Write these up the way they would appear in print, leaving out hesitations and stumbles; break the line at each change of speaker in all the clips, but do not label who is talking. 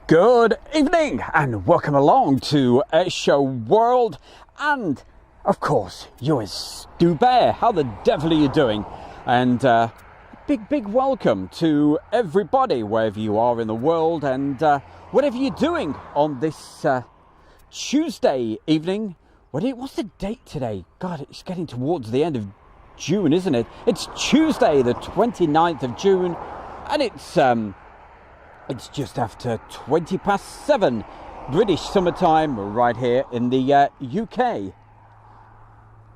Good evening and welcome along to Airshow World, and welcome along to Airshow World, and of course yours, Stu Bear. How the devil are you doing? And big welcome to everybody wherever you are in the world, and whatever you're doing on this Tuesday evening. What's the date today? God, it's getting towards the end of June, isn't it? It's Tuesday the 29th of June, and it's just after 7:20 British summertime right here in the UK.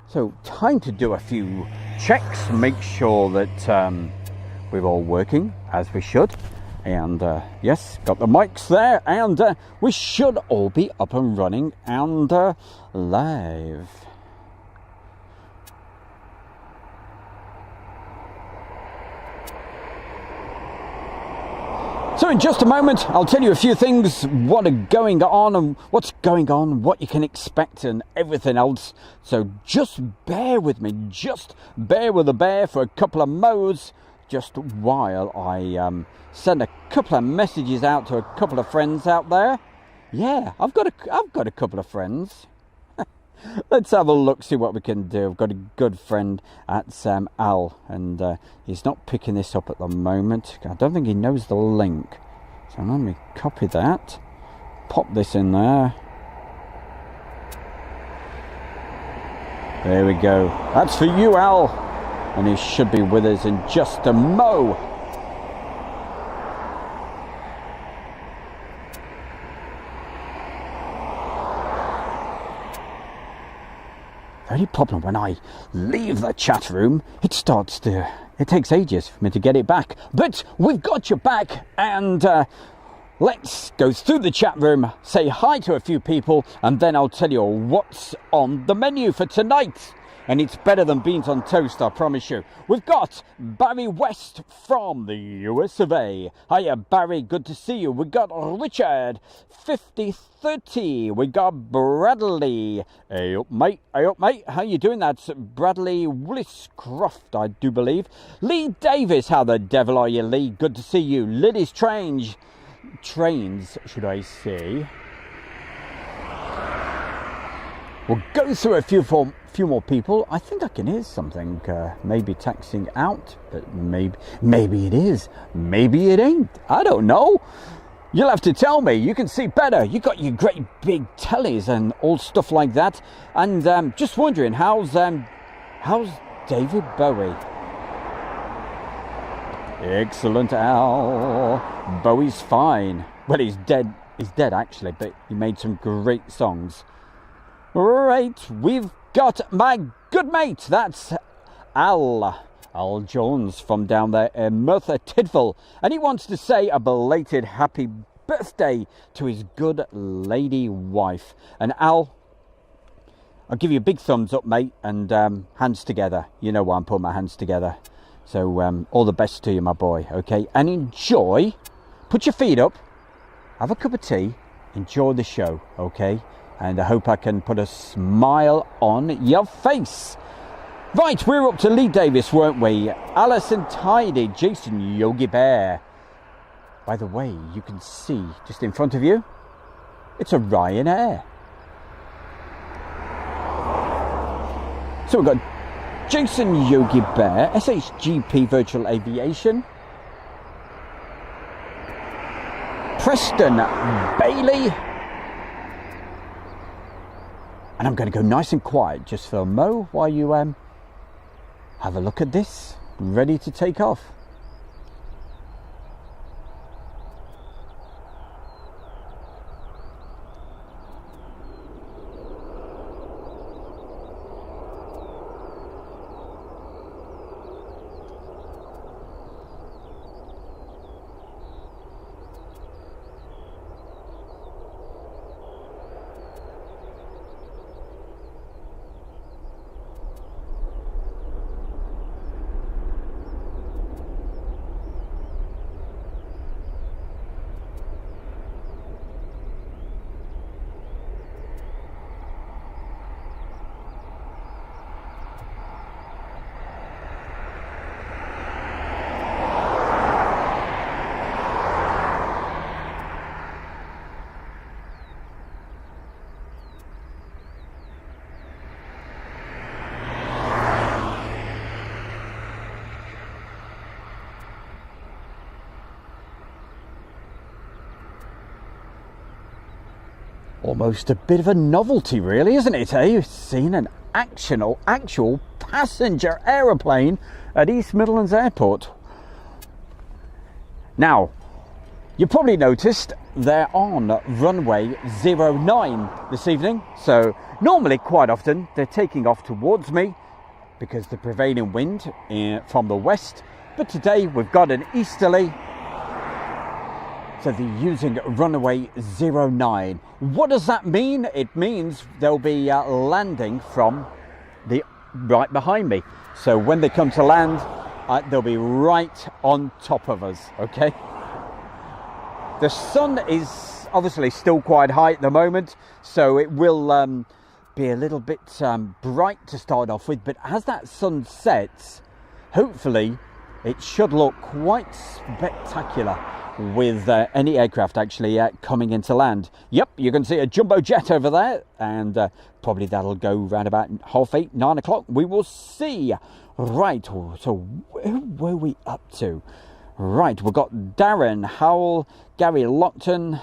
So time to do a few checks, make sure that we're all working as we should. And yes, got the mics there, and we should all be up and running and live. So in just a moment, I'll tell you a few things, what are going on and what's going on, what you can expect and everything else. So just bear with me, just bear with the bear for a couple of modes, just while I send a couple of messages out to a couple of friends out there. Yeah, I've got a couple of friends. Let's have a look, see what we can do. I've got a good friend at Al, and he's not picking this up at the moment. I don't think he knows the link. So let me copy that, pop this in there. There we go. That's for you, Al. And he should be with us in just a mo. The only problem when I leave the chat room, it takes ages for me to get it back. But we've got you back, and let's go through the chat room, say hi to a few people, and then I'll tell you what's on the menu for tonight. And it's better than beans on toast, I promise you. We've got Barry West from the US of A. Hiya, Barry, good to see you. We've got Richard, 5030. We got Bradley. Hey up, mate. Hey up, mate. How you doing? That's Bradley Williscroft, I do believe. Lee Davis, how the devil are you, Lee? Good to see you. Lily's Trains, should I say. We'll go through a few more people. I think I can hear something, maybe taxiing out, but maybe it is, maybe it ain't. I don't know. You'll have to tell me. You can see better. You got your great big tellies and all stuff like that. And just wondering, how's David Bowie? Excellent, Al. Bowie's fine. Well, he's dead. He's dead actually, but he made some great songs. Right, we've got my good mate, that's Al Jones from down there in Merthyr Tydfil, and he wants to say a belated happy birthday to his good lady wife. And Al, I'll give you a big thumbs up, mate, and hands together. You know why I'm putting my hands together. So all the best to you, my boy, okay? And enjoy, put your feet up, have a cup of tea, enjoy the show, okay? And I hope I can put a smile on your face. Right, we're up to Lee Davis, weren't we? Alison Tidy, Jason Yogi Bear. By the way, you can see just in front of you, it's a Ryanair. So we've got Jason Yogi Bear, SHGP Virtual Aviation. Preston Bailey. And I'm going to go nice and quiet just for a mo while you have a look at this, ready to take off. Almost a bit of a novelty, really, isn't it, eh? You've seen an actual passenger aeroplane at East Midlands Airport. Now, you probably noticed they're on runway 09 this evening. So normally, quite often, they're taking off towards me because the prevailing wind from the west. But today we've got an easterly. So they're using runway 09. What does that mean? It means they'll be landing from the right behind me. So when they come to land, they'll be right on top of us, okay? The sun is obviously still quite high at the moment, so it will be a little bit bright to start off with. But as that sun sets, hopefully it should look quite spectacular with any aircraft actually coming into land. Yep, you can see a jumbo jet over there, and probably that'll go round about 8:30, 9 o'clock. We will see. Right, so who were we up to? Right, we've got Darren Howell, Gary Lockton,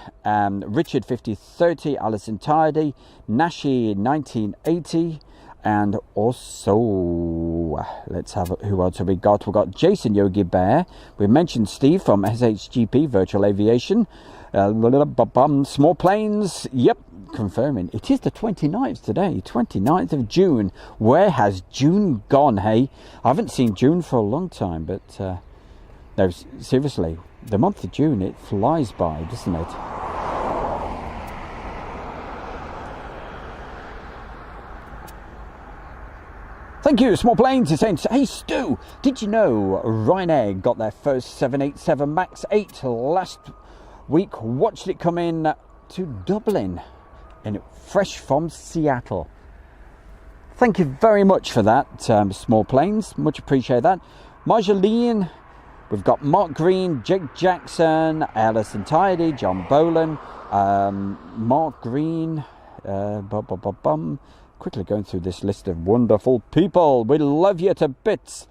Richard 5030, Alison Tidy, Nashi 1980, and also, let's have who else have we got? We've got Jason Yogi Bear. We mentioned Steve from SHGP Virtual Aviation. Small planes. Yep, confirming. It is the 29th today, 29th of June. Where has June gone, hey? I haven't seen June for a long time, but no, seriously, the month of June, it flies by, doesn't it? Thank you, Small Planes. It's saying, hey Stu, did you know Ryanair got their first 787 MAX 8 last week? Watched it come in to Dublin, and fresh from Seattle. Thank you very much for that, Small Planes. Much appreciate that. Marjolaine, we've got Mark Green, Jake Jackson, Alison Tidy, John Boland, Mark Green, quickly going through this list of wonderful people. We love you to bits.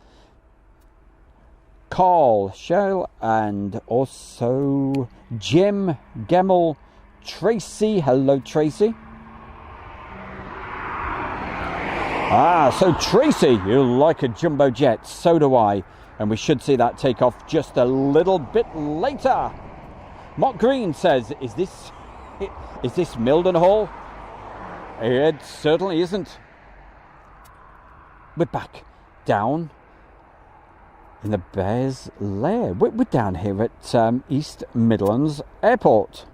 Carl, Shell, and also Jim, Gemmel, Tracy. Hello, Tracy. So Tracy, you like a jumbo jet. So do I. And we should see that take off just a little bit later. Mark Green says, is this Mildenhall? It certainly isn't. We're back down in the Bears lair. We're down here at East Midlands Airport.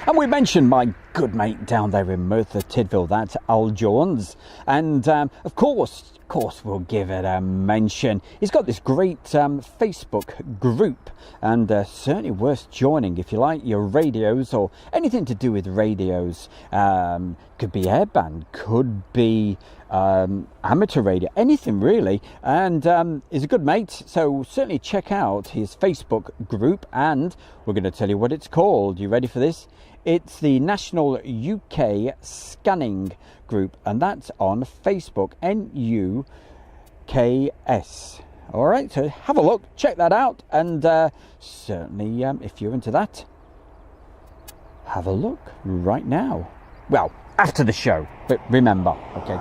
And we mentioned my good mate down there in Merthyr Tydfil, that's Al Jones. And of course, we'll give it a mention. He's got this great Facebook group, and certainly worth joining if you like your radios or anything to do with radios. Could be airband, could be amateur radio, anything really. And he's a good mate, so certainly check out his Facebook group, and we're going to tell you what it's called. You ready for this? It's the National UK Scanning Group, and that's on Facebook, NUKS. All right, so have a look, check that out, and certainly if you're into that, have a look right now. Well, after the show, but remember, okay,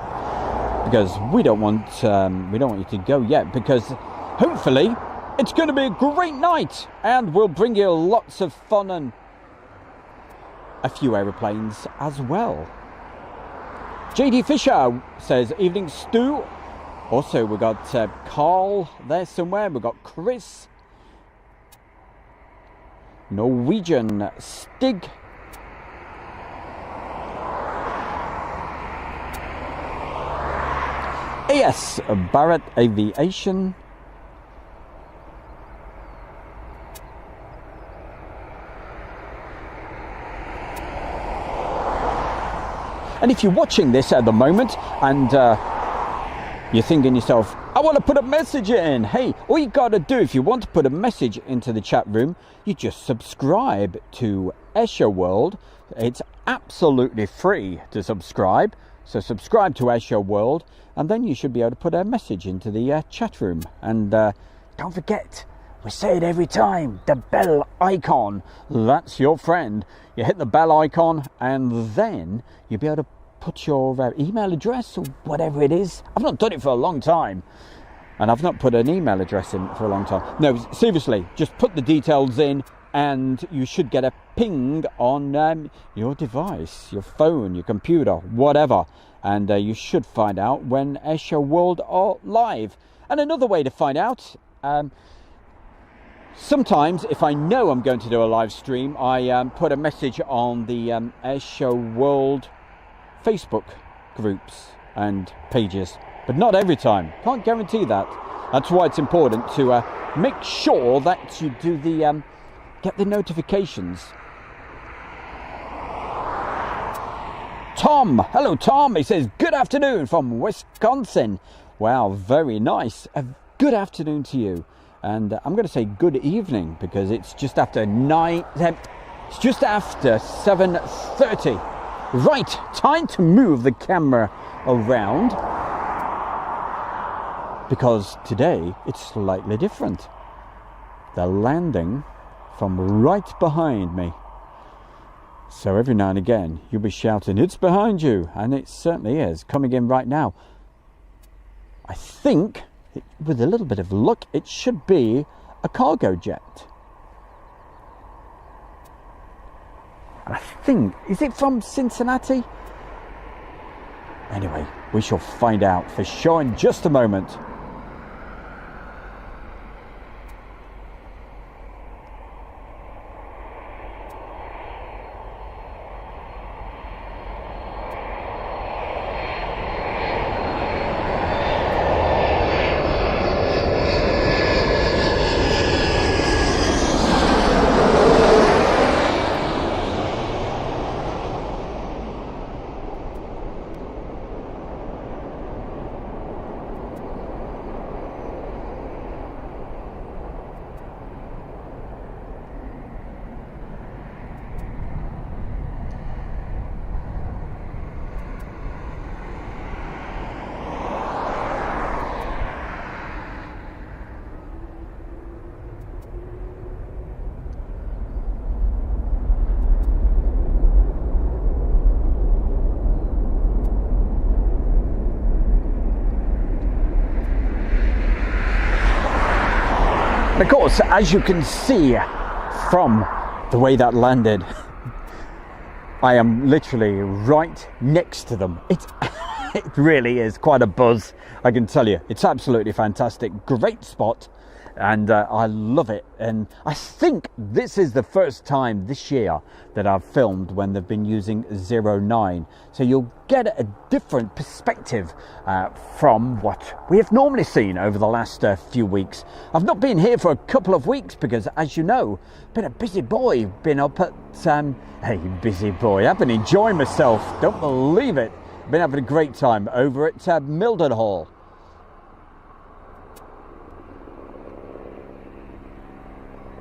because we don't want you to go yet, because hopefully it's going to be a great night, and we'll bring you lots of fun and a few aeroplanes as well. JD Fisher says, evening Stu. Also we've got Carl there somewhere. We've got Chris, Norwegian Stig, AS Barrett Aviation, and if you're watching this at the moment and You're thinking yourself, I want to put a message in. Hey, all you got to do if you want to put a message into the chat room, you just subscribe to Airshow World. It's absolutely free to subscribe. So subscribe to Airshow World, and then you should be able to put a message into the chat room. And don't forget, we say it every time, the bell icon, that's your friend. You hit the bell icon, and then you'll be able to put your email address or whatever it is. I've not done it for a long time, and I've not put an email address in for a long time. No, seriously, just put the details in, and you should get a ping on your device, your phone, your computer, whatever, and you should find out when Airshow World are live. And another way to find out, sometimes if I know I'm going to do a live stream, I put a message on the Airshow World Facebook groups and pages, but not every time. Can't guarantee that. That's why it's important to make sure that you do the get the notifications. Tom, hello Tom. He says good afternoon from Wisconsin. Wow, very nice. Good afternoon to you. And I'm going to say good evening because it's just after 7:30. Right, time to move the camera around because today it's slightly different. They're landing from right behind me. So every now and again you'll be shouting, it's behind you, and it certainly is coming in right now. I think, with a little bit of luck, it should be a cargo jet. I think, is it from Cincinnati? Anyway, we shall find out for sure in just a moment. And of course, as you can see from the way that landed, I am literally right next to them. It really is quite a buzz, I can tell you. It's absolutely fantastic. Great spot, and I love it. And I think this is the first time this year that I've filmed when they've been using 09. So you'll get a different perspective from what we have normally seen over the last few weeks. I've not been here for a couple of weeks because, as you know, been a busy boy. Been up at hey, busy boy. I've been enjoying myself. Don't believe it. Been having a great time over at Mildenhall.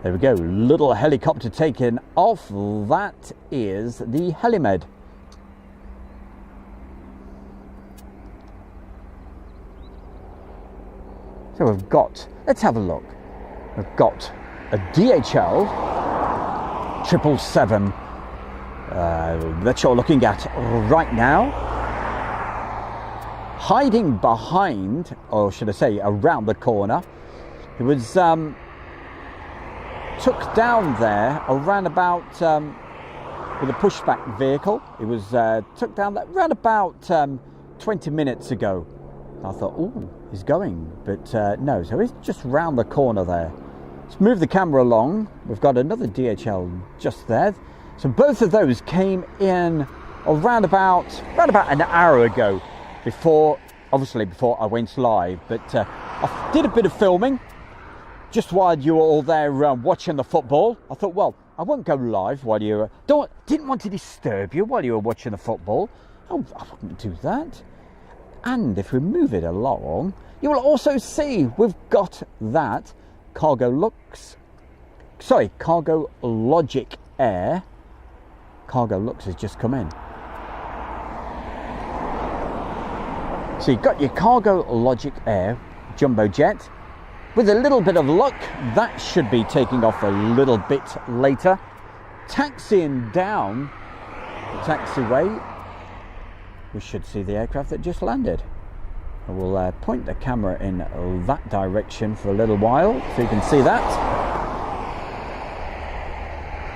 There we go, little helicopter taking off. That is the Helimed. So we've got, let's have a look. We've got a DHL 777 that you're looking at right now. Hiding behind, or should I say around the corner. It was took down there around about with a pushback vehicle. It was took down that around about 20 minutes ago. I thought, oh, he's going, but no, so he's just round the corner there. Let's move the camera along. We've got another DHL just there. So both of those came in around about an hour ago, before I went live. But I did a bit of filming just while you were all there watching the football. I thought, well, I won't go live while you didn't want to disturb you while you were watching the football. Oh, I wouldn't do that. And if we move it along, you will also see we've got that Cargo Logic Air. Cargo Lux has just come in. So you've got your Cargo Logic Air jumbo jet. With a little bit of luck, that should be taking off a little bit later. Taxiing down the taxiway, we should see the aircraft that just landed. I will point the camera in that direction for a little while so you can see that.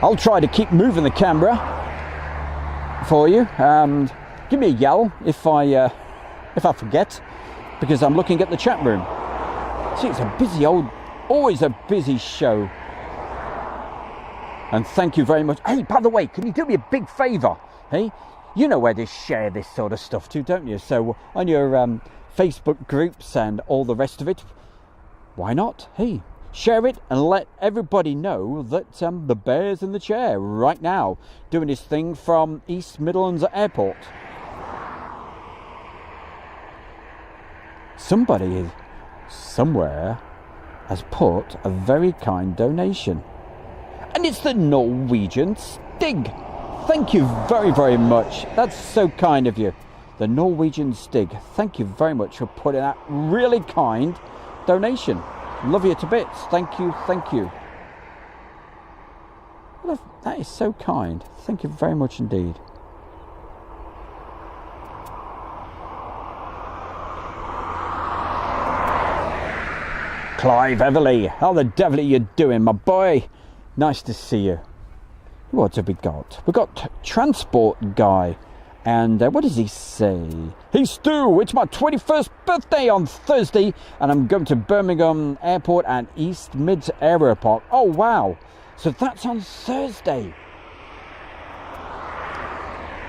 I'll try to keep moving the camera for you. Give me a yell if I forget, because I'm looking at the chat room. See, it's a busy always a busy show. And thank you very much. Hey, by the way, can you do me a big favour? Hey, you know where to share this sort of stuff to, don't you? So on your Facebook groups and all the rest of it, why not? Hey, share it and let everybody know that the bear's in the chair right now, doing his thing from East Midlands Airport. Somebody somewhere has put a very kind donation, and it's the Norwegian Stig. Thank you very, very much. That's so kind of you. The Norwegian Stig. Thank you very much for putting that really kind donation. Love you to bits. Thank you, thank you. That is so kind. Thank you very much indeed. Clive Everly, how the devil are you doing, my boy? Nice to see you. What have we got? We've got Transport Guy. And what does he say? Hey Stu, it's my 21st birthday on Thursday, and I'm going to Birmingham Airport and East Mids Aeropark. Oh wow, so that's on Thursday.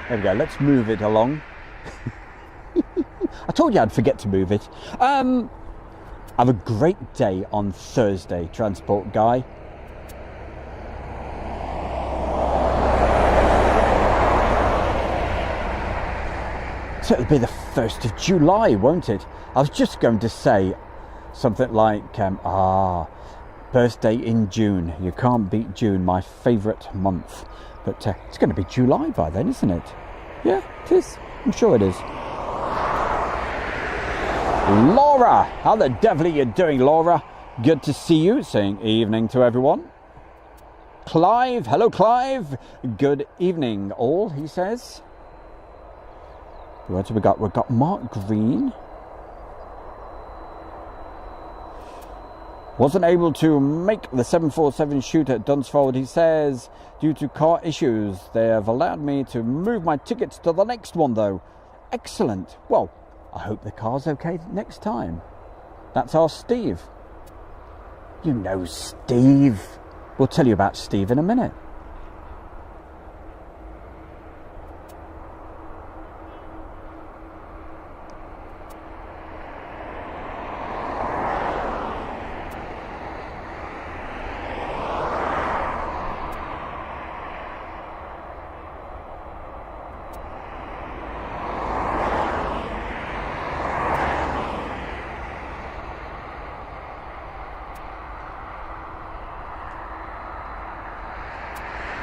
There we go, let's move it along. I told you I'd forget to move it. Have a great day on Thursday, Transport Guy. So it'll be the 1st of July, won't it? I was just going to say something like, birthday in June. You can't beat June, my favourite month. But it's going to be July by then, isn't it? Yeah, it is. I'm sure it is. Laura, how the devil are you doing, Laura? Good to see you. Saying evening to everyone. Clive, hello Clive. Good evening all, he says. What have we got? We've got Mark Green. Wasn't able to make the 747 shoot at Dunsfold, he says, due to car issues. They have allowed me to move my tickets to the next one though. Excellent. Well, I hope the car's okay next time. That's our Steve. You know Steve. We'll tell you about Steve in a minute.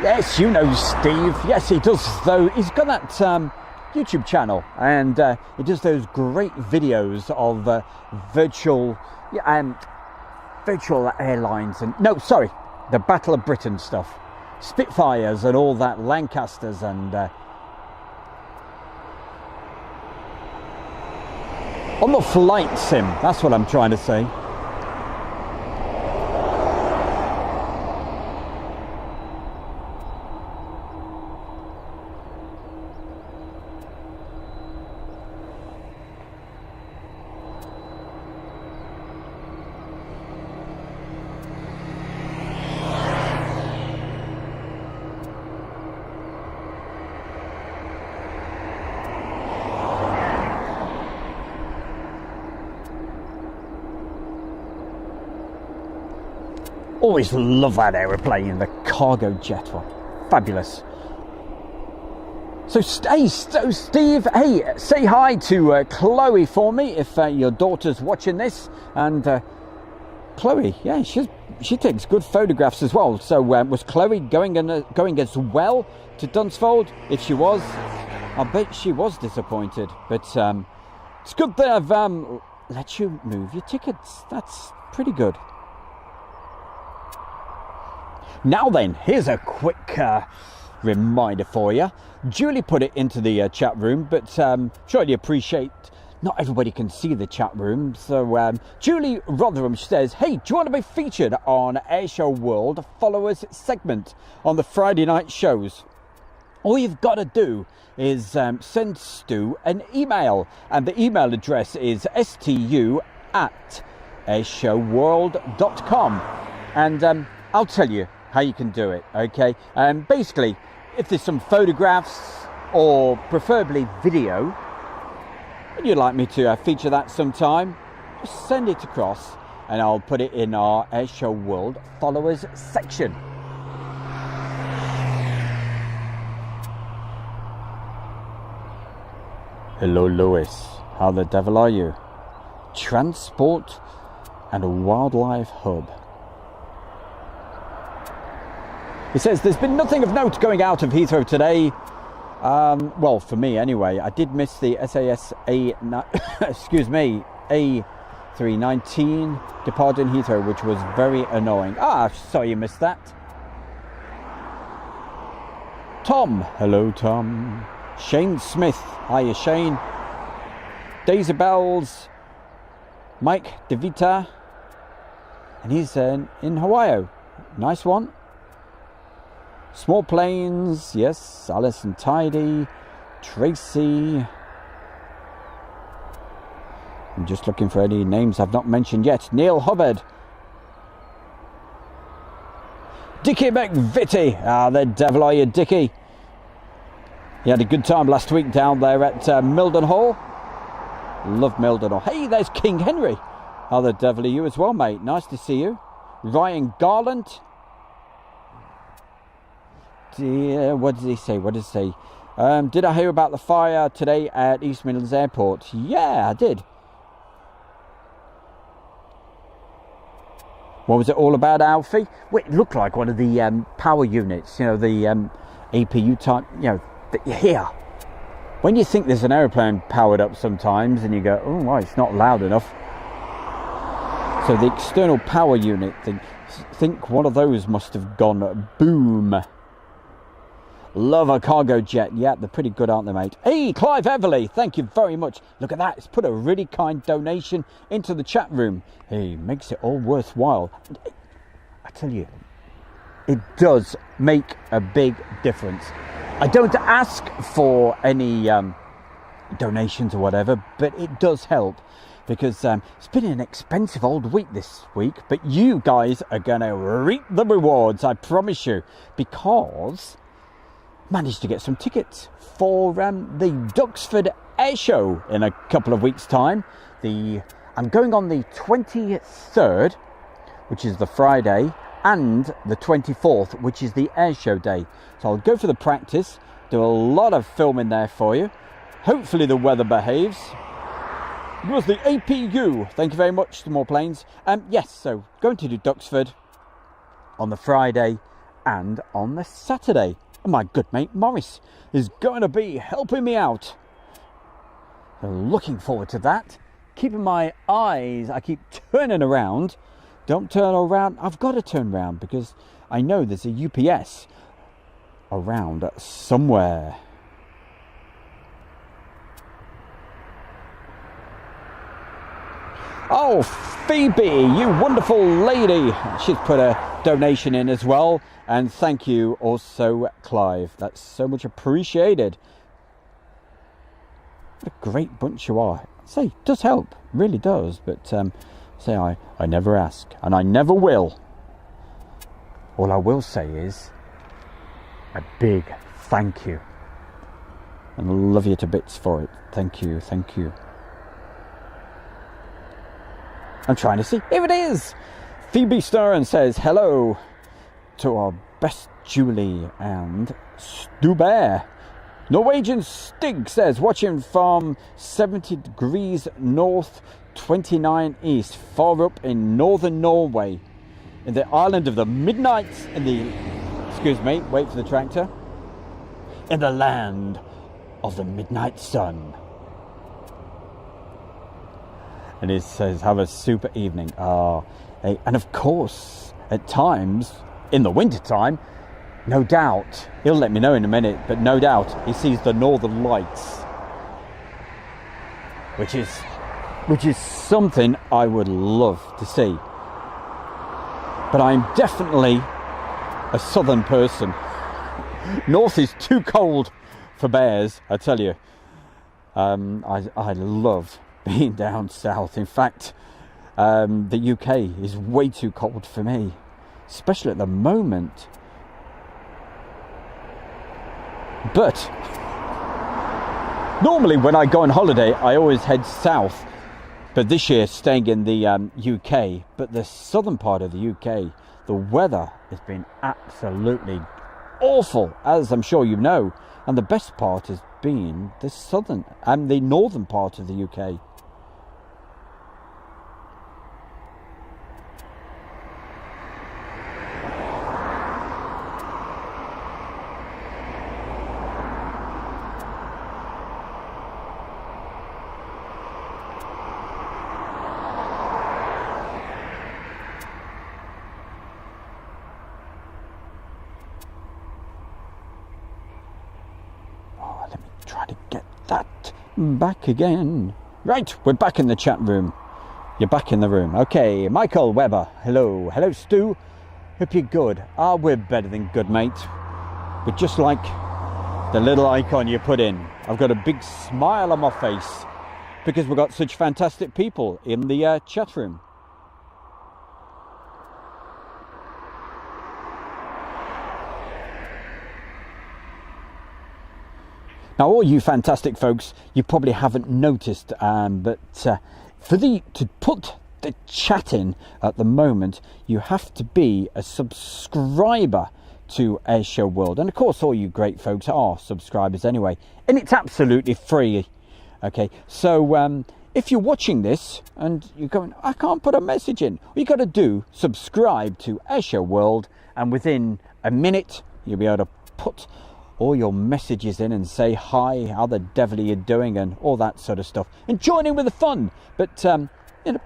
Yes, you know Steve. Yes, he does, though. He's got that YouTube channel, and he does those great videos of virtual airlines and the Battle of Britain stuff, Spitfires and all that, Lancasters and on the flight sim. That's what I'm trying to say. Always love that aeroplane, the cargo jet one. Fabulous. So Steve, hey, say hi to Chloe for me if your daughter's watching this. And Chloe, yeah, she takes good photographs as well. So was Chloe going as well to Dunsfold? If she was, I bet she was disappointed. But it's good that I've let you move your tickets. That's pretty good. Now then, here's a quick reminder for you. Julie put it into the chat room, but sure you appreciate not everybody can see the chat room. So Julie Rotherham says, hey, do you want to be featured on Airshow World Followers segment on the Friday night shows? All you've got to do is send Stu an email, and the email address is stu@airshowworld.com, and I'll tell you how you can do it, okay? Basically, if there's some photographs or preferably video and you'd like me to feature that sometime, just send it across and I'll put it in our Airshow World Followers section. Hello Lewis, how the devil are you? Transport and Wildlife Hub. He says, there's been nothing of note going out of Heathrow today. Well, for me anyway. I did miss the SAS A319 departing Heathrow, which was very annoying. Sorry you missed that. Tom, hello Tom. Shane Smith, hiya Shane. Daisy Bells, Mike DeVita, and he's in Hawaii. Nice one. Small Planes, yes, Alison Tidy, Tracy. I'm just looking for any names I've not mentioned yet. Neil Hubbard. Dickie McVitie. The devil are you, Dickie? He had a good time last week down there at Mildenhall. Love Mildenhall. Hey, there's King Henry. How the devil are you as well, mate? Nice to see you. Ryan Garland. What did he say? Did I hear about the fire today at East Midlands Airport? Yeah, I did. What was it all about, Alfie? Well, it looked like one of the power units, you know, the APU type, you know, that you hear. When you think there's an aeroplane powered up sometimes and you go, oh, well, it's not loud enough. So the external power unit, think one of those must have gone boom. Love a cargo jet. Yeah, they're pretty good, aren't they, mate? Hey, Clive Everly, thank you very much. Look at that. It's put a really kind donation into the chat room. Hey, makes it all worthwhile. I tell you, it does make a big difference. I don't ask for any donations or whatever, but it does help because it's been an expensive old week this week, but you guys are going to reap the rewards, I promise you, because managed to get some tickets for the Duxford Airshow in a couple of weeks' time. I'm going on the 23rd, which is the Friday, and the 24th, which is the Airshow day. So I'll go for the practice, do a lot of filming there for you. Hopefully the weather behaves. It was the APU. Thank you very much, Small Planes. Yes, so going to do Duxford on the Friday and on the Saturday. And my good mate Morris is going to be helping me out. So looking forward to that. Keeping my eyes, I keep turning around. Don't turn around. I've got to turn around because I know there's a UPS around somewhere. Oh, Phoebe, you wonderful lady. She's put a donation in as well. And thank you also, Clive. That's so much appreciated. What a great bunch you are. Say, it does help. Really does. But say I never ask. And I never will. All I will say is a big thank you. And I love you to bits for it. Thank you. Thank you. I'm trying to see. Here it is. Phoebe Stern says hello to our best Julie and Stu Bear. Norwegian Stig says, watching from 70 degrees north, 29 east, far up in northern Norway, in the island of the Midnights, in the, excuse me, wait for the tractor, in the land of the midnight sun. And it says, have a super evening. And of course, at times, in the winter time, no doubt, he'll let me know in a minute, but no doubt he sees the Northern Lights, which is something I would love to see. But I'm definitely a southern person. North is too cold for bears, I tell you. I love being down south. In fact, the UK is way too cold for me, especially at the moment. But normally when I go on holiday, I always head south. But this year, staying in the UK, but the southern part of the UK, the weather has been absolutely awful, as I'm sure you know. And the best part has been the southern and the northern part of the UK. Try to get that back again. Right, we're back in the chat room. You're back in the room. Okay, Michael Webber. Hello. Hello, Stu. Hope you're good. We're better than good, mate. But just like the little icon you put in, I've got a big smile on my face because we've got such fantastic people in the chat room. Now, all you fantastic folks, you probably haven't noticed, but to put the chat in at the moment, you have to be a subscriber to Airshow World. And of course, all you great folks are subscribers anyway, and it's absolutely free. Okay, so if you're watching this and you're going, I can't put a message in, all you got to do, subscribe to Airshow World, and within a minute, you'll be able to put all your messages in and say hi, how the devil are you doing, and all that sort of stuff, and join in with the fun. But you know,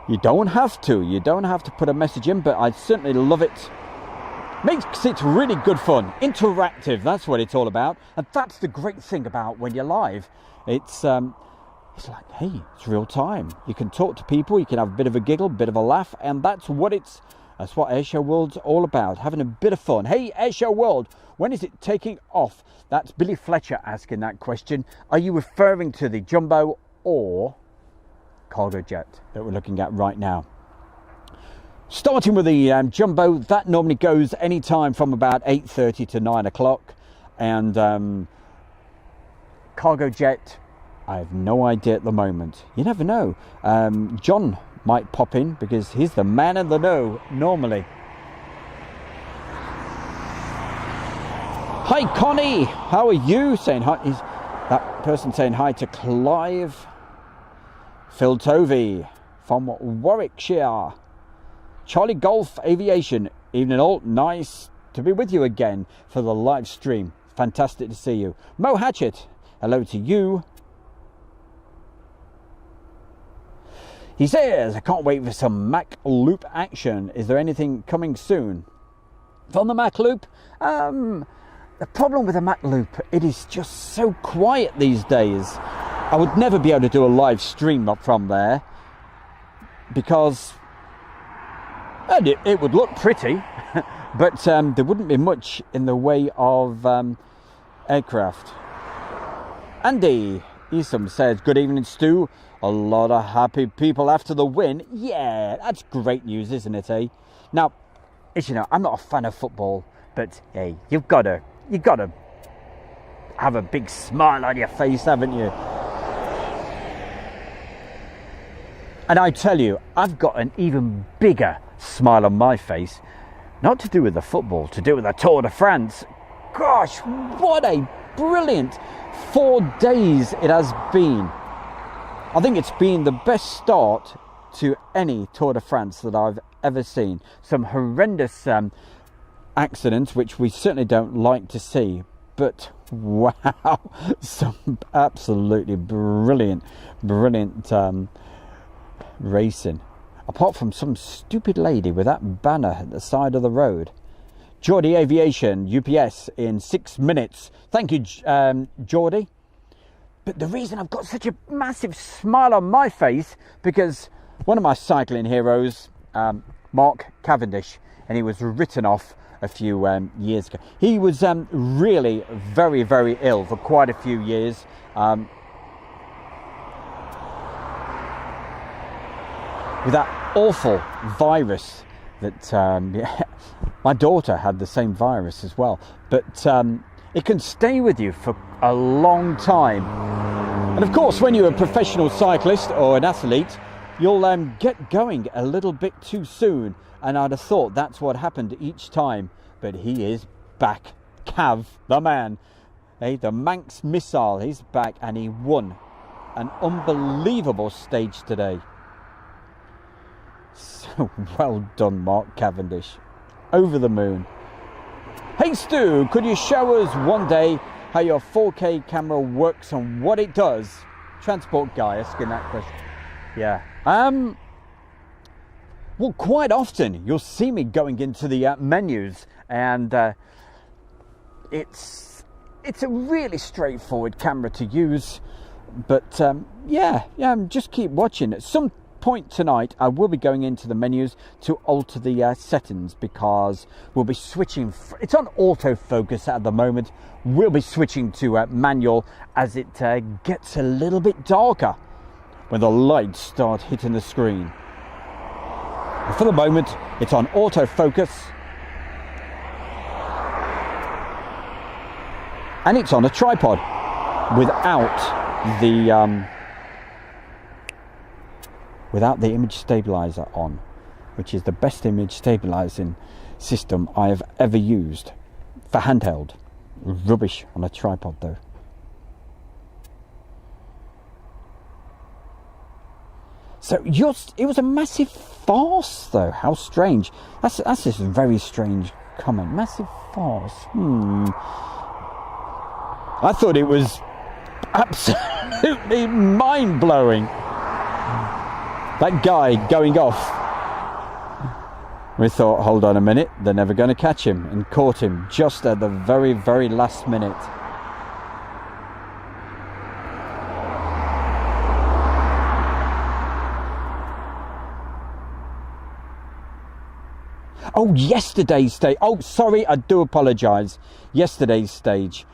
you don't have to put a message in, but I certainly love it. Makes it really good fun, interactive. That's what it's all about, and that's the great thing about when you're live. It's like, hey, it's real time. You can talk to people, you can have a bit of a giggle, a bit of a laugh, and that's what Airshow World's all about, having a bit of fun. Hey, Airshow World, when is it taking off? That's Billy Fletcher asking that question. Are you referring to the jumbo or cargo jet that we're looking at right now? Starting with the jumbo, that normally goes anytime from about 8:30 to 9 o'clock. And cargo jet, I have no idea at the moment. You never know. John might pop in because he's the man in the know normally. Hi Connie, how are you? Saying hi. Is that person saying hi to Clive? Phil Tovey from Warwickshire. Charlie Golf Aviation. Evening all. Nice to be with you again for the live stream. Fantastic to see you. Mo Hatchett, hello to you. He says, I can't wait for some Mac Loop action. Is there anything coming soon? From the Mac Loop? The problem with the Mac Loop, it is just so quiet these days. I would never be able to do a live stream up from there because it would look pretty, but there wouldn't be much in the way of aircraft. Andy Esom says, good evening, Stu. A lot of happy people after the win. Yeah, that's great news, isn't it, eh? Now, as you know, I'm not a fan of football, but hey, you've got to have a big smile on your face, haven't you? And I tell you, I've got an even bigger smile on my face, not to do with the football, to do with the Tour de France. gosh, what a brilliant 4 days it has been. I think it's been the best start to any Tour de France that I've ever seen. Some horrendous accidents, which we certainly don't like to see, but wow, some absolutely brilliant racing. Apart from some stupid lady with that banner at the side of the road. Geordie Aviation, UPS in 6 minutes. Thank you, Geordie. But the reason I've got such a massive smile on my face, because one of my cycling heroes, Mark Cavendish, and he was written off a few years ago. He was really very, very ill for quite a few years. With that awful virus that yeah, my daughter had the same virus as well, but it can stay with you for a long time. And of course, when you're a professional cyclist or an athlete, you'll get going a little bit too soon, and I'd have thought that's what happened each time. But he is back. Cav, the man, the Manx missile, he's back, and he won an unbelievable stage today. So well done, Mark Cavendish. Over the moon. Hey Stu, could you show us one day how your 4K camera works and what it does? Transport guy asking that question. Yeah. Well, quite often you'll see me going into the menus, and it's a really straightforward camera to use. But yeah, just keep watching. At some point tonight, I will be going into the menus to alter the settings, because we'll be switching. It's on autofocus at the moment. We'll be switching to manual as it gets a little bit darker when the lights start hitting the screen. But for the moment, it's on autofocus, and it's on a tripod without the image stabilizer on, which is the best image stabilizing system I have ever used for handheld. Rubbish on a tripod though. So it was a massive farce though. How strange. That's just a very strange comment. Massive farce. I thought it was absolutely mind-blowing. That guy going off. We thought, hold on a minute, they're never going to catch him, and caught him just at the very, very last minute. Oh, yesterday's stage. Oh, sorry, I do apologise. Yesterday's stage.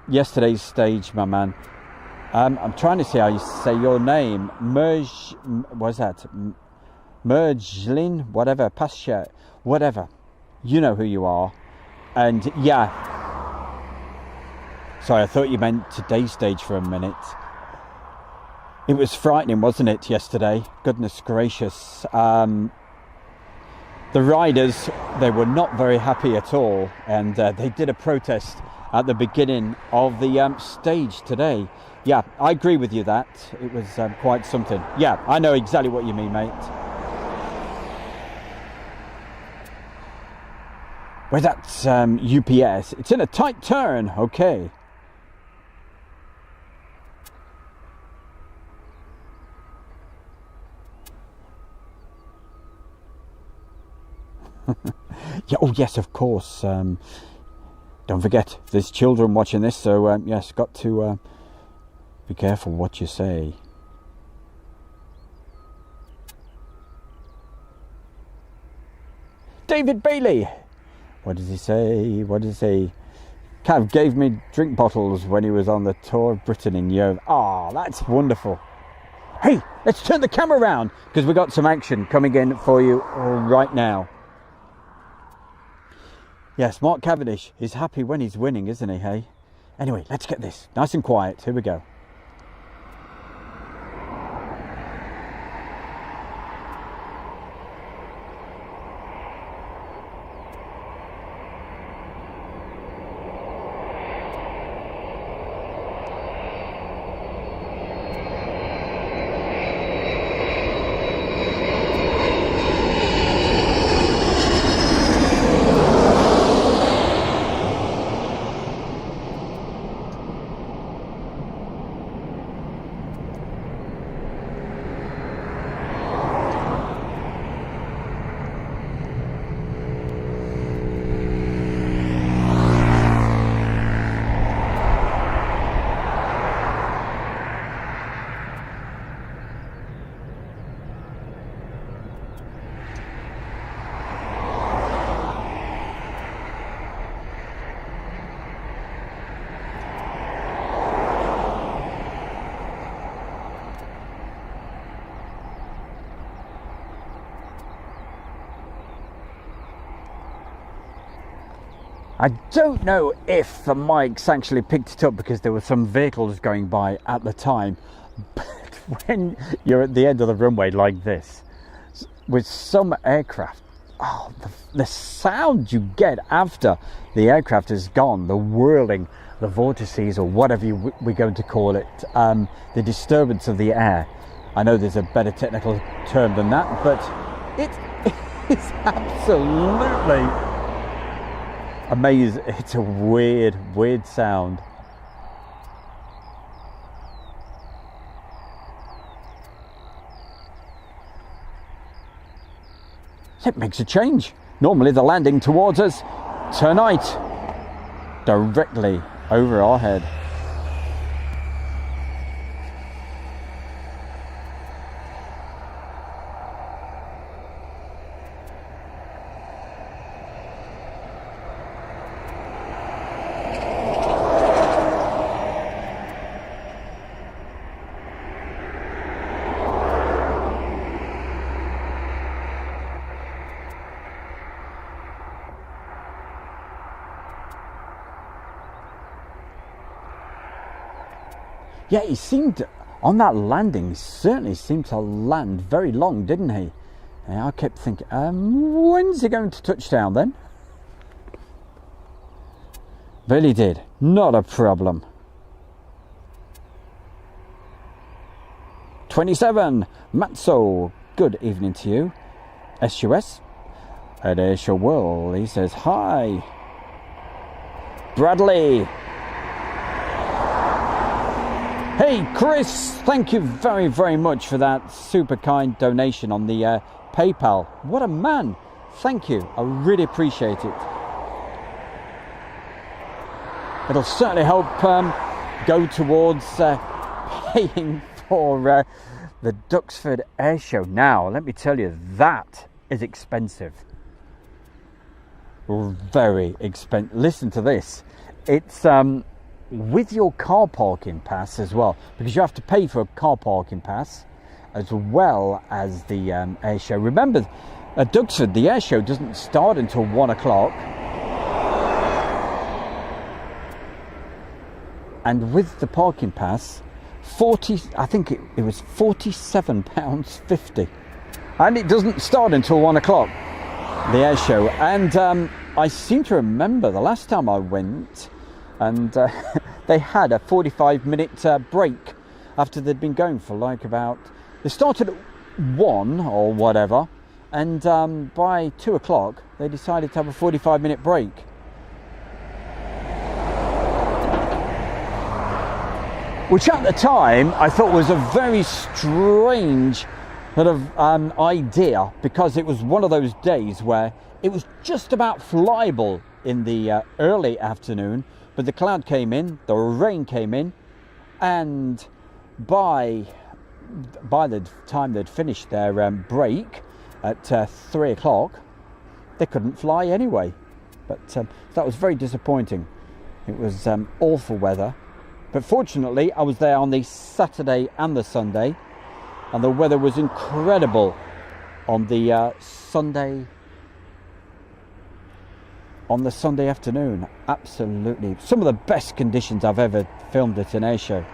Yesterday's stage, my man. I'm trying to see how you say your name. What's that? Merglin, whatever, Pasha, whatever. You know who you are. And yeah. Sorry, I thought you meant today's stage for a minute. It was frightening, wasn't it, yesterday? Goodness gracious. The riders, they were not very happy at all. And they did a protest at the beginning of the stage today. Yeah, I agree with you that. It was quite something. Yeah, I know exactly what you mean, mate. Where that's UPS. It's in a tight turn. Okay. Yeah. Oh, yes, of course. Don't forget, there's children watching this, so yes, got to be careful what you say. David Bailey. What does he say? What does he say? Cav gave me drink bottles when he was on the tour of Britain in Europe. Ah, that's wonderful. Hey, let's turn the camera around, because we've got some action coming in for you right now. Yes, Mark Cavendish is happy when he's winning, isn't he, hey? Anyway, let's get this nice and quiet. Here we go. I don't know if the mics actually picked it up because there were some vehicles going by at the time, but when you're at the end of the runway like this, with some aircraft, oh, the sound you get after the aircraft is gone, the whirling, the vortices, or whatever we're going to call it, the disturbance of the air. I know there's a better technical term than that, but it is absolutely amazing. It's a weird sound. It makes a change. Normally the landing towards us, tonight, directly over our head. Yeah, he seemed, on that landing, he certainly seemed to land very long, didn't he? And I kept thinking, when's he going to touch down then? But he did, not a problem. 27, Matzo, good evening to you. SUS at Airshow World, he says, hi. Bradley. Hey Chris, thank you very, very much for that super kind donation on the PayPal. What a man. Thank you. I really appreciate it. It'll certainly help go towards paying for the Duxford Airshow. Now, let me tell you, that is expensive. Very expensive. Listen to this. It's with your car parking pass as well, because you have to pay for a car parking pass as well as the airshow. Remember, at Duxford, the airshow doesn't start until 1 o'clock. And with the parking pass, I think it was £47.50. And it doesn't start until 1 o'clock, the airshow. And I seem to remember the last time I went, and they had a 45-minute break after they'd been going for like about, they started at 1 or whatever, and by 2 o'clock they decided to have a 45-minute break. Which at the time I thought was a very strange sort of idea, because it was one of those days where it was just about flyable in the early afternoon, but the cloud came in, the rain came in, and by the time they'd finished their break at 3 o'clock, they couldn't fly anyway. But that was very disappointing. It was awful weather. But fortunately, I was there on the Saturday and the Sunday, and the weather was incredible on the Sunday afternoon. Absolutely. Some of the best conditions I've ever filmed at an airshow.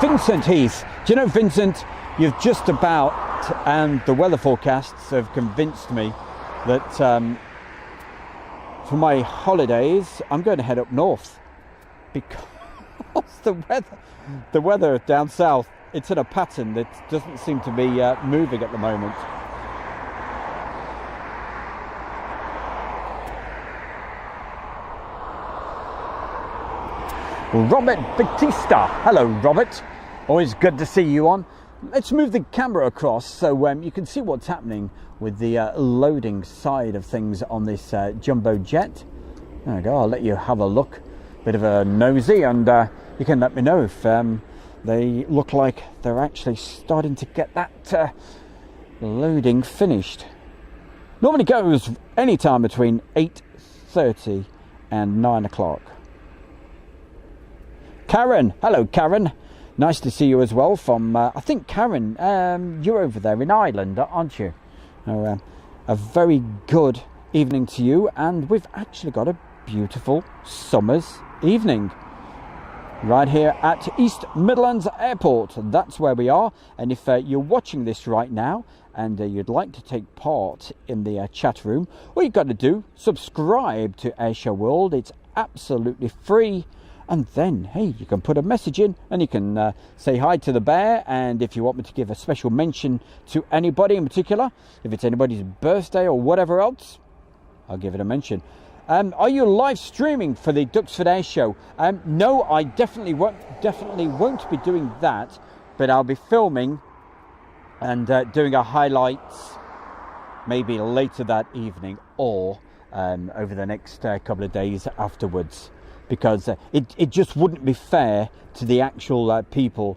Vincent Heath. Do you know, Vincent, you've just about, and the weather forecasts have convinced me that for my holidays, I'm going to head up north. Because the weather down south, it's in a pattern that doesn't seem to be moving at the moment. Robert Batista. Hello, Robert. Always good to see you on. Let's move the camera across so you can see what's happening with the loading side of things on this jumbo jet. There we go. I'll let you have a look. Bit of a nosy, and you can let me know if they look like they're actually starting to get that loading finished. Normally goes any time between 8:30 and 9 o'clock. Karen, hello Karen, nice to see you as well from, I think Karen, you're over there in Ireland, aren't you? A very good evening to you, and we've actually got a beautiful summer's evening right here at East Midlands Airport. That's where we are, and if you're watching this right now and you'd like to take part in the chat room, all you've got to do, subscribe to Airshow World. It's absolutely free, and then hey, you can put a message in and you can say hi to the bear, and if you want me to give a special mention to anybody in particular, if it's anybody's birthday or whatever else, I'll give it a mention. Are you live streaming for the Duxford Air Show? No, I definitely won't be doing that, but I'll be filming and doing a highlights maybe later that evening or over the next couple of days afterwards, because it just wouldn't be fair to the actual people,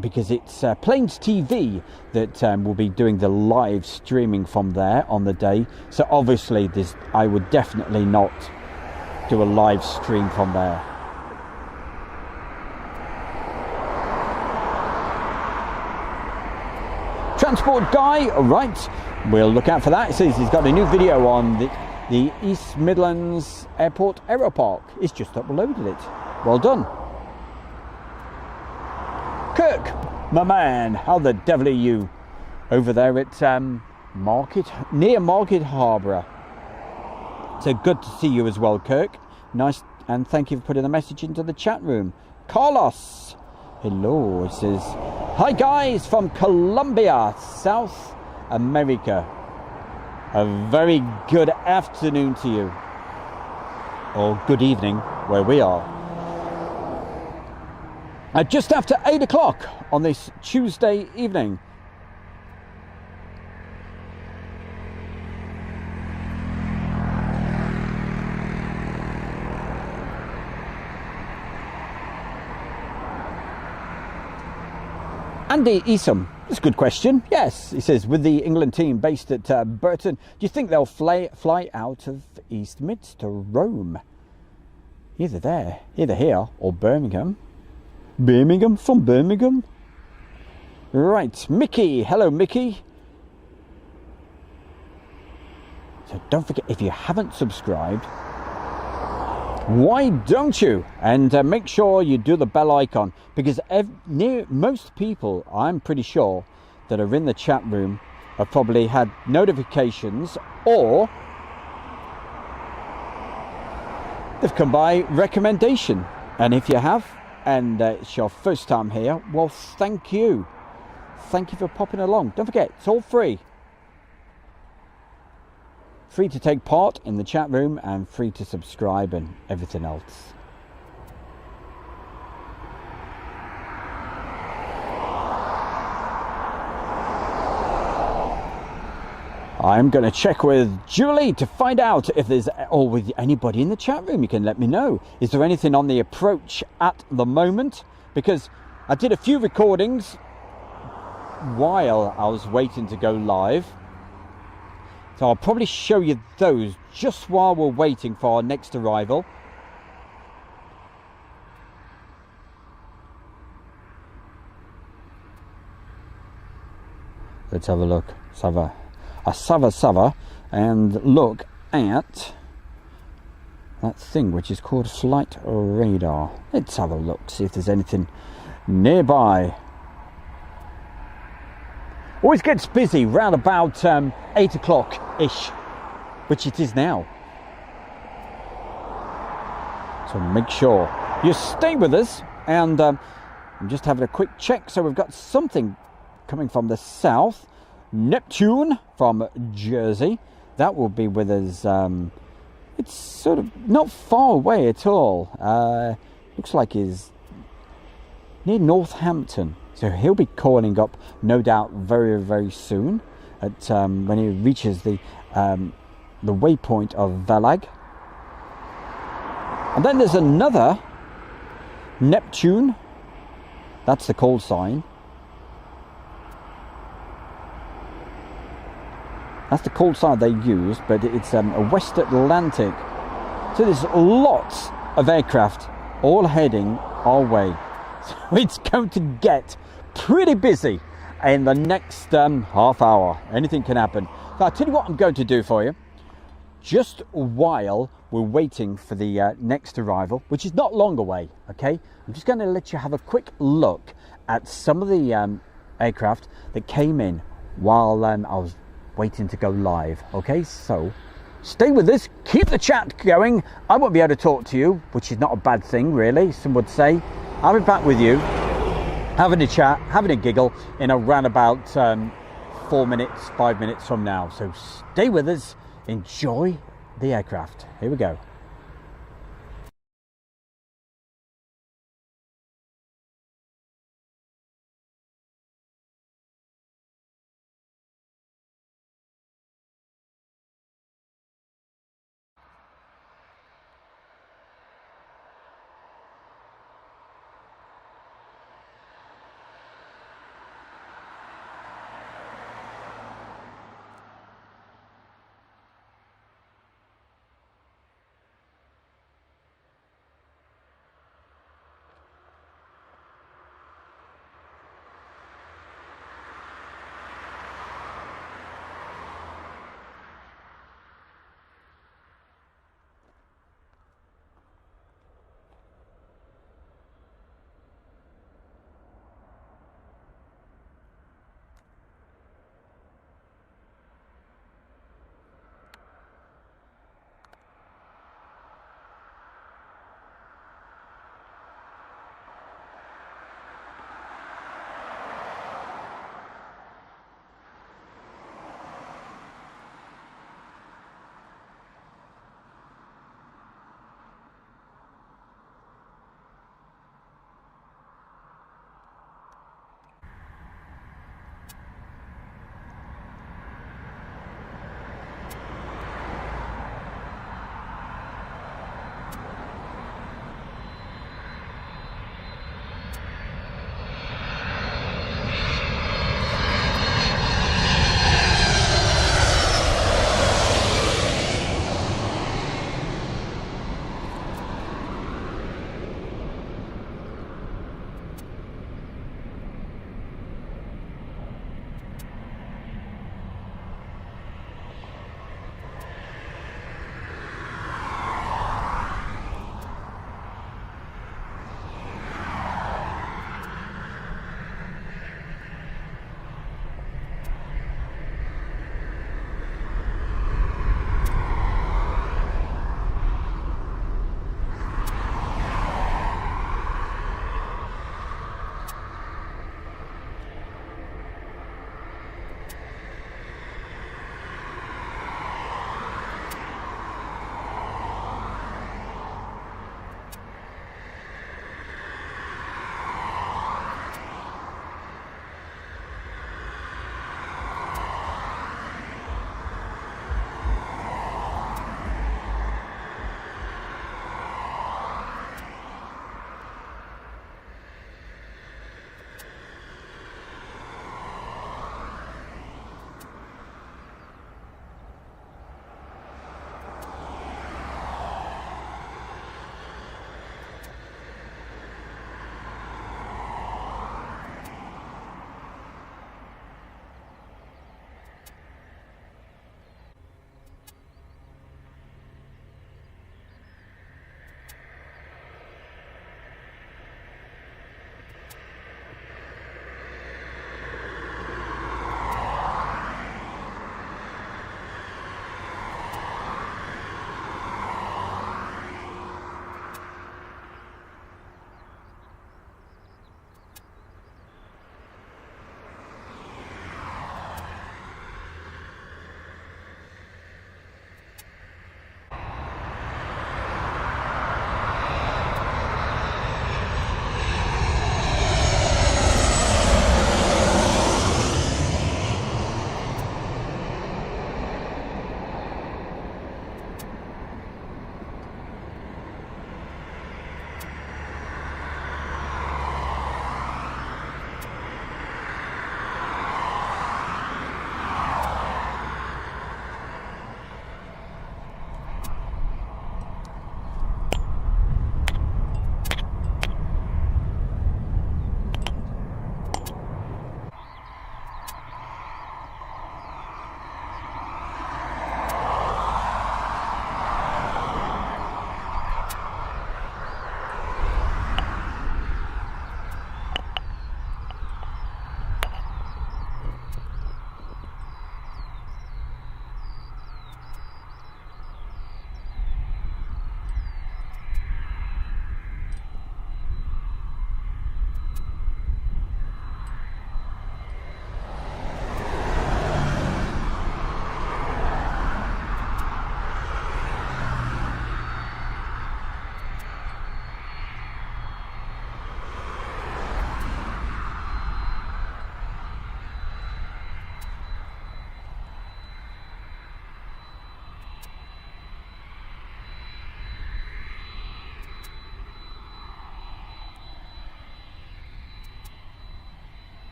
because it's Plains TV that will be doing the live streaming from there on the day. So obviously I would definitely not do a live stream from there. Transport guy, right, we'll look out for that. It says he's got a new video on the East Midlands Airport Aero Park. He's just uploaded it. Well done. Kirk, my man, how the devil are you over there at near Market Harbour? So good to see you as well, Kirk. Nice, and thank you for putting the message into the chat room. Carlos, hello. It says, hi guys from Colombia, South America. A very good afternoon to you, or good evening where we are. Just after 8 o'clock on this Tuesday evening. Andy Esom, that's a good question. Yes, he says, with the England team based at Burton, do you think they'll fly out of East Mids to Rome? Either here, or Birmingham. From Birmingham. Right, Mickey. Hello, Mickey. So don't forget, if you haven't subscribed, why don't you? And make sure you do the bell icon, because most people, I'm pretty sure, that are in the chat room have probably had notifications, or they've come by recommendation. And if you have, and it's your first time here, well, thank you for popping along. Don't forget, it's all free to take part in the chat room, and free to subscribe and everything else. I'm going to check with Julie to find out if there's, or with anybody in the chat room. You can let me know. Is there anything on the approach at the moment? Because I did a few recordings while I was waiting to go live. So I'll probably show you those just while we're waiting for our next arrival. Let's have a look. Sava, and look at that thing which is called flight radar. Let's have a look, see if there's anything nearby. Always gets busy round about 8 o'clock ish, which it is now. So make sure you stay with us, and I'm just having a quick check. So we've got something coming from the south. Neptune from Jersey, that will be with us. It's sort of not far away at all. Looks like he's near Northampton, so he'll be calling up, no doubt, very, very soon at when he reaches the waypoint of Valag. And then there's another Neptune. That's the call sign. That's the call sign they use, but it's a West Atlantic. So there's lots of aircraft all heading our way. So it's going to get pretty busy in the next half hour. Anything can happen. So I'll tell you what I'm going to do for you. just while we're waiting for the next arrival, which is not long away, okay, I'm just going to let you have a quick look at some of the aircraft that came in while I was waiting to go live. Okay, so stay with us, keep the chat going. I won't be able to talk to you, which is not a bad thing really, some would say. I'll be back with you, having a chat, having a giggle in around about 4 minutes, 5 minutes from now. So stay with us, enjoy the aircraft. Here we go.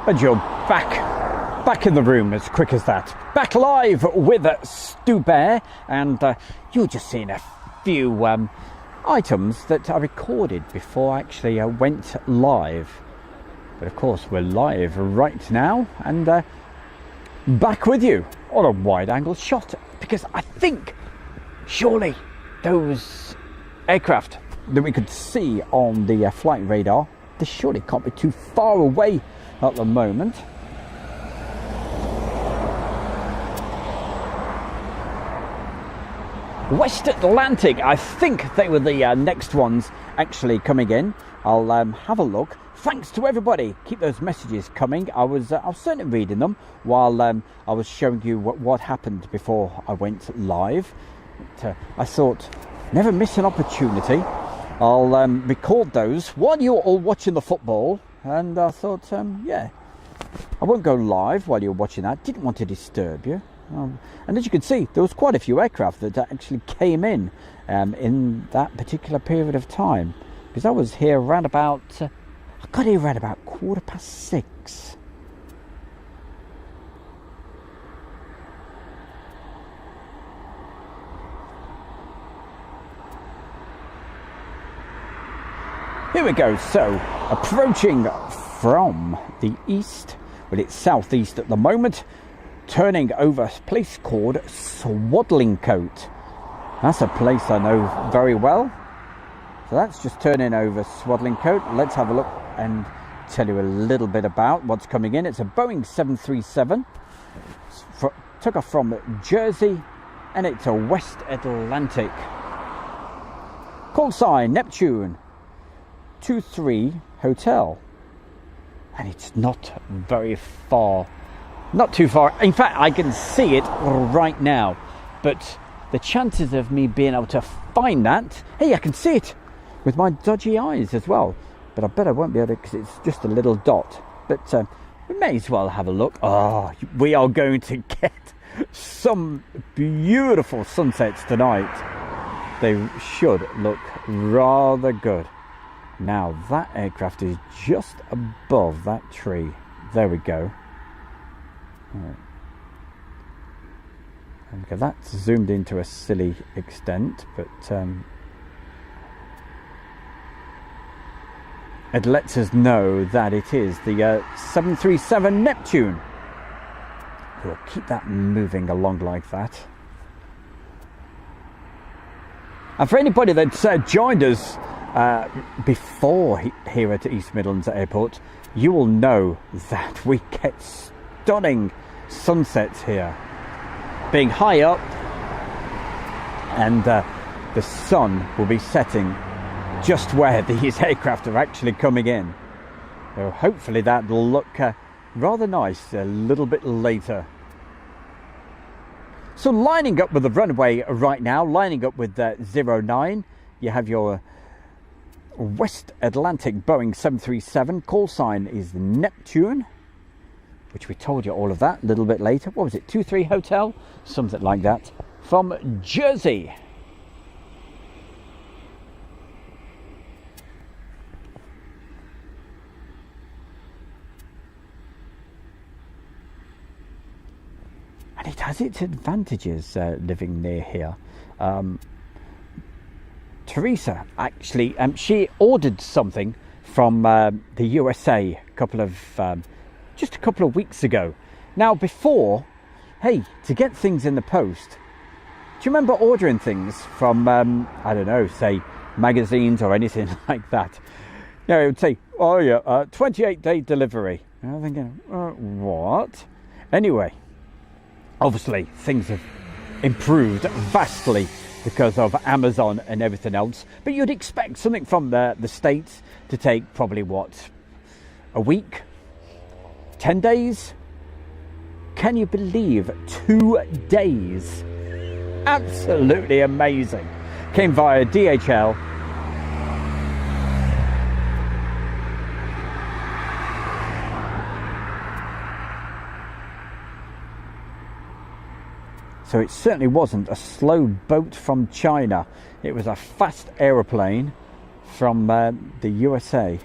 And you're back in the room as quick as that. Back live with Stu Bear, and you're just seeing a few items that I recorded before I actually went live. But of course we're live right now, and back with you on a wide angle shot, because I think surely those aircraft that we could see on the flight radar, they surely can't be too far away at the moment. West Atlantic, I think they were the next ones actually coming in. I'll have a look. Thanks to everybody. Keep those messages coming. I was certainly reading them while I was showing you what happened before I went live. But, I thought, never miss an opportunity. I'll record those while you're all watching the football. And I thought, yeah, I won't go live while you're watching that. Didn't want to disturb you. And as you can see, there was quite a few aircraft that actually came in that particular period of time, because I was here around about I got here around about 6:15. Here we go. So approaching from the east, but it's southeast at the moment, turning over a place called Swaddling Coat. That's a place I know very well. So that's just turning over Swaddling Coat. Let's have a look and tell you a little bit about what's coming in. It's a Boeing 737. Took off from Jersey, and it's a West Atlantic. Call sign Neptune 23 Hotel. And it's not very far. Not too far. In fact, I can see it right now. But the chances of me being able to find that... Hey, I can see it with my dodgy eyes as well. But I bet I won't be able to, because it's just a little dot. But we may as well have a look. Oh, we are going to get some beautiful sunsets tonight. They should look rather good. Now, that aircraft is just above that tree. There we go. Right. Okay, that's zoomed into a silly extent, but it lets us know that it is the 737 Neptune. We'll keep that moving along like that. And for anybody that's joined us before here at East Midlands Airport, you will know that we get stunning sunsets here, being high up, and the sun will be setting just where these aircraft are actually coming in. So hopefully that will look rather nice a little bit later. So lining up with the runway right now, lining up with 09, you have your West Atlantic Boeing 737. Call sign is Neptune, which we told you all of that a little bit later. What was it? 23 Hotel? Something like that. From Jersey. And it has its advantages living near here. Teresa, actually, she ordered something from the USA just a couple of weeks ago. Now, before, hey, to get things in the post, do you remember ordering things from, I don't know, say, magazines or anything like that? You know, it would say, oh yeah, 28-day delivery. And I'm thinking, what? Anyway, obviously, things have improved vastly because of Amazon and everything else. But you'd expect something from the States to take probably, what, a week? 10 days? Can you believe 2 days? Absolutely amazing. Came via DHL. So it certainly wasn't a slow boat from China. It was a fast aeroplane from the USA.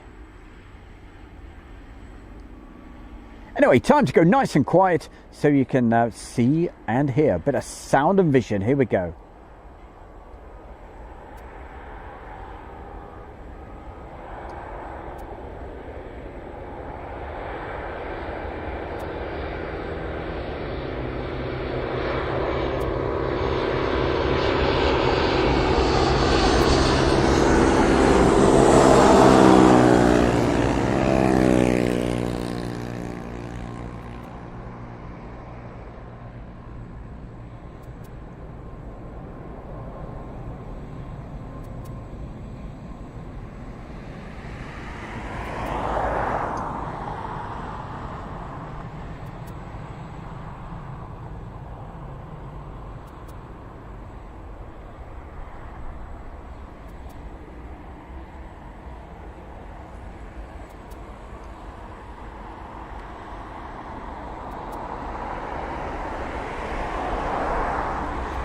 Anyway, time to go nice and quiet so you can see and hear. A bit of sound and vision. Here we go.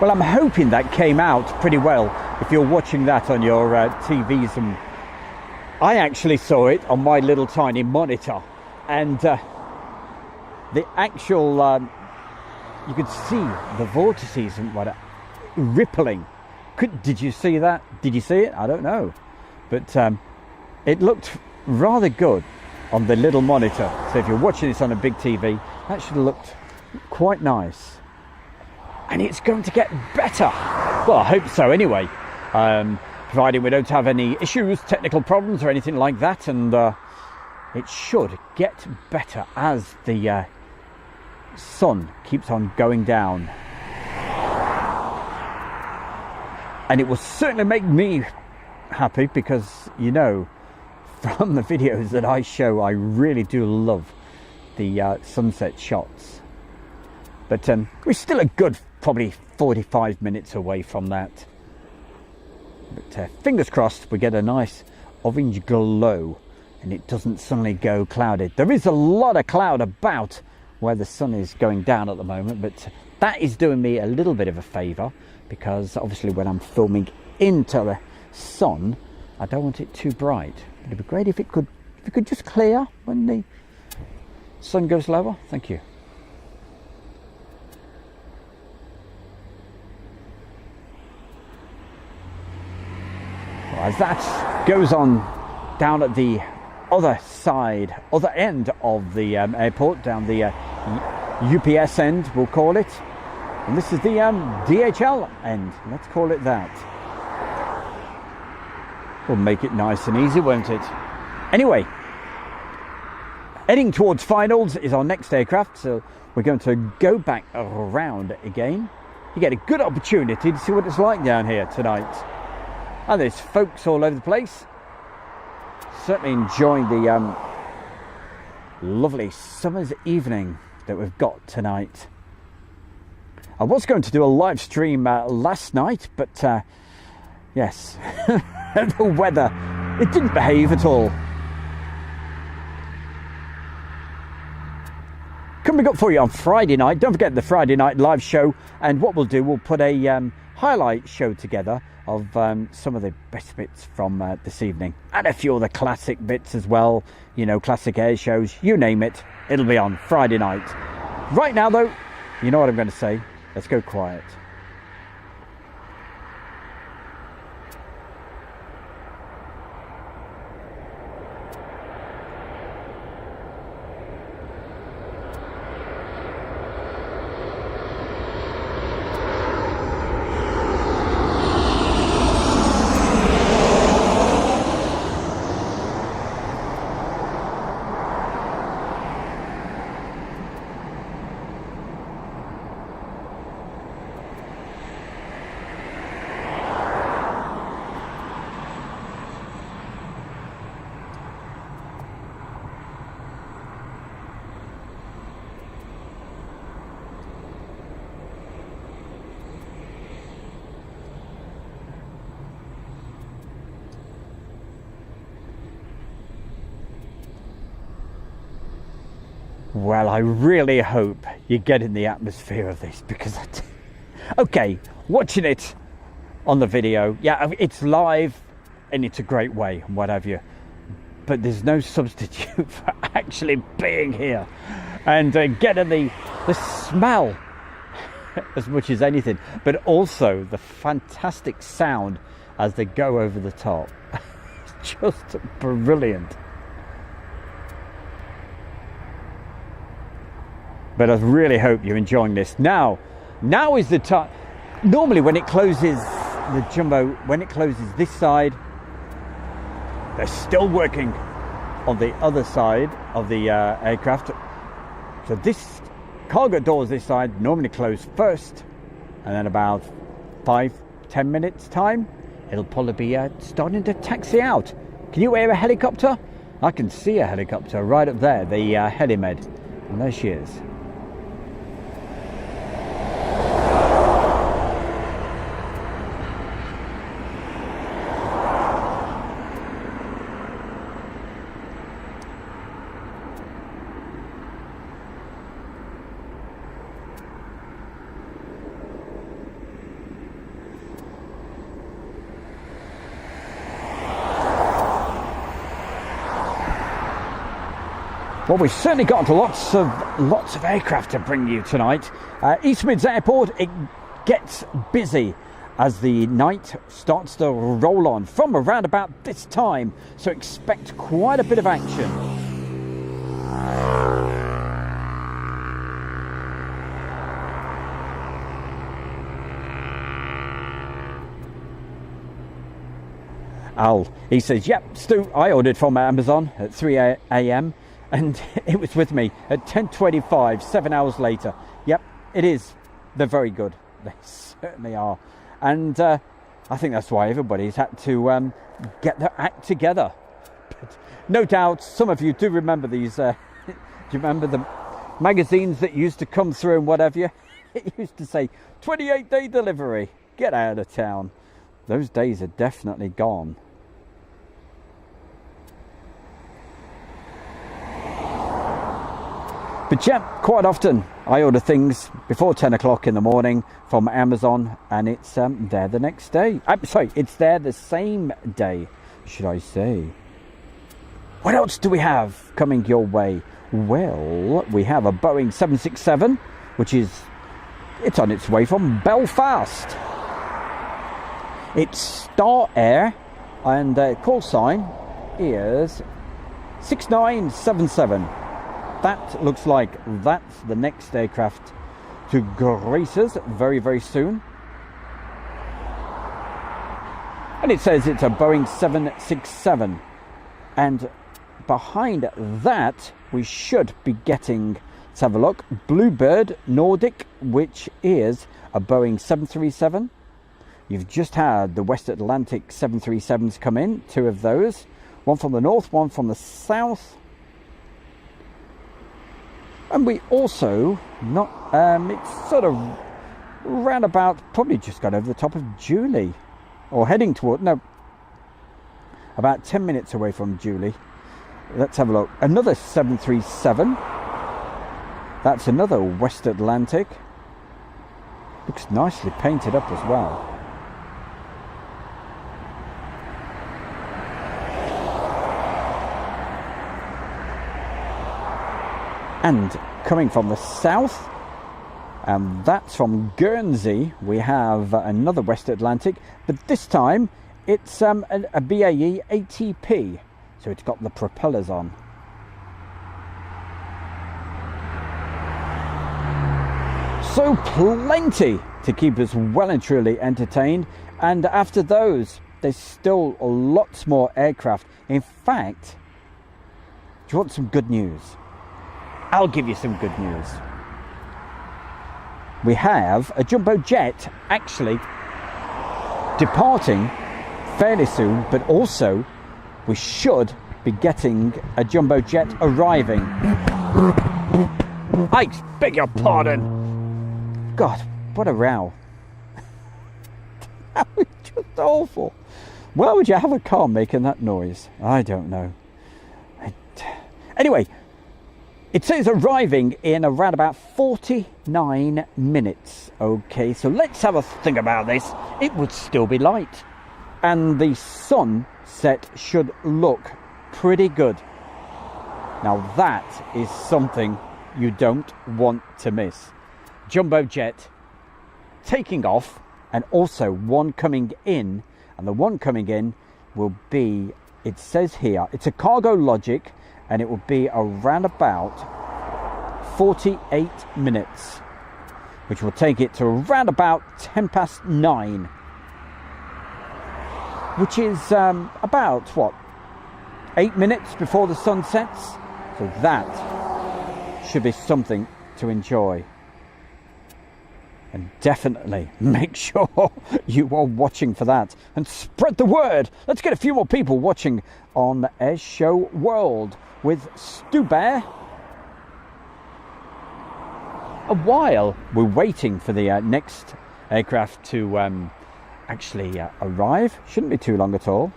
Well, I'm hoping that came out pretty well if you're watching that on your TVs. And I actually saw it on my little tiny monitor, and the actual you could see the vortices and what rippling. Did you see that? Did you see it? I don't know, but it looked rather good on the little monitor. So if you're watching this on a big TV, that should have looked quite nice. And it's going to get better. Well, I hope so anyway. Providing we don't have any issues, technical problems or anything like that. And it should get better as the sun keeps on going down. And it will certainly make me happy because, you know, from the videos that I show, I really do love the sunset shots. But we're still a good probably 45 minutes away from that. But fingers crossed we get a nice orange glow and it doesn't suddenly go clouded. There is a lot of cloud about where the sun is going down at the moment, but that is doing me a little bit of a favour because obviously when I'm filming into the sun, I don't want it too bright. It'd be great if it could just clear when the sun goes lower. Thank you. As that goes on down at the other side, other end of the airport, down the UPS end, we'll call it. And this is the DHL end, let's call it that. We'll make it nice and easy, won't it? Anyway, heading towards finals is our next aircraft, so we're going to go back around again. You get a good opportunity to see what it's like down here tonight. And there's folks all over the place. Certainly enjoying the lovely summer's evening that we've got tonight. I was going to do a live stream last night, but yes, the weather, it didn't behave at all. Coming up for you on Friday night, don't forget the Friday night live show, and what we'll do, we'll put a highlight show together of some of the best bits from this evening, and a few other classic bits as well, you know, classic air shows, you name it, it'll be on Friday night. Right now though, you know what I'm going to say, let's go quiet. Well, I really hope you get in the atmosphere of this, because okay, watching it on the video, yeah, it's live and it's a great way and what have you, but there's no substitute for actually being here and getting the smell as much as anything, but also the fantastic sound as they go over the top. It's just brilliant. But I really hope you're enjoying this. Now is the time. Normally when it closes, the jumbo, when it closes this side, they're still working on the other side of the aircraft. So this cargo doors this side normally close first, and then about 5-10 minutes time, it'll probably be starting to taxi out. Can you hear a helicopter? I can see a helicopter right up there, the helimed, and there she is. Well, we've certainly got lots of aircraft to bring you tonight. East Mids Airport, it gets busy as the night starts to roll on from around about this time, so expect quite a bit of action. Al, he says, yep, Stu, I ordered from Amazon at 3 a.m. and it was with me at 10:25, 7 hours later. Yep, it is. They're very good. They certainly are. And I think that's why everybody's had to get their act together. But no doubt some of you do remember these. Do you remember the magazines that used to come through and whatever? It used to say 28-day delivery. Get out of town. Those days are definitely gone. But yeah, quite often I order things before 10 o'clock in the morning from Amazon, and it's there the next day. Sorry, it's there the same day, should I say. What else do we have coming your way? Well, we have a Boeing 767, which it's on its way from Belfast. It's Star Air, and call sign is 6977. That looks like that's the next aircraft to grace us very, very soon. And it says it's a Boeing 767. And behind that, we should be getting, let's have a look, Bluebird Nordic, which is a Boeing 737. You've just had the West Atlantic 737s come in, 2 of those. One from the north, one from the south. And we also, it's sort of round about, probably just got over the top of Julie. Or heading toward, no, about 10 minutes away from Julie. Let's have a look. Another 737. That's another West Atlantic. Looks nicely painted up as well. And coming from the south, and that's from Guernsey, we have another West Atlantic, but this time it's a BAE ATP, so it's got the propellers on. So plenty to keep us well and truly entertained, and after those, there's still lots more aircraft. In fact, do you want some good news? I'll give you some good news. We have a jumbo jet actually departing fairly soon, but also we should be getting a jumbo jet arriving. I beg your pardon. God, what a row. That was just awful. Why would you have a car making that noise? I don't know. Anyway, it says arriving in around about 49 minutes. Okay, so let's have a think about this. It would still be light, and the sunset should look pretty good. Now that is something you don't want to miss. Jumbo jet taking off, and also one coming in, and the one coming in will be, it says here, it's a Cargo Logic, and it will be around about 48 minutes, which will take it to around about 9:10, which is about, what, 8 minutes before the sun sets? So that should be something to enjoy. And definitely make sure you are watching for that and spread the word. Let's get a few more people watching on Airshow World with Stu Bear. While we're waiting for the next aircraft to actually arrive, shouldn't be too long at all.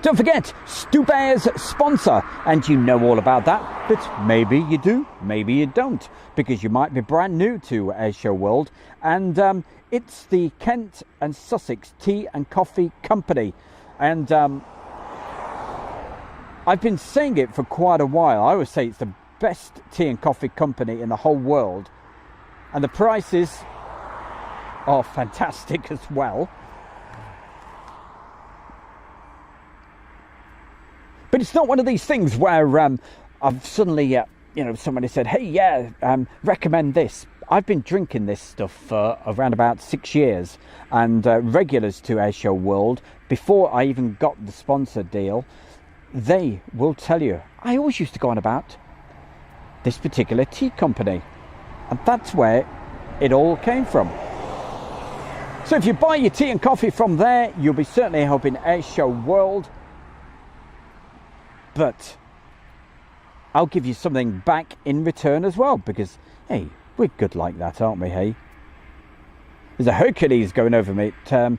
Don't forget, Stu Bear's sponsor, and you know all about that, but maybe you do, maybe you don't, because you might be brand new to Airshow World, and it's the Kent and Sussex Tea and Coffee Company, and I've been saying it for quite a while. I always say it's the best tea and coffee company in the whole world, and the prices are fantastic as well. But it's not one of these things where I've suddenly, somebody said, hey, yeah, recommend this. I've been drinking this stuff for around about 6 years, and regulars to Airshow World, before I even got the sponsor deal, they will tell you, I always used to go on about this particular tea company. And that's where it all came from. So if you buy your tea and coffee from there, you'll be certainly helping Airshow World. But I'll give you something back in return as well, because, hey, we're good like that, aren't we, hey? There's a Hercules going over me at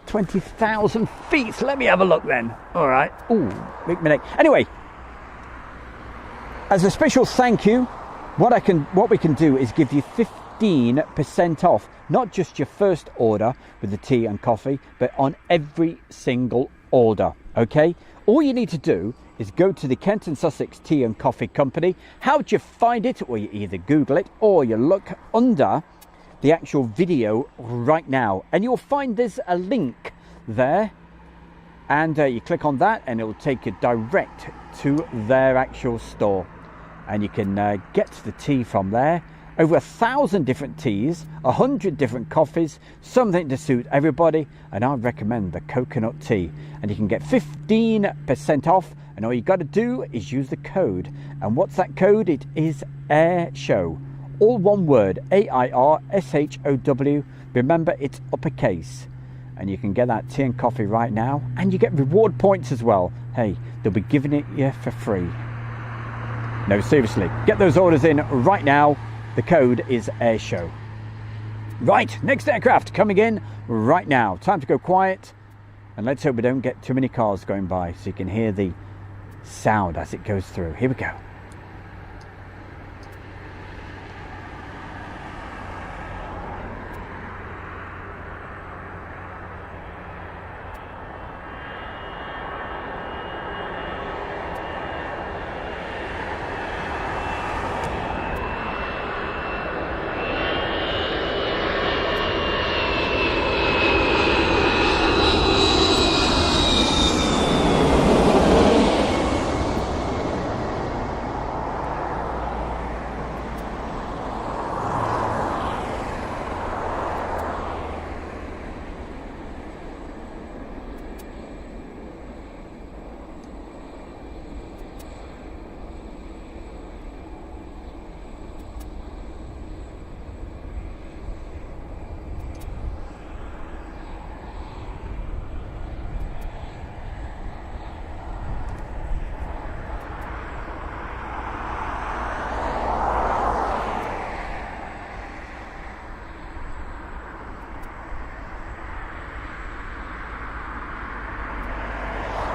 20,000 feet. So let me have a look then. All right. Ooh, make me neck. Anyway, as a special thank you, what we can do is give you 15% off, not just your first order with the tea and coffee, but on every single order, okay? All you need to do is go to the Kent and Sussex Tea and Coffee Company. How do you find it? Or you either Google it, or you look under the actual video right now, and you'll find there's a link there, and you click on that and it will take you direct to their actual store, and you can get the tea from there. Over 1,000 different teas, 100 different coffees, something to suit everybody, and I recommend the coconut tea. And you can get 15% off, and all you got to do is use the code. And what's that code? It is Airshow, all one word, AIRSHOW. Remember, it's uppercase, and you can get that tea and coffee right now, and you get reward points as well. Hey, they'll be giving it you for free. No, seriously, get those orders in right now. The code is Airshow. Right, next aircraft coming in right now. Time to go quiet, and let's hope we don't get too many cars going by, so you can hear the sound as it goes through. Here we go.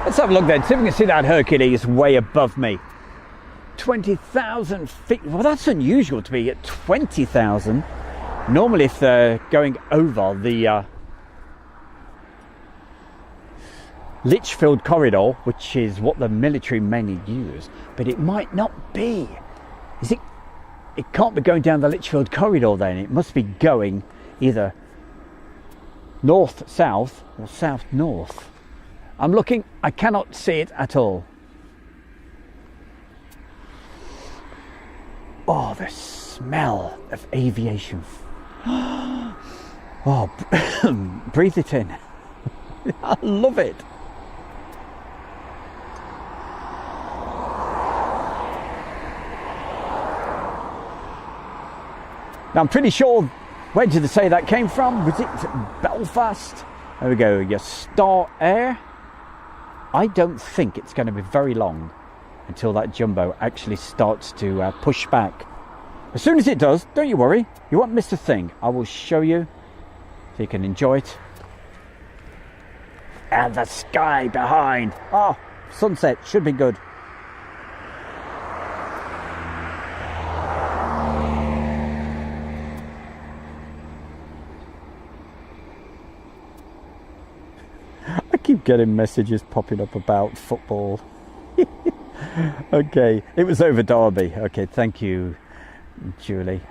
Let's have a look then, see if we can see that Hercules way above me. 20,000 feet. Well, that's unusual to be at 20,000. Normally, if they're going over the Litchfield corridor, which is what the military mainly use, but it might not be. Is it? It can't be going down the Litchfield corridor then. It must be going either north-south or south-north. I'm looking, I cannot see it at all. Oh, the smell of aviation. Oh, breathe it in. I love it. Now, I'm pretty sure, where did they say that came from? Was it Belfast? There we go, your Star Air. I don't think it's going to be very long until that jumbo actually starts to push back. As soon as it does, don't you worry, you won't miss a thing. I will show you so you can enjoy it. And the sky behind. Oh, sunset should be good. I keep getting messages popping up about football. Okay, it was over Derby. Okay, thank you, Julie.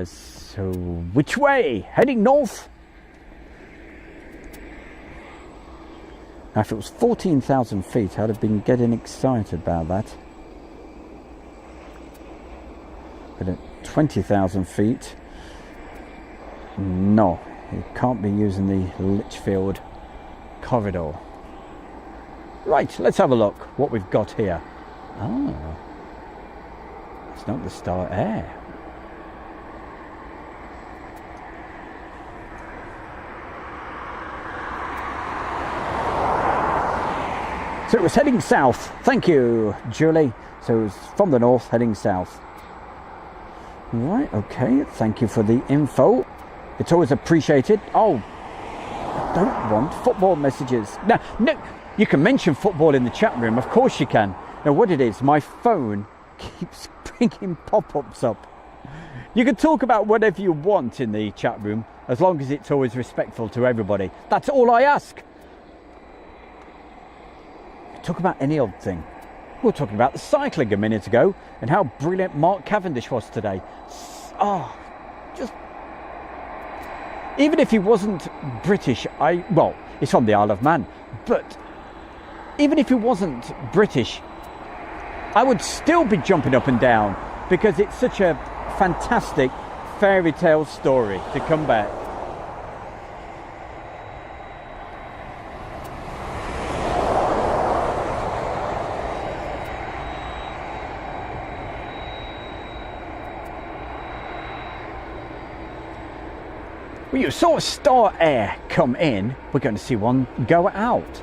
So, which way? Heading north? Now, if it was 14,000 feet, I'd have been getting excited about that. But at 20,000 feet, no, you can't be using the Litchfield corridor. Right, let's have a look what we've got here. Oh, it's not the Star Air. So it was heading south. Thank you, Julie. So it was from the north heading south. Right, okay, thank you for the info. It's always appreciated. Oh, I don't want football messages. No, you can mention football in the chat room, of course you can. Now what it is, my phone keeps bringing pop-ups up. You can talk about whatever you want in the chat room, as long as it's always respectful to everybody. That's all I ask. Talk about any old thing. We were talking about the cycling a minute ago and how brilliant Mark Cavendish was today. Oh, just... Even if he wasn't British, well, he's from the Isle of Man, but even if he wasn't British, I would still be jumping up and down because it's such a fantastic fairy tale story to come back. Well, you saw Star Air come in, we're going to see one go out.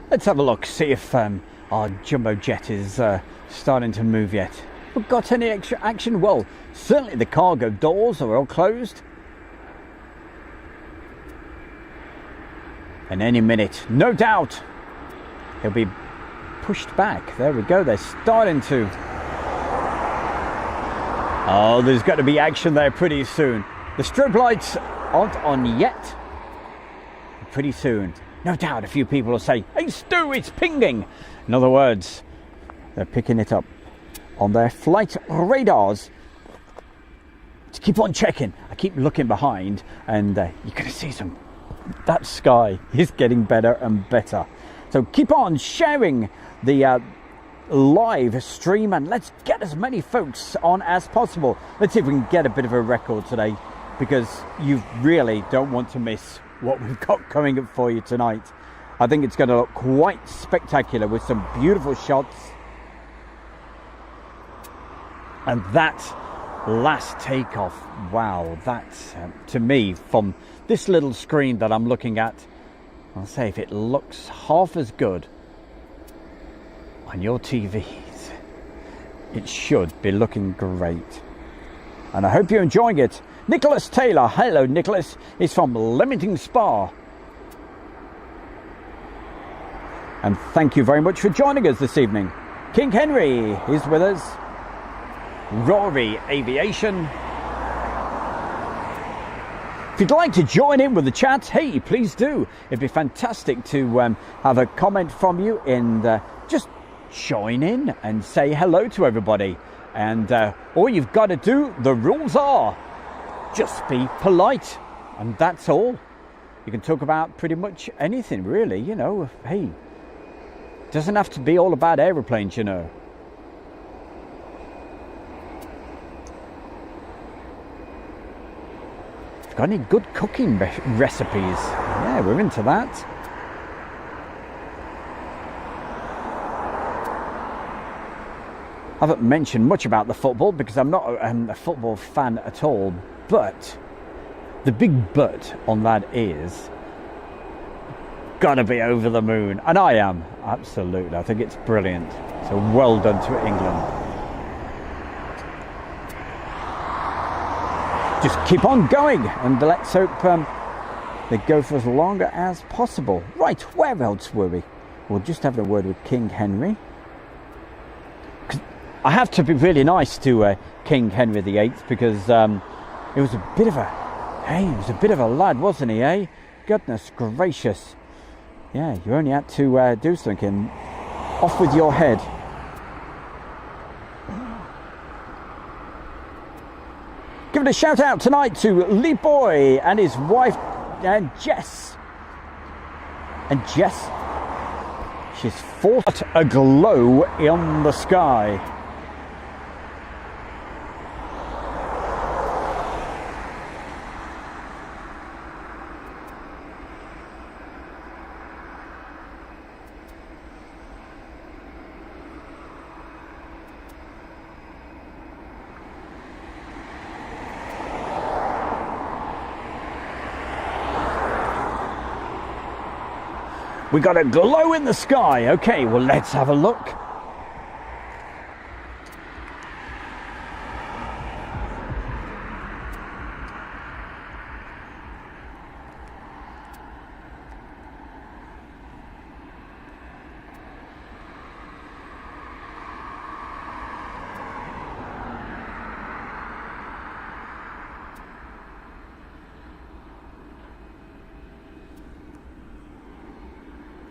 Let's have a look, see if our jumbo jet is starting to move yet. We've got any extra action? Well, certainly the cargo doors are all closed. And any minute, no doubt, he'll be pushed back. There we go, they're starting to. Oh, there's got to be action there pretty soon. The strobe lights aren't on yet. Pretty soon, no doubt a few people will say, "Hey Stu, it's pinging." In other words, they're picking it up on their flight radars. To keep on checking, I keep looking behind, and you're going to see that sky is getting better and better. So keep on sharing the live stream, and let's get as many folks on as possible. Let's see if we can get a bit of a record today, because you really don't want to miss what we've got coming up for you tonight. I think it's going to look quite spectacular with some beautiful shots. And that last takeoff, wow, that's to me, from this little screen that I'm looking at, I'll say if it looks half as good on your TVs, it should be looking great. And I hope you're enjoying it. Nicholas Taylor, hello Nicholas, is from Leamington Spa. And thank you very much for joining us this evening. King Henry is with us. Rory Aviation. If you'd like to join in with the chat, hey, please do. It'd be fantastic to have a comment from you, and just join in and say hello to everybody. And all you've got to do, the rules are, just be polite, and that's all. You can talk about pretty much anything, really, you know. Hey, doesn't have to be all about aeroplanes, you know. Got any good cooking recipes? Yeah, we're into that. I haven't mentioned much about the football because I'm not a football fan at all, but the big but on that is gotta be over the moon, and I am, absolutely. I think it's brilliant, so well done to England. Just keep on going, and let's hope they go for as long as possible. Right, where else were we? We'll just have a word with King Henry. I have to be really nice to King Henry VIII, because it was a bit of a lad, wasn't he, eh? Goodness gracious. Yeah, you only had to do something. Off with your head. Give it a shout out tonight to Lee Boy and his wife Jess. And Jess, she's fought a glow in the sky. We got a glow in the sky. Okay, well, let's have a look.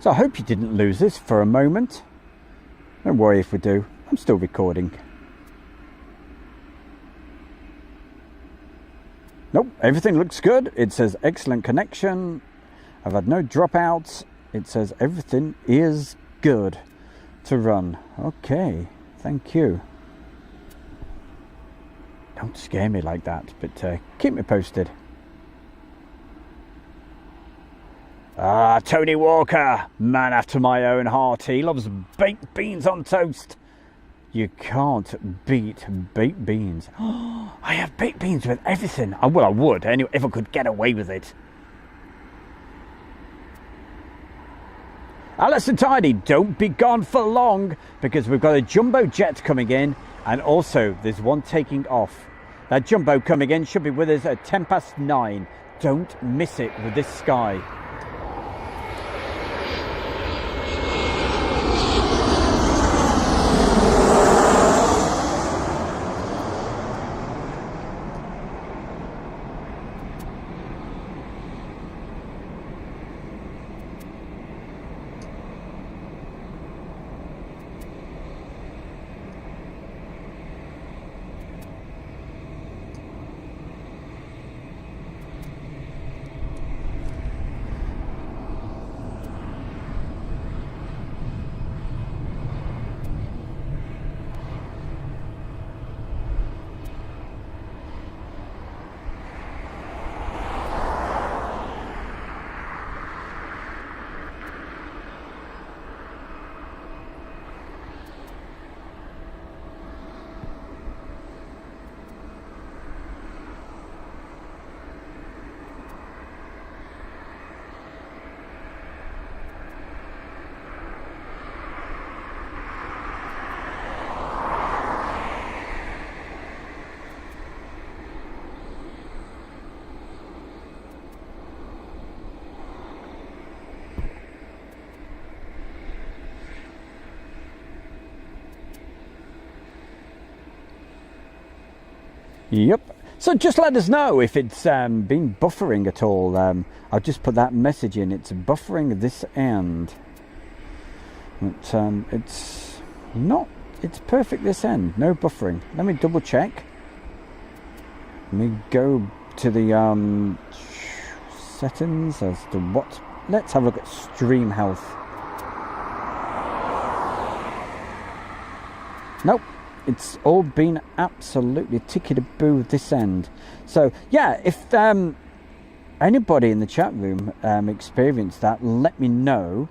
So I hope you didn't lose this for a moment. Don't worry if we do. I'm still recording. Nope, everything looks good. It says excellent connection. I've had no dropouts. It says everything is good to run. Okay, thank you. Don't scare me like that, but keep me posted. Ah, Tony Walker, man after my own heart. He loves baked beans on toast. You can't beat baked beans. I have baked beans with everything. Well, I would, anyway, if I could get away with it. Alison Tidy, don't be gone for long, because we've got a jumbo jet coming in, and also there's one taking off. That jumbo coming in should be with us at 9:10. Don't miss it with this sky. Yep. So just let us know if it's been buffering at all. I'll just put that message in. It's buffering this end. But, it's not. It's perfect this end. No buffering. Let me double check. Let me go to the settings as to what. Let's have a look at stream health. Nope. It's all been absolutely ticky-to-boo this end. So, yeah, if anybody in the chat room experienced that, let me know.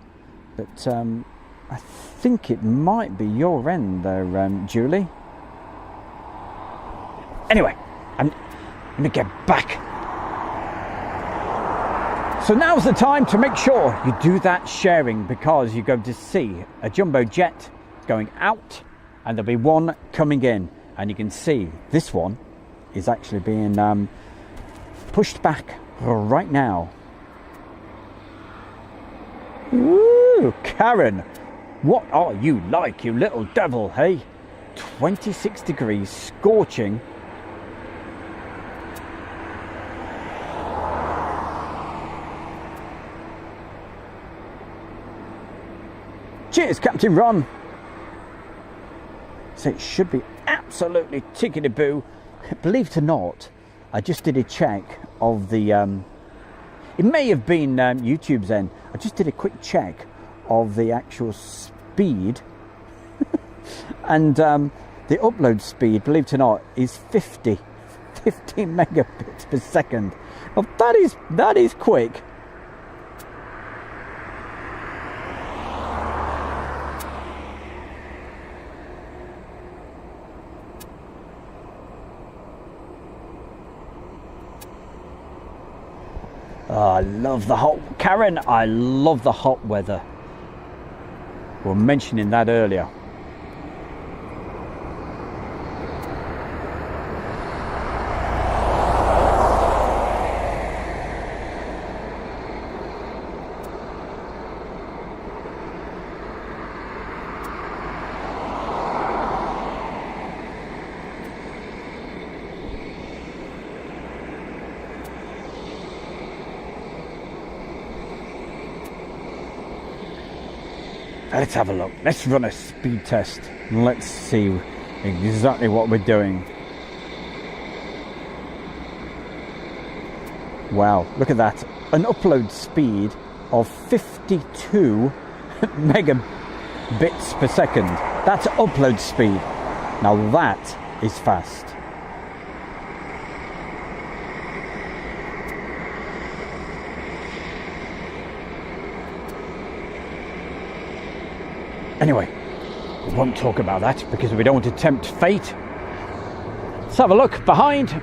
But I think it might be your end there, Julie. Anyway, let me get back. So now's the time to make sure you do that sharing, because you're going to see a jumbo jet going out, and there'll be one coming in, and you can see this one is actually being pushed back right now. Ooh, Karen, what are you like, you little devil, hey? 26 degrees, scorching. Cheers, Captain Ron. So it should be absolutely tickety-boo. Believe it or not, I just did a check of the... it may have been YouTube's end. I just did a quick check of the actual speed. And the upload speed, believe it or not, is 50 megabits per second. Well, that is quick. Oh, I love the hot... Karen, I love the hot weather. We were mentioning that earlier. Let's have a look. Let's run a speed test. Let's see exactly what we're doing. Wow, look at that. An upload speed of 52 megabits per second. That's upload speed. Now that is fast. Anyway, we won't talk about that because we don't want to tempt fate. Let's have a look behind.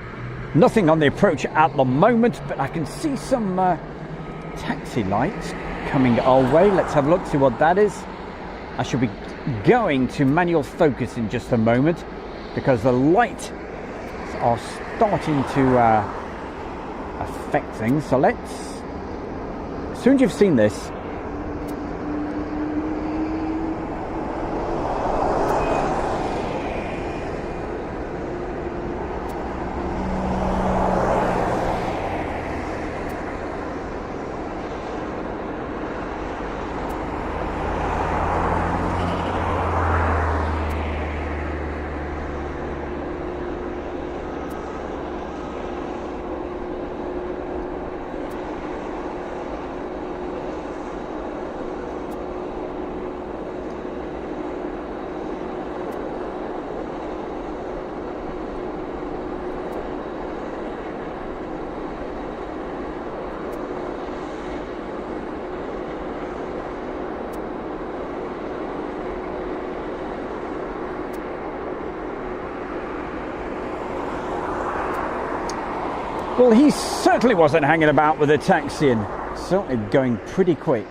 Nothing on the approach at the moment, but I can see some taxi lights coming our way. Let's have a look, see what that is. I should be going to manual focus in just a moment because the lights are starting to affect things. So let's, as soon as you've seen this, well, he certainly wasn't hanging about with the taxiing. Certainly going pretty quick.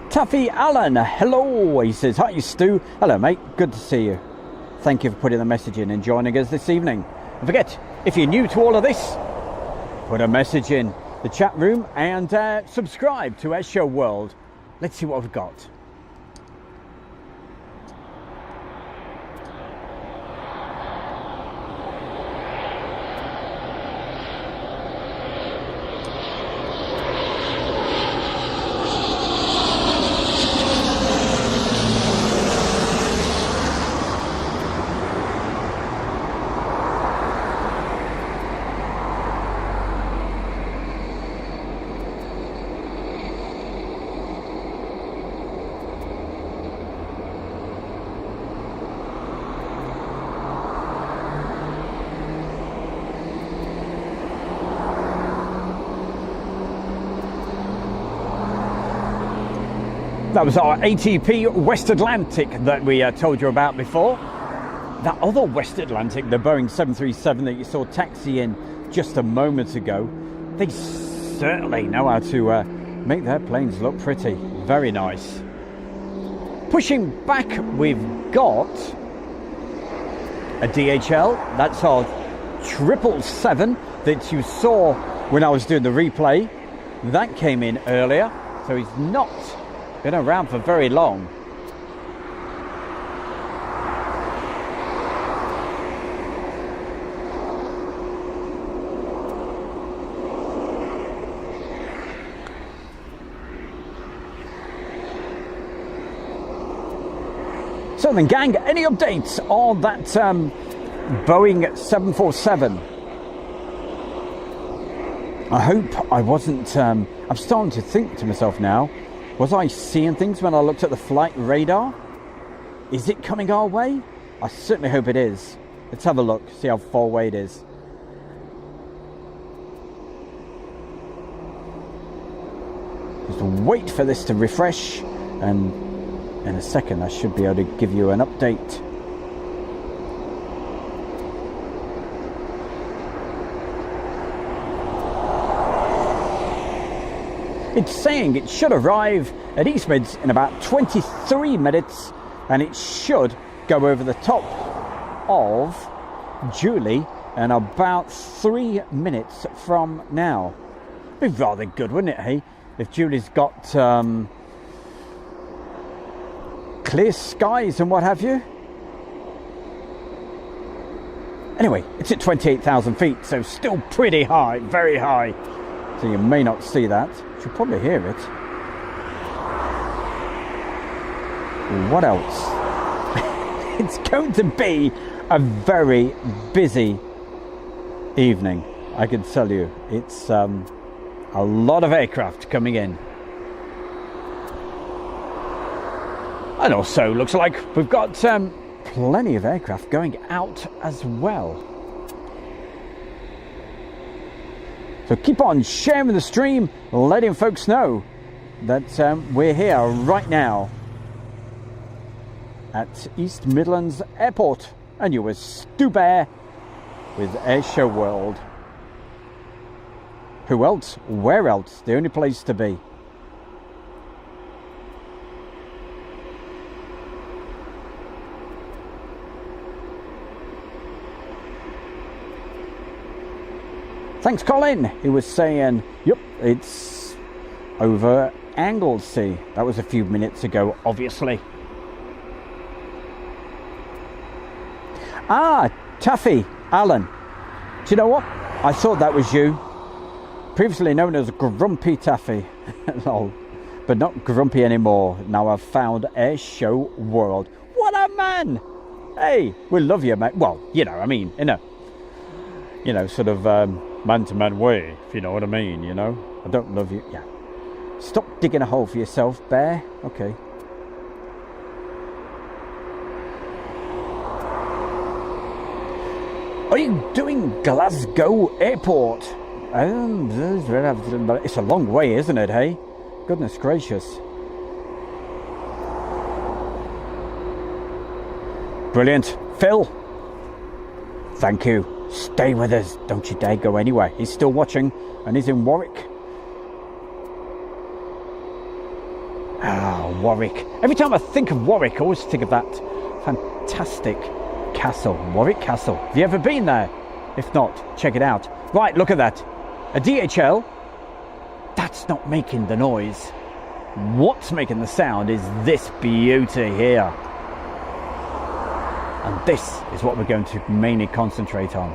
Tuffy Allen, hello. He says, hi Stu. Hello mate, good to see you. Thank you for putting the message in and joining us this evening. Don't forget, if you're new to all of this, put a message in the chat room and subscribe to Airshow World. Let's see what we've got. That was our ATP West Atlantic that we told you about before. That other West Atlantic, the Boeing 737 that you saw taxi in just a moment ago, they certainly know how to make their planes look pretty. Very nice. Pushing back, we've got a DHL. That's our 777 that you saw when I was doing the replay. That came in earlier, so he's not been around for very long. So then gang, any updates on that Boeing 747? I hope I wasn't, I'm starting to think to myself now, was I seeing things when I looked at the flight radar? Is it coming our way? I certainly hope it is. Let's have a look, see how far away it is. Just wait for this to refresh, and in a second I should be able to give you an update. It's saying it should arrive at East Mids in about 23 minutes, and it should go over the top of Julie in about 3 minutes from now. Be rather good, wouldn't it, hey? If Julie's got clear skies and what have you. Anyway, it's at 28,000 feet, so still pretty high, very high. So you may not see that. You'll probably hear it. What else? It's going to be a very busy evening, I can tell you. It's a lot of aircraft coming in. And also looks like we've got plenty of aircraft going out as well. So keep on sharing the stream, letting folks know that we're here right now at East Midlands Airport, and you're with Stu Bear with Airshow World. Who else? Where else? The only place to be. Thanks, Colin. He was saying, yep, it's over Anglesey. That was a few minutes ago, obviously. Ah, Taffy, Alan. Do you know what? I thought that was you. Previously known as Grumpy Taffy. Lol. But not grumpy anymore. Now I've found Airshow World. What a man! Hey, we love you, mate. Well, you know, I mean, sort of man-to-man way, if you know what I mean, you know. I don't love you. Yeah. Stop digging a hole for yourself, Bear. Okay. Are you doing Glasgow Airport? It's a long way, isn't it, hey? Goodness gracious. Brilliant. Phil, thank you. Stay with us. Don't you dare go anywhere. He's still watching, and he's in Warwick. Ah, Warwick. Every time I think of Warwick, I always think of that fantastic castle, Warwick Castle. Have you ever been there? If not, check it out. Right, look at that. A DHL. That's not making the noise. What's making the sound is this beauty here. And this is what we're going to mainly concentrate on.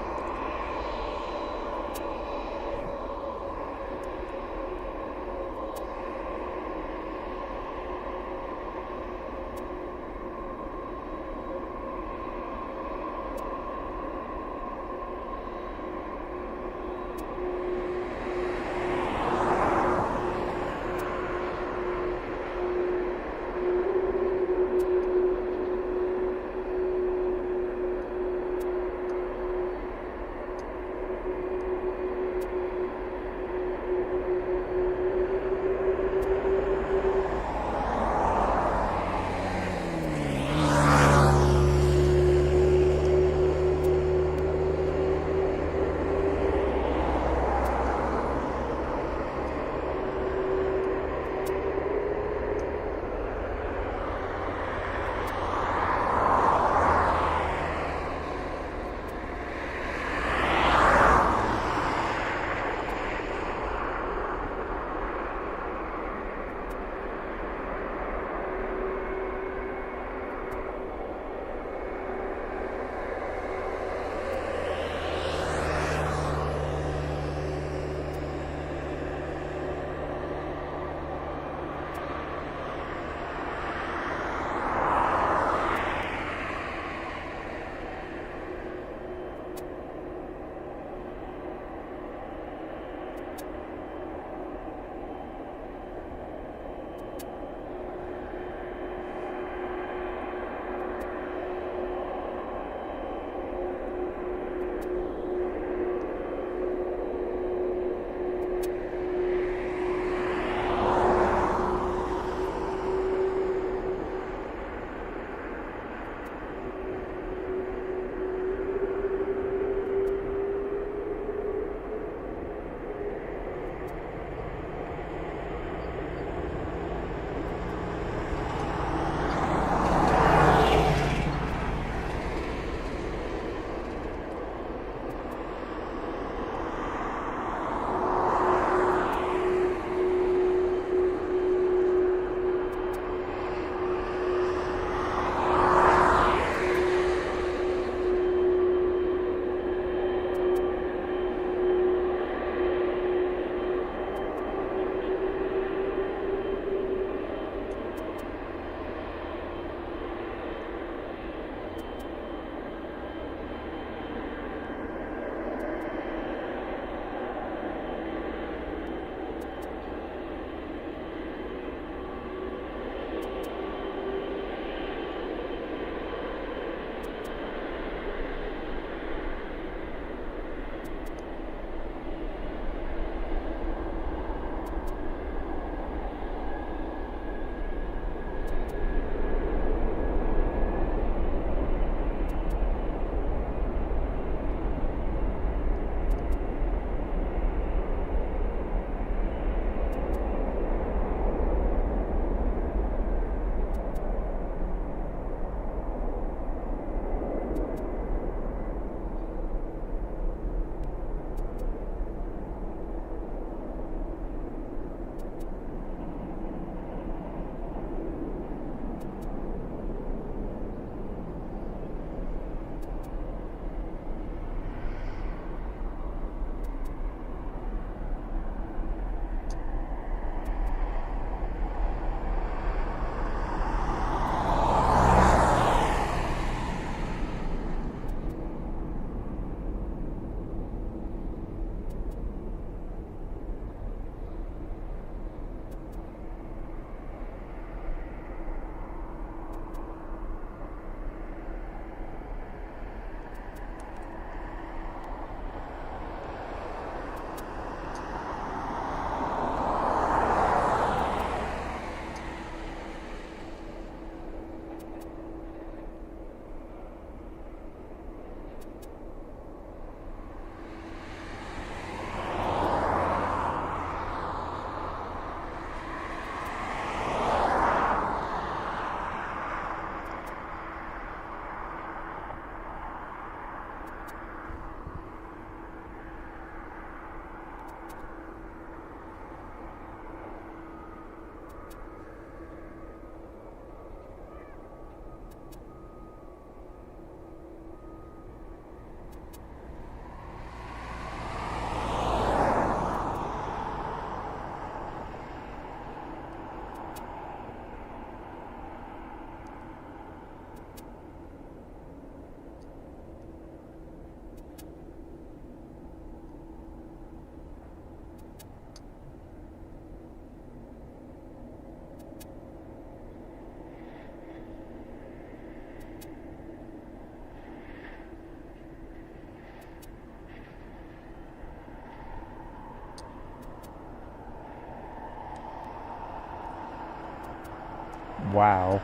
Wow.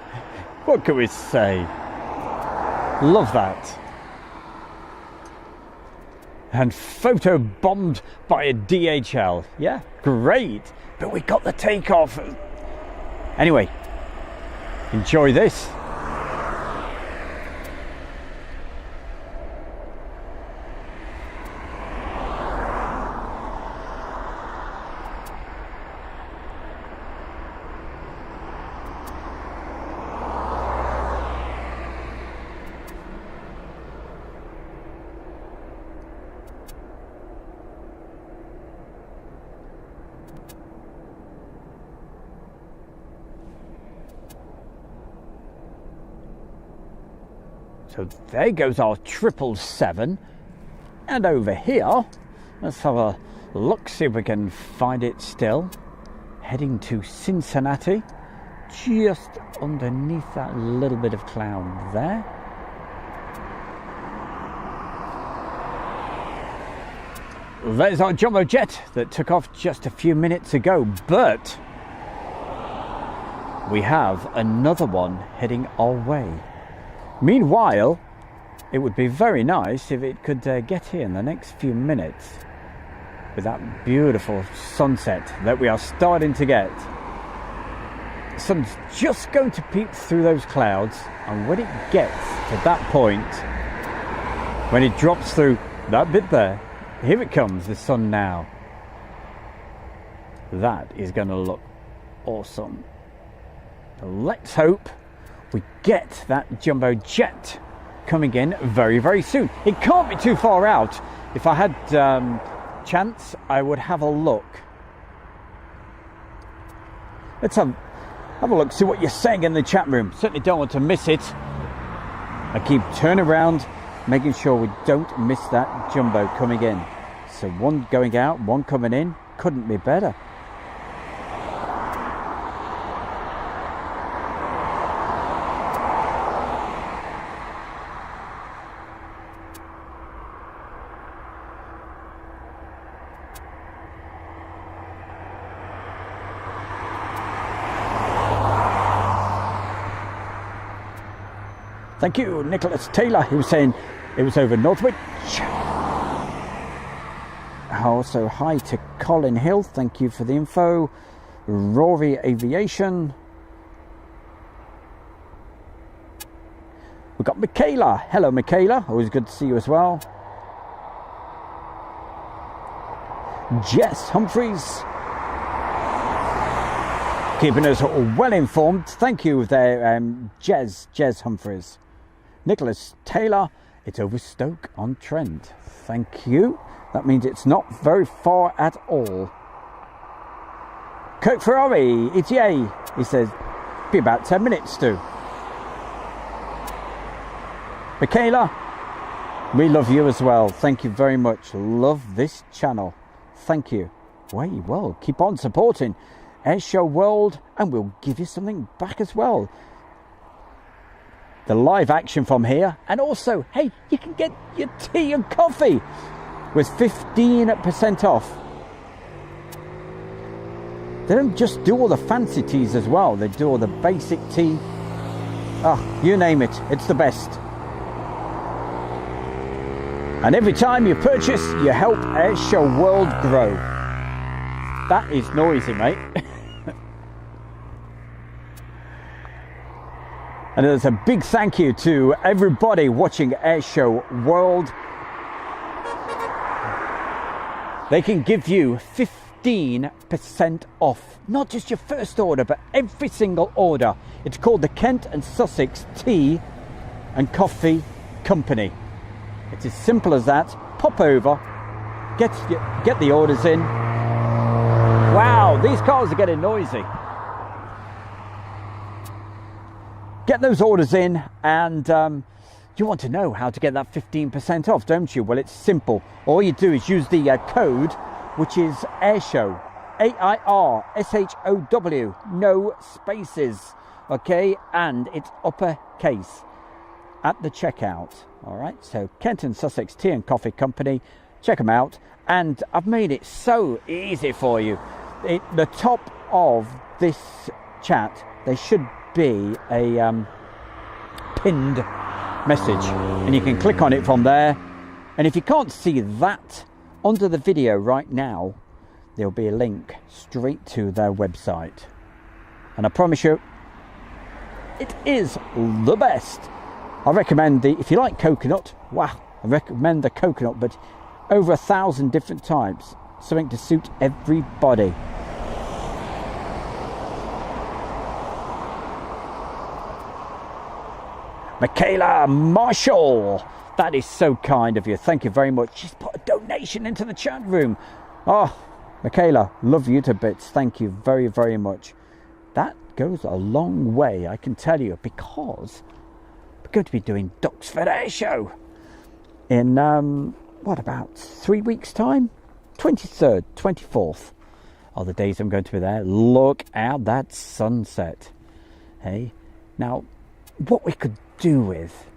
What can we say? Love that. And photo bombed by a DHL. Yeah, great. But we got the takeoff. Anyway, enjoy this. So there goes our 777, and over here, let's have a look, see if we can find it still. Heading to Cincinnati, just underneath that little bit of cloud there. There's our jumbo jet that took off just a few minutes ago, but we have another one heading our way. Meanwhile, it would be very nice if it could get here in the next few minutes with that beautiful sunset that we are starting to get. The sun's just going to peep through those clouds, and when it gets to that point, when it drops through that bit there, here it comes, the sun now. That is going to look awesome. So let's hope we get that jumbo jet coming in very, very soon. It can't be too far out. If I had chance, I would have a look. Let's have a look, see what you're saying in the chat room. Certainly don't want to miss it. I keep turning around, making sure we don't miss that jumbo coming in. So one going out, one coming in. Couldn't be better. Thank you, Nicholas Taylor. He was saying it was over Northwich. Also, hi to Colin Hill. Thank you for the info. Rory Aviation. We've got Michaela. Hello, Michaela. Always good to see you as well. Jess Humphreys. Keeping us well informed. Thank you there, Jez Humphreys. Nicholas Taylor, it's over Stoke-on-Trent. Thank you. That means it's not very far at all. Kirk Ferrari, ETA, he says, be about 10 minutes to. Michaela, we love you as well. Thank you very much. Love this channel. Thank you. Well, keep on supporting Airshow World, and we'll give you something back as well. The live action from here, and also, hey, you can get your tea and coffee with 15% off. They don't just do all the fancy teas as well, they do all the basic tea. You name it, it's the best. And every time you purchase, you help Airshow World grow. That is noisy, mate. And there's a big thank you to everybody watching Airshow World. They can give you 15% off, not just your first order, but every single order. It's called the Kent and Sussex Tea and Coffee Company. It's as simple as that. Pop over, get the orders in. Wow, these cars are getting noisy. Get those orders in, and you want to know how to get that 15% off, don't you? Well, it's simple. All you do is use the code, which is Airshow, AIRSHOW, no spaces, okay? And it's uppercase at the checkout, all right? So Kent and Sussex Tea and Coffee Company, check them out. And I've made it so easy for you. The top of this chat, they should be a pinned message, and you can click on it from there. And if you can't see that under the video right now, there'll be a link straight to their website, and I promise you it is the best. I recommend if you like coconut, wow, I recommend the coconut, but over 1,000 different types, something to suit everybody. Michaela Marshall, that is so kind of you. Thank you very much. She's put a donation into the chat room. Oh, Michaela, love you to bits. Thank you very, very much. That goes a long way, I can tell you, because we're going to be doing Duxford Airshow in, what, about 3 weeks' time? 23rd, 24th are the days I'm going to be there. Look at that sunset. Hey, now, what we could do with,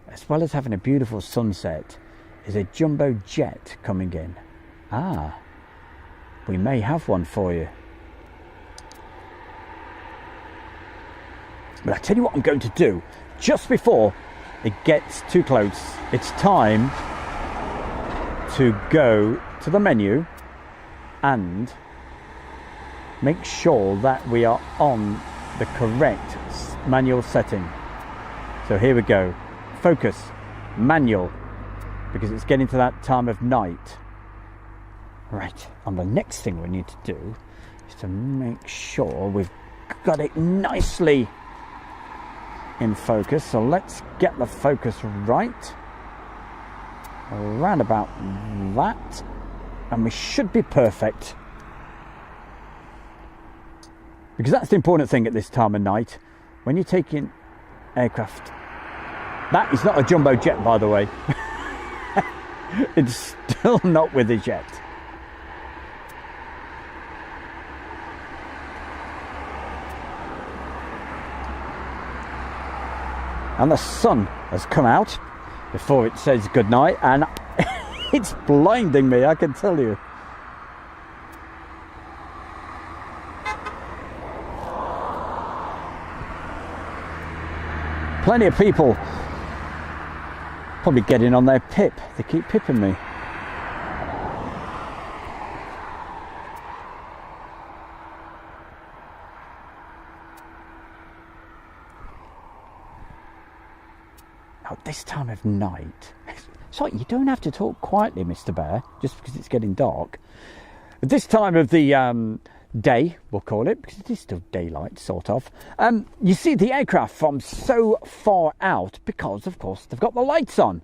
as well as having a beautiful sunset, is a jumbo jet coming in. Ah, we may have one for you. But I tell you what I'm going to do, just before it gets too close, it's time to go to the menu and make sure that we are on the correct manual setting. So here we go. Focus, manual, because it's getting to that time of night. Right, and the next thing we need to do is to make sure we've got it nicely in focus. So let's get the focus right, around about that, and we should be perfect, because that's the important thing at this time of night when you're taking aircraft. That is not a jumbo jet, by the way. It's still not with a jet. And the sun has come out before it says goodnight, and it's blinding me, I can tell you. Plenty of people probably getting on their pip. They keep pipping me. Now, this time of night, sorry, you don't have to talk quietly, Mr. Bear, just because it's getting dark. At this time of the day, we'll call it, because it is still daylight, sort of. You see the aircraft from so far out because, of course, they've got the lights on.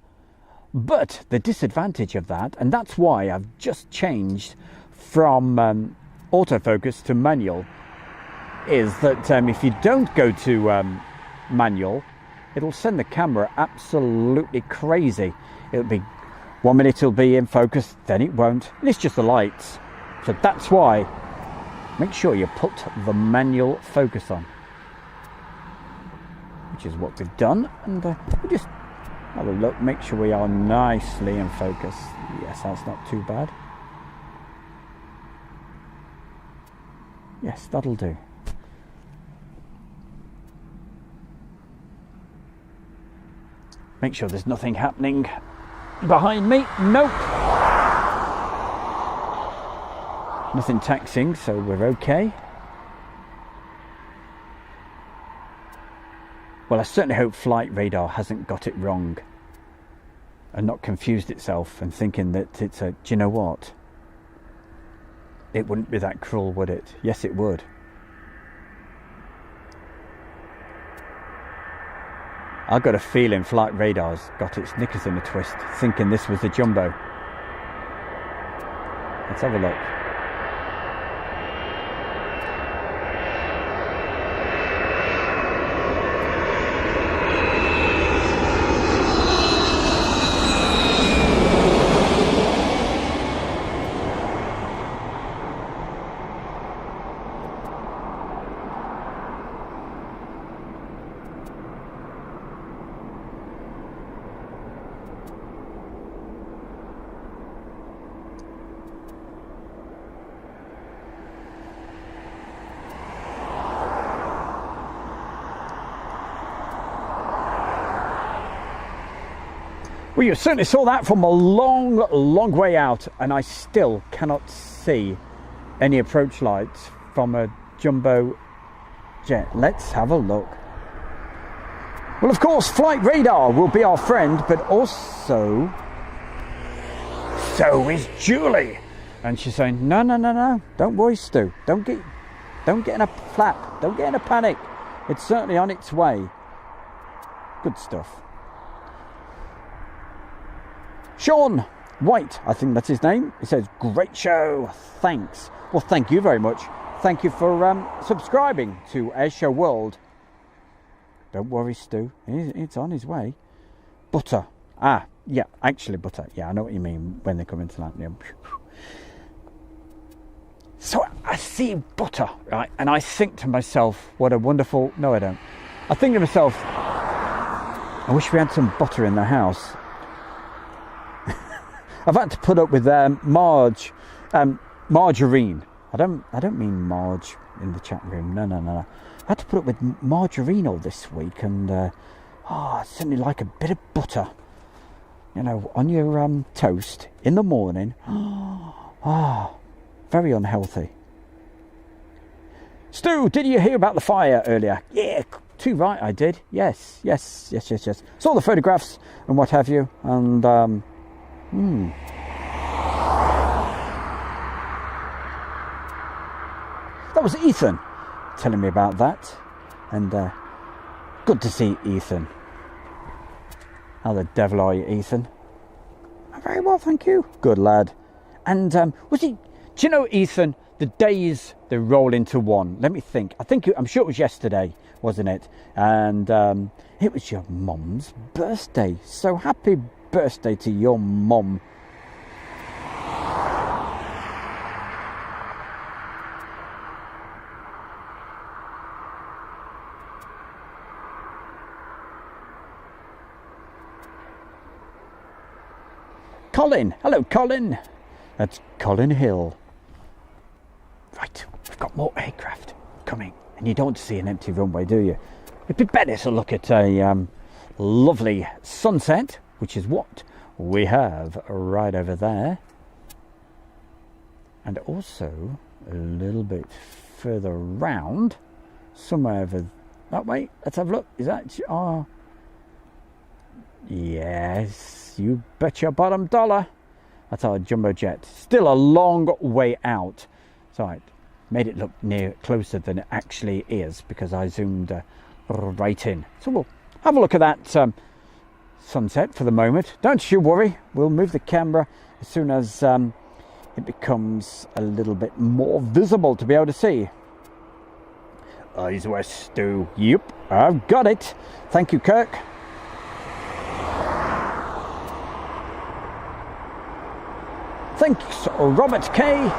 But the disadvantage of that, and that's why I've just changed from autofocus to manual, is that if you don't go to manual, it'll send the camera absolutely crazy. It'll be 1 minute it'll be in focus, then it won't, and it's just the lights. So that's why make sure you put the manual focus on, which is what we've done, and we just have a look, make sure we are nicely in focus. Yes, that's not too bad. Yes, that'll do. Make sure there's nothing happening behind me. Nope. Nothing taxing, so we're okay. Well, I certainly hope flight radar hasn't got it wrong and not confused itself and thinking that it's a, do you know what? It wouldn't be that cruel, would it? Yes, it would. I got a feeling flight radar's got its knickers in a twist, thinking this was a jumbo. Let's have a look. Well, you certainly saw that from a long, long way out, and I still cannot see any approach lights from a jumbo jet. Let's have a look. Well, of course, flight radar will be our friend, but also so is Julie. And she's saying, no, no, no, no, don't worry, Stu. Don't get in a flap. Don't get in a panic. It's certainly on its way. Good stuff. Sean White, I think that's his name. He says, great show. Thanks. Well, thank you very much. Thank you for subscribing to Airshow World. Don't worry, Stu. It's on his way. Butter. Ah, yeah, actually butter. Yeah, I know what you mean when they come into that. Yeah. So I see butter, right? And I think to myself, what a wonderful... No, I don't. I think to myself, I wish we had some butter in the house. I've had to put up with margarine. I don't mean Marge in the chat room. No, no, no, no. I had to put up with margarine all this week, and I certainly like a bit of butter. You know, on your toast in the morning. Very unhealthy. Stu, did you hear about the fire earlier? Yeah, too right, I did. Yes. Saw the photographs and what have you, and that was Ethan telling me about that, and good to see Ethan. How the devil are you, Ethan? I'm very well, thank you. Good lad. And was he? Do you know, Ethan? The days they roll into one. Let me think. I'm sure it was yesterday, wasn't it? And it was your mum's birthday. So happy birthday to your mum. Colin. Hello, Colin. That's Colin Hill. Right, we've got more aircraft coming, and you don't want to see an empty runway, do you? It'd be better to look at a lovely sunset, which is what we have right over there, and also a little bit further round, somewhere over that way. Let's have a look. Is that yes, you bet your bottom dollar. That's our jumbo jet. Still a long way out. So I made it look closer than it actually is, because I zoomed right in. So we'll have a look at that sunset for the moment. Don't you worry. We'll move the camera as soon as it becomes a little bit more visible to be able to see. Eyes west, Stu. Yep, I've got it. Thank you, Kirk. Thanks, Robert K.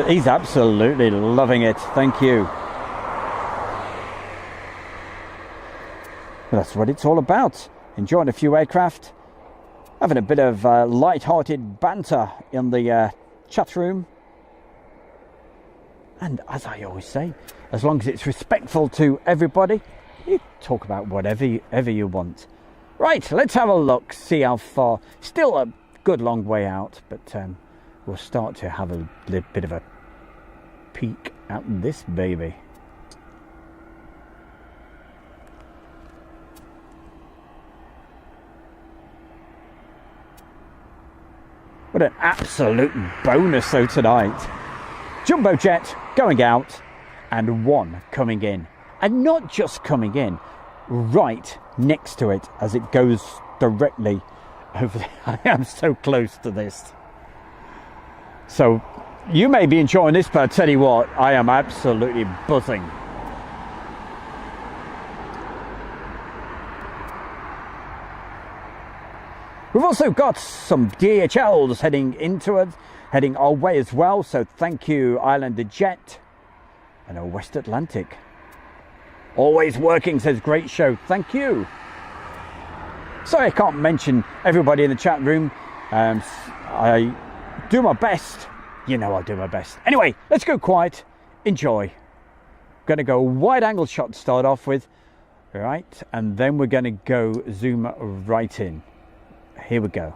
He's absolutely loving it. Thank you. Well, that's what it's all about. Enjoying a few aircraft. Having a bit of light-hearted banter in the chat room. And as I always say, as long as it's respectful to everybody, you talk about whatever you want. Right, let's have a look. See how far. Still a good long way out, but we'll start to have a bit of a peek at this baby. What an absolute bonus though tonight. Jumbo jet going out and one coming in. And not just coming in, right next to it as it goes directly over there. I am so close to this. So you may be enjoying this, but I tell you what, I am absolutely buzzing. We've also got some DHLs heading our way as well. So thank you, Islander Jet and our West Atlantic. Always working, says great show. Thank you. Sorry I can't mention everybody in the chat room. I do my best. You know I'll do my best. Anyway, let's go quiet. Enjoy. Going to go wide angle shot to start off with. Right. And then we're going to go zoom right in. here we go.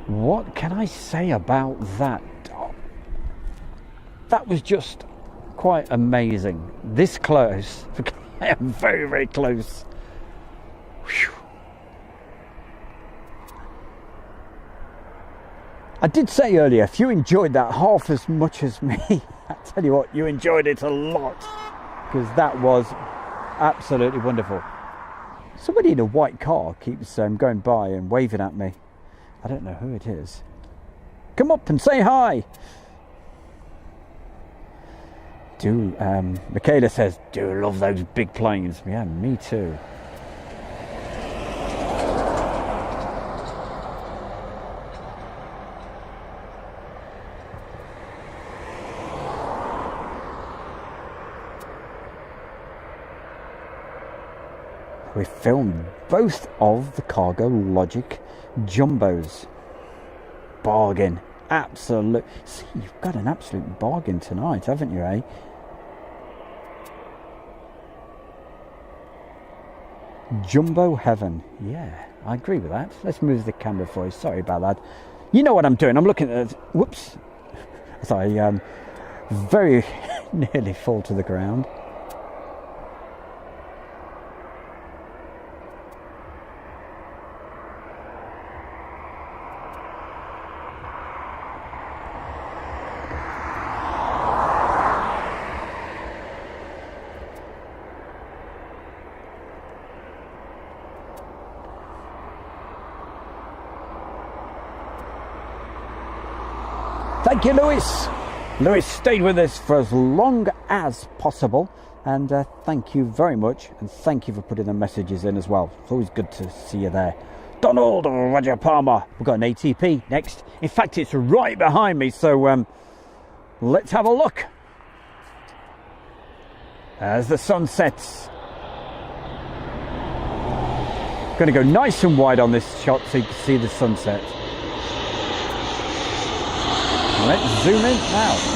What can I say about that? That was just quite amazing. This close. I am very, very close. Whew. I did say earlier, if you enjoyed that half as much as me, I tell you what, you enjoyed it a lot, because that was absolutely wonderful. Somebody in a white car keeps going by and waving at me. I don't know who it is. Come up and say hi. Michaela says, do love those big planes. Yeah, me too. We filmed both of the Cargo Logic Jumbos. Bargain. Absolute. See, you've got an absolute bargain tonight, haven't you, eh? Jumbo heaven. Yeah, I agree with that. Let's move the camera for you. Sorry about that. You know what I'm doing. I'm looking at... Whoops. As I very nearly fall to the ground. Thank you, Lewis. Lewis stayed with us for as long as possible, and thank you very much, and thank you for putting the messages in as well. It's always good to see you there. Donald Roger Palmer. We've got an ATP next. In fact, it's right behind me, so let's have a look. As the sun sets. Going to go nice and wide on this shot so you can see the sunset. Let's zoom in now.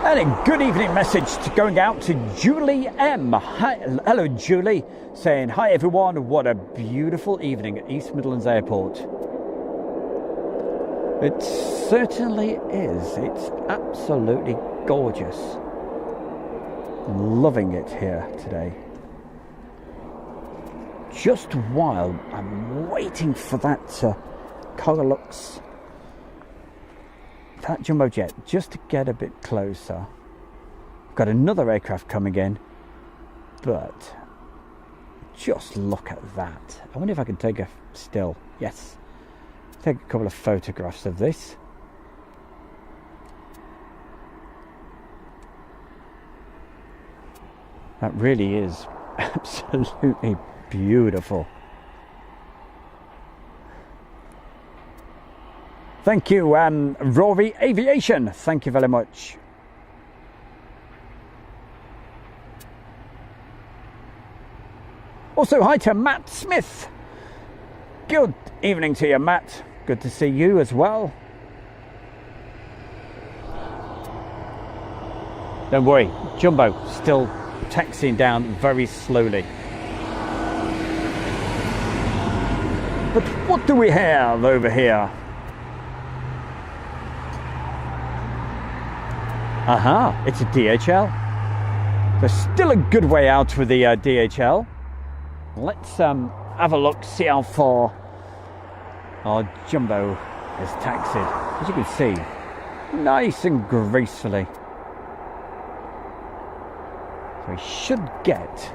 And a good evening message going out to Julie M. Hi, hello, Julie, saying, hi everyone, what a beautiful evening at East Midlands Airport. It certainly is. It's absolutely gorgeous. I'm loving it here today. Just while I'm waiting for that Cargolux, that jumbo jet, just to get a bit closer. I've got another aircraft coming in, but just look at that. I wonder if I can take a still. Yes, take a couple of photographs of this. That really is absolutely beautiful. Thank you, Rory Aviation. Thank you very much. Also, hi to Matt Smith. Good evening to you, Matt. Good to see you as well. Don't worry, Jumbo still taxiing down very slowly. But what do we have over here? Aha, it's a DHL. There's still a good way out with the DHL. Let's have a look, see how far our Jumbo is taxied. As you can see, nice and gracefully. So we should get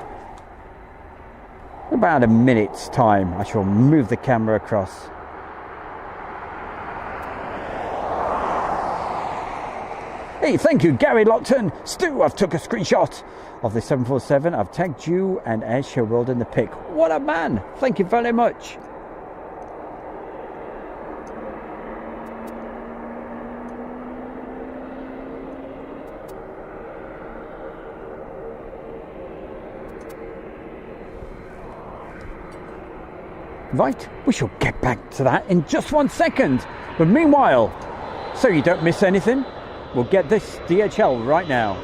about a minute's time. I shall move the camera across. Hey, thank you, Gary Lockton. Stu, I've took a screenshot of the 747. I've tagged you and Airshow World in the pic. What a man. Thank you very much. Right, we shall get back to that in just 1 second. But meanwhile, so you don't miss anything, we'll get this DHL right now.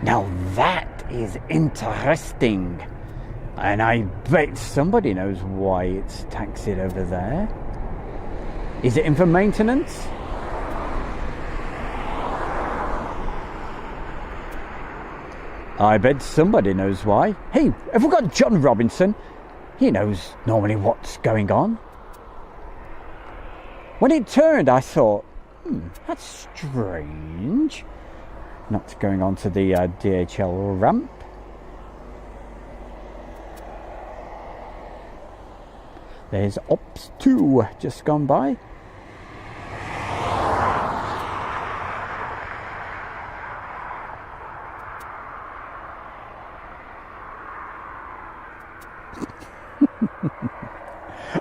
Now that is interesting, and I bet somebody knows why it's taxied over there. Is it in for maintenance? I bet somebody knows why. Hey, have we got John Robinson? He knows normally what's going on. When it turned, I thought, that's strange. Not going on to the DHL ramp. There's Ops 2 just gone by.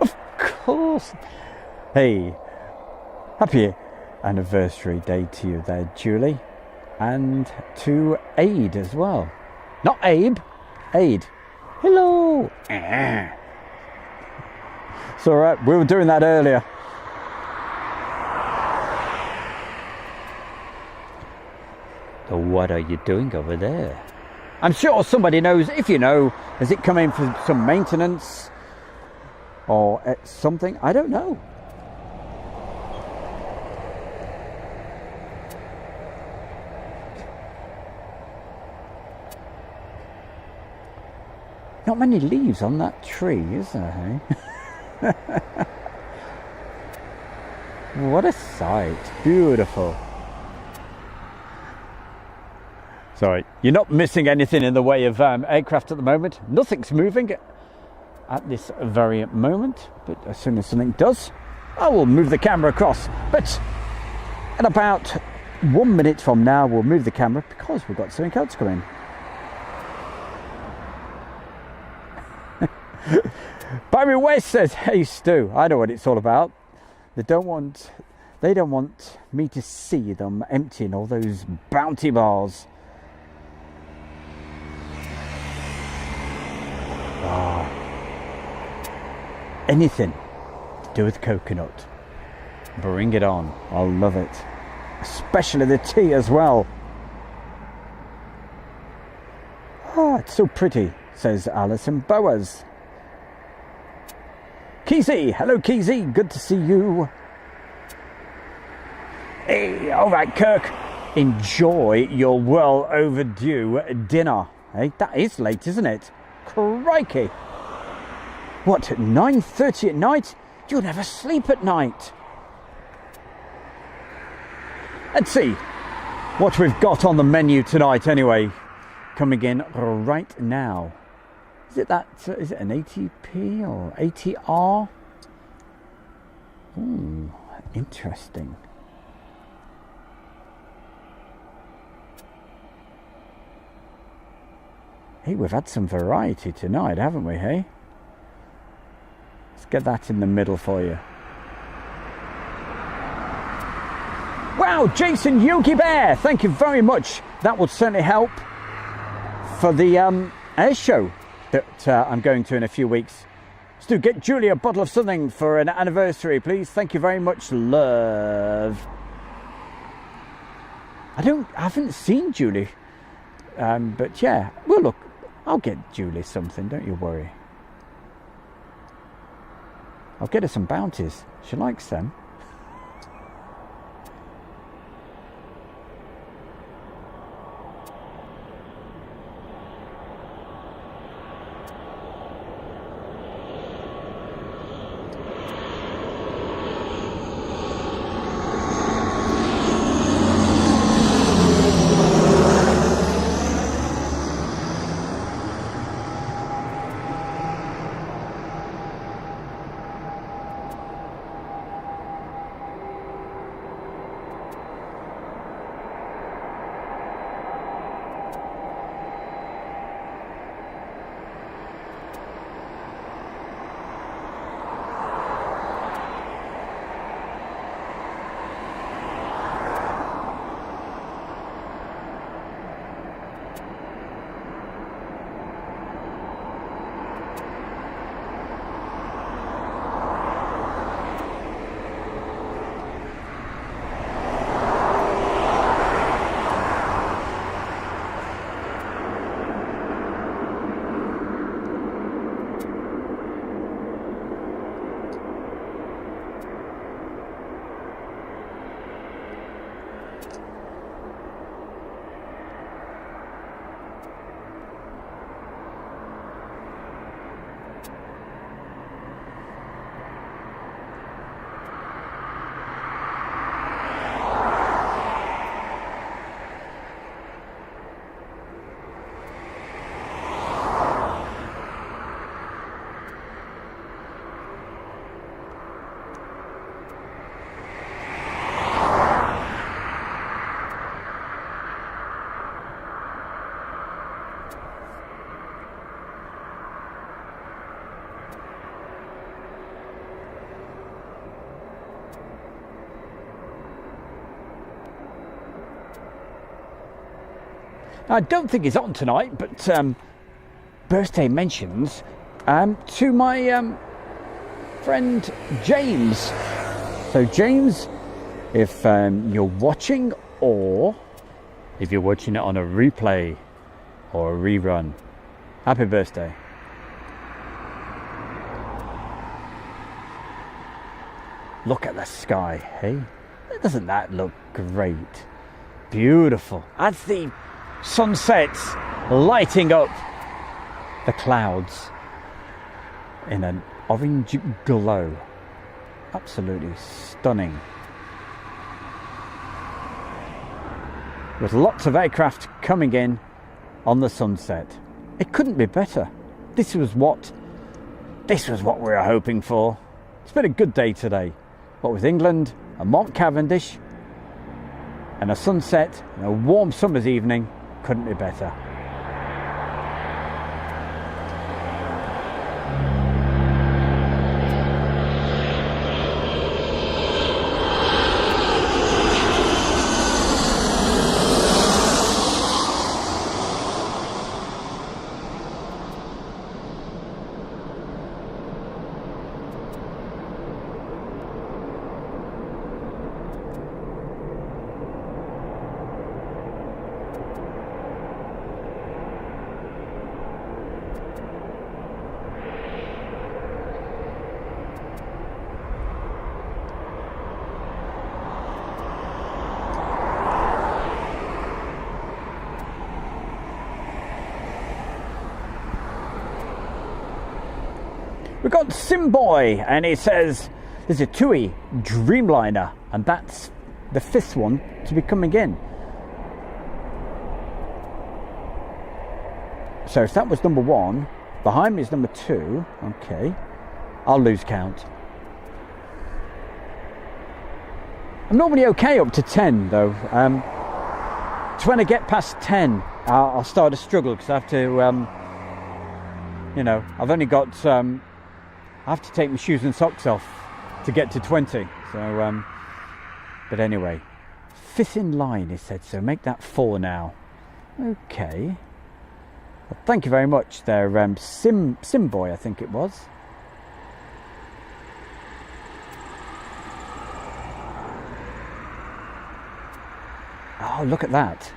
Of course. Hey, happy anniversary day to you there, Julie. And to Aid as well. Not Abe, Aid. Hello. It's all right, we were doing that earlier. So what are you doing over there? I'm sure somebody knows. If you know, has it come in for some maintenance or something? I don't know. Not many leaves on that tree, is there, hey? What a sight. Beautiful. Sorry, you're not missing anything in the way of aircraft at the moment. Nothing's moving at this very moment. But as soon as something does, I will move the camera across. But at about 1 minute from now, we'll move the camera because we've got something else coming. Barry West says, hey Stu, I know what it's all about. They don't want me to see them emptying all those bounty bars. Oh. Anything to do with coconut, bring it on. I love it, especially the tea as well. Oh, it's so pretty, says Alison Bowers. Keezy, hello Keezy, good to see you. Hey, all right Kirk, enjoy your well overdue dinner. Hey, that is late, isn't it? Crikey. What, at 9:30 at night? You never sleep at night. Let's see what we've got on the menu tonight anyway. Coming in right now. Is it an ATP or ATR? Ooh, interesting. Hey, we've had some variety tonight, haven't we, hey? Let's get that in the middle for you. Wow, Jason Yogi Bear, thank you very much. That would certainly help for the Airshow that I'm going to in a few weeks. Stu, get Julie a bottle of something for an anniversary, please. Thank you very much, love. I haven't seen Julie, but yeah, well, look, I'll get Julie something, don't you worry. I'll get her some bounties. She likes them. I don't think he's on tonight, but birthday mentions to my friend James. So James, if you're watching, or if you're watching it on a replay or a rerun, happy birthday. Look at the sky, hey? Doesn't that look great? Beautiful. As the sunsets lighting up the clouds in an orange glow. Absolutely stunning. With lots of aircraft coming in on the sunset. It couldn't be better. This was what we were hoping for. It's been a good day today. What with England, a Mont Cavendish, and a sunset, and a warm summer's evening, couldn't be better. We've got Simboy, and he says there's a Tui Dreamliner, and that's the 5th one to be coming in. So if that was number 1, behind me is number 2. Okay, I'll lose count. I'm normally okay up to 10 though. It's when I get past 10 I'll start to struggle, because I have to you know, I've only got I have to take my shoes and socks off to get to 20. So but anyway, 5th in line, he said, so make that 4 now. Okay, well, thank you very much there, Simboy, I think it was. Oh, look at that.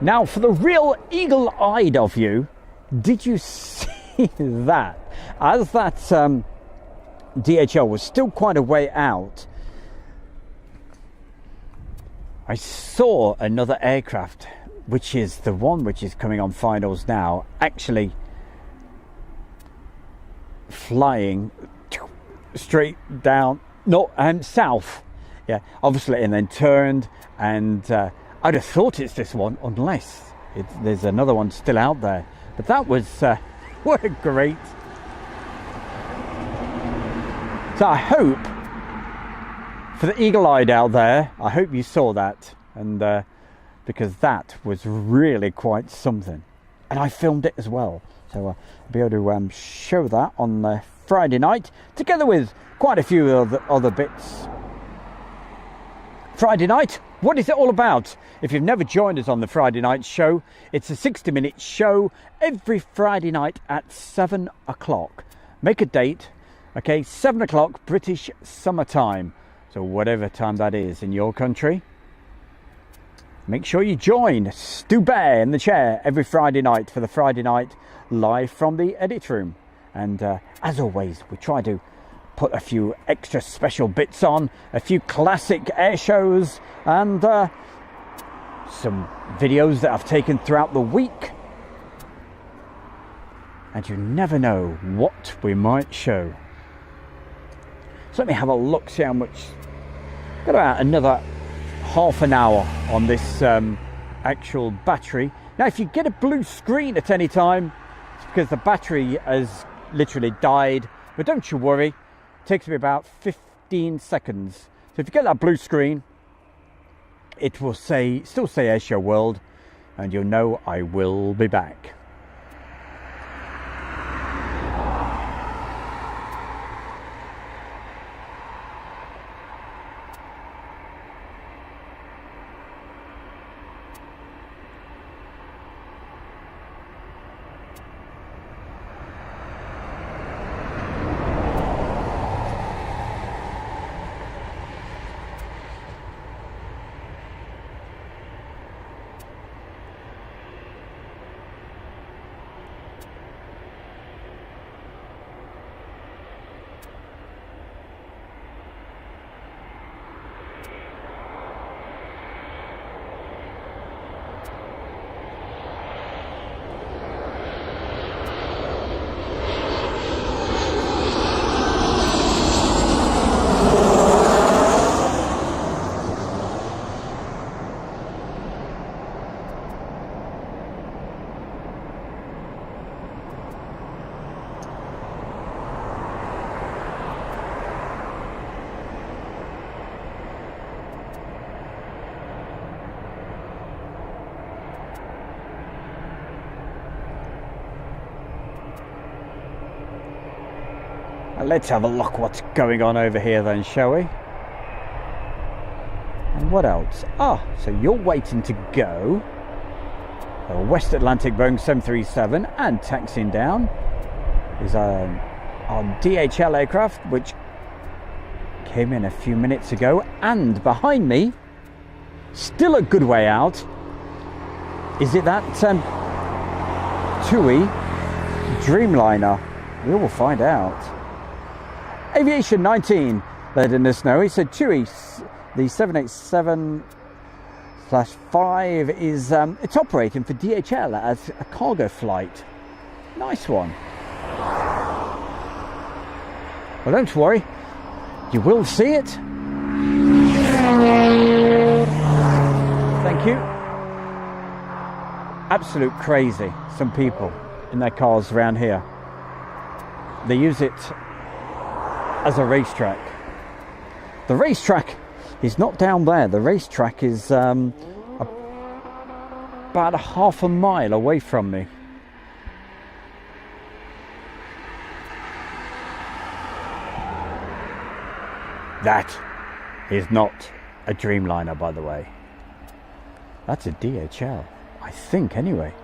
Now, for the real eagle-eyed of you, did you see that? As that DHL was still quite a way out, I saw another aircraft, which is the one which is coming on finals now, actually flying straight down, south, yeah, obviously, and then turned, and I'd have thought it's this one, unless there's another one still out there. But that was what a great. So I hope, for the eagle-eyed out there, I hope you saw that, and because that was really quite something, and I filmed it as well. So I'll be able to show that on Friday night, together with quite a few other bits. Friday night, what is it all about? If you've never joined us on the Friday night show, it's a 60-minute show every Friday night at 7 o'clock. Make a date, okay, 7 o'clock British summertime. So whatever time that is in your country, make sure you join Stu Bear in the chair every Friday night for the Friday night live from the edit room. And as always, we try to put a few extra special bits on, a few classic air shows, and some videos that I've taken throughout the week. And you never know what we might show. So let me have a look, see how much. Got about another half an hour on this actual battery. Now, if you get a blue screen at any time, it's because the battery has literally died. But don't you worry. It takes me about 15 seconds. So if you get that blue screen, it will still say Airshow World, and you'll know I will be back. Let's have a look what's going on over here then, shall we? And what else? Ah, so you're waiting to go. A West Atlantic Boeing 737 and taxiing down is on DHL aircraft, which came in a few minutes ago. And behind me, still a good way out, is it that Tui Dreamliner? We will find out. Aviation 19 letting us know. He said Tui, the 787/5 is it's operating for DHL as a cargo flight. Nice one. Well, don't worry, you will see it. Thank you. Absolute crazy. Some people in their cars around here, they use it as a racetrack. The racetrack is not down there. The racetrack is about a half a mile away from me. That is not a Dreamliner, by the way. That's a DHL, I think, anyway.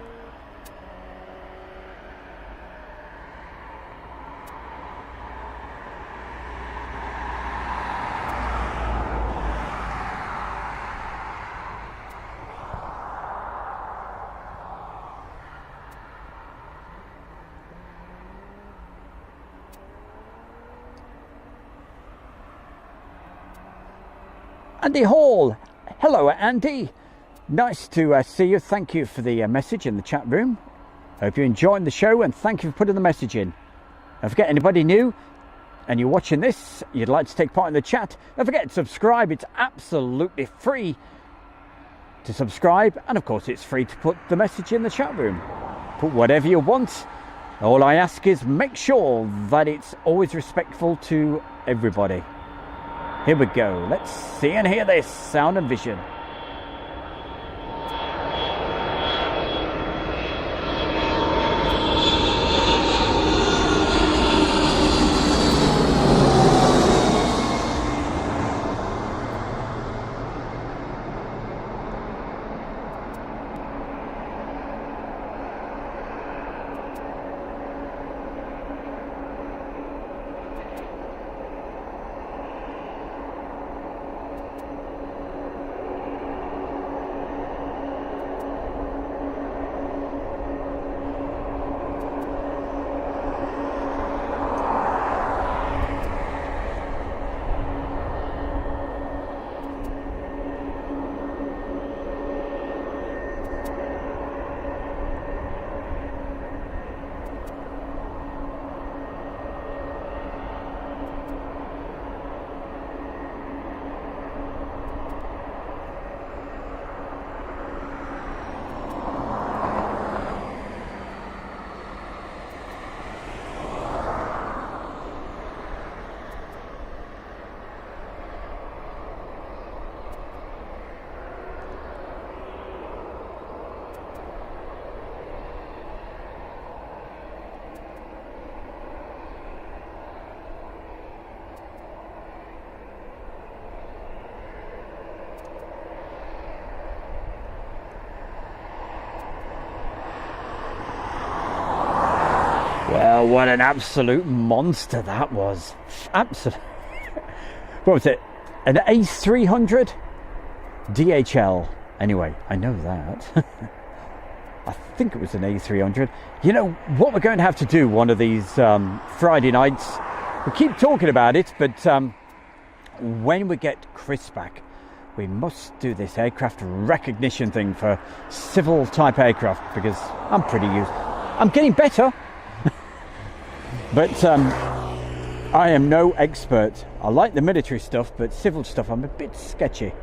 Andy Hall, hello Andy, nice to see you. Thank you for the message in the chat room. Hope you're enjoying the show and thank you for putting the message in. Don't forget, anybody new and you're watching this, you'd like to take part in the chat, don't forget to subscribe. It's absolutely free to subscribe, and of course it's free to put the message in the chat room. Put whatever you want. All I ask is make sure that it's always respectful to everybody. Here we go. Let's see and hear this. Sound and vision. Well, what an absolute monster that was. Absolute. What was it? An A300? DHL. Anyway, I know that. I think it was an A300. You know, what we're going to have to do one of these Friday nights, we keep talking about it, but when we get Chris back, we must do this aircraft recognition thing for civil type aircraft, because I'm getting better. But I am no expert. I like the military stuff, but civil stuff I'm a bit sketchy.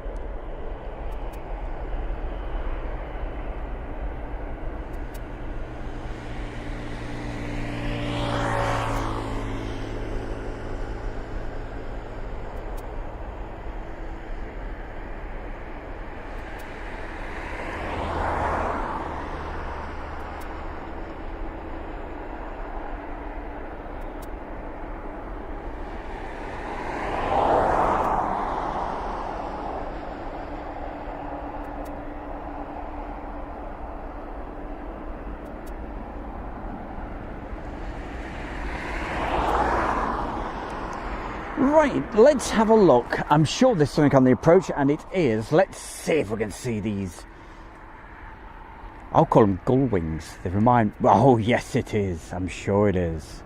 Right, let's have a look. I'm sure there's something on the approach, and it is. Let's see if we can see these. I'll call them gull wings. They remind... Oh, yes, it is. I'm sure it is.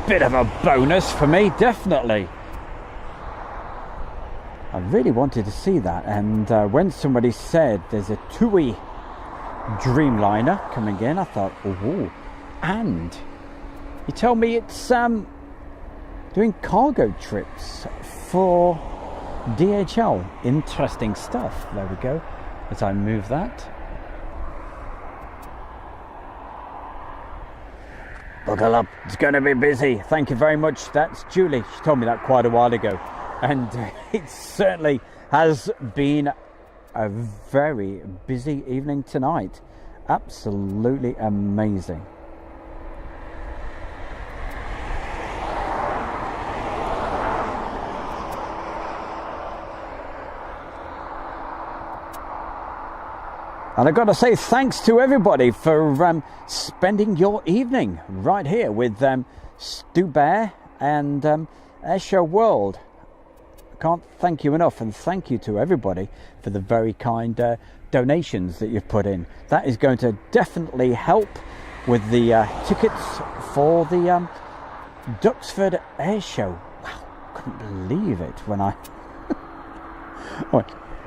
Bit of a bonus for me, definitely. I really wanted to see that, and when somebody said there's a Tui Dreamliner coming in, I thought, oh, and you tell me it's doing cargo trips for DHL. Interesting stuff. There we go. As I move that. Buckle up, it's going to be busy. Thank you very much. That's Julie. She told me that quite a while ago. And it certainly has been a very busy evening tonight. Absolutely amazing. And I've got to say thanks to everybody for spending your evening right here with Stu Bear and Airshow World. I can't thank you enough, and thank you to everybody for the very kind donations that you've put in. That is going to definitely help with the tickets for the Duxford Airshow. Wow, couldn't believe it when I...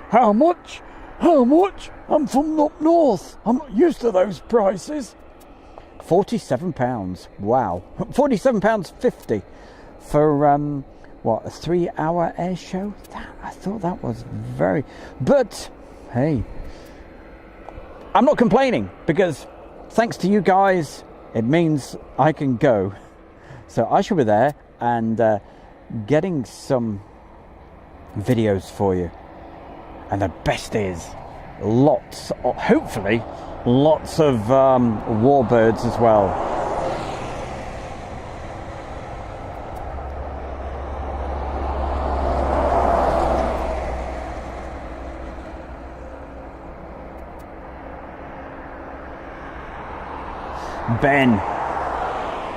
How much? How much? I'm from up north. I'm not used to those prices. £47. Wow. £47.50 for what, a 3-hour air show? I thought that was very... But hey, I'm not complaining, because thanks to you guys, it means I can go. So I shall be there and getting some videos for you. And the best is, hopefully, lots of warbirds as well. Ben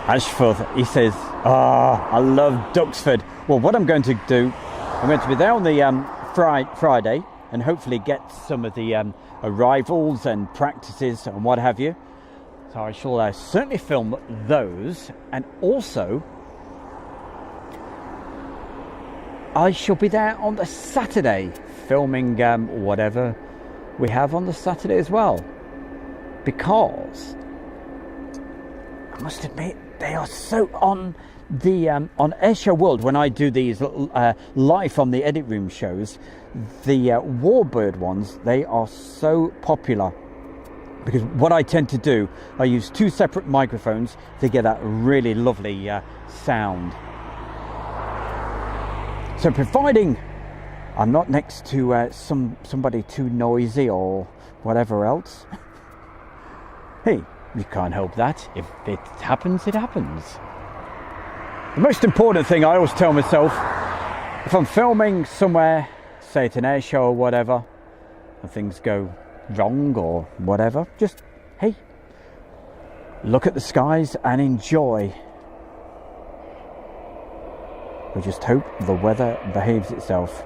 Ashford, he says, I love Duxford. Well, what I'm going to do, I'm going to be there on the Friday, and hopefully get some of the arrivals and practices and what have you. So I shall certainly film those, and also I shall be there on the Saturday filming whatever we have on the Saturday as well, because I must admit they are so on the on Airshow World. When I do these live from the edit room shows, the warbird ones, they are so popular, because what I tend to do, I use 2 separate microphones to get that really lovely sound. So providing I'm not next to somebody too noisy or whatever else, hey, you can't help that. If it happens, it happens. The most important thing I always tell myself, if I'm filming somewhere, say at an air show or whatever, and things go wrong or whatever, just, hey, look at the skies and enjoy. We just hope the weather behaves itself.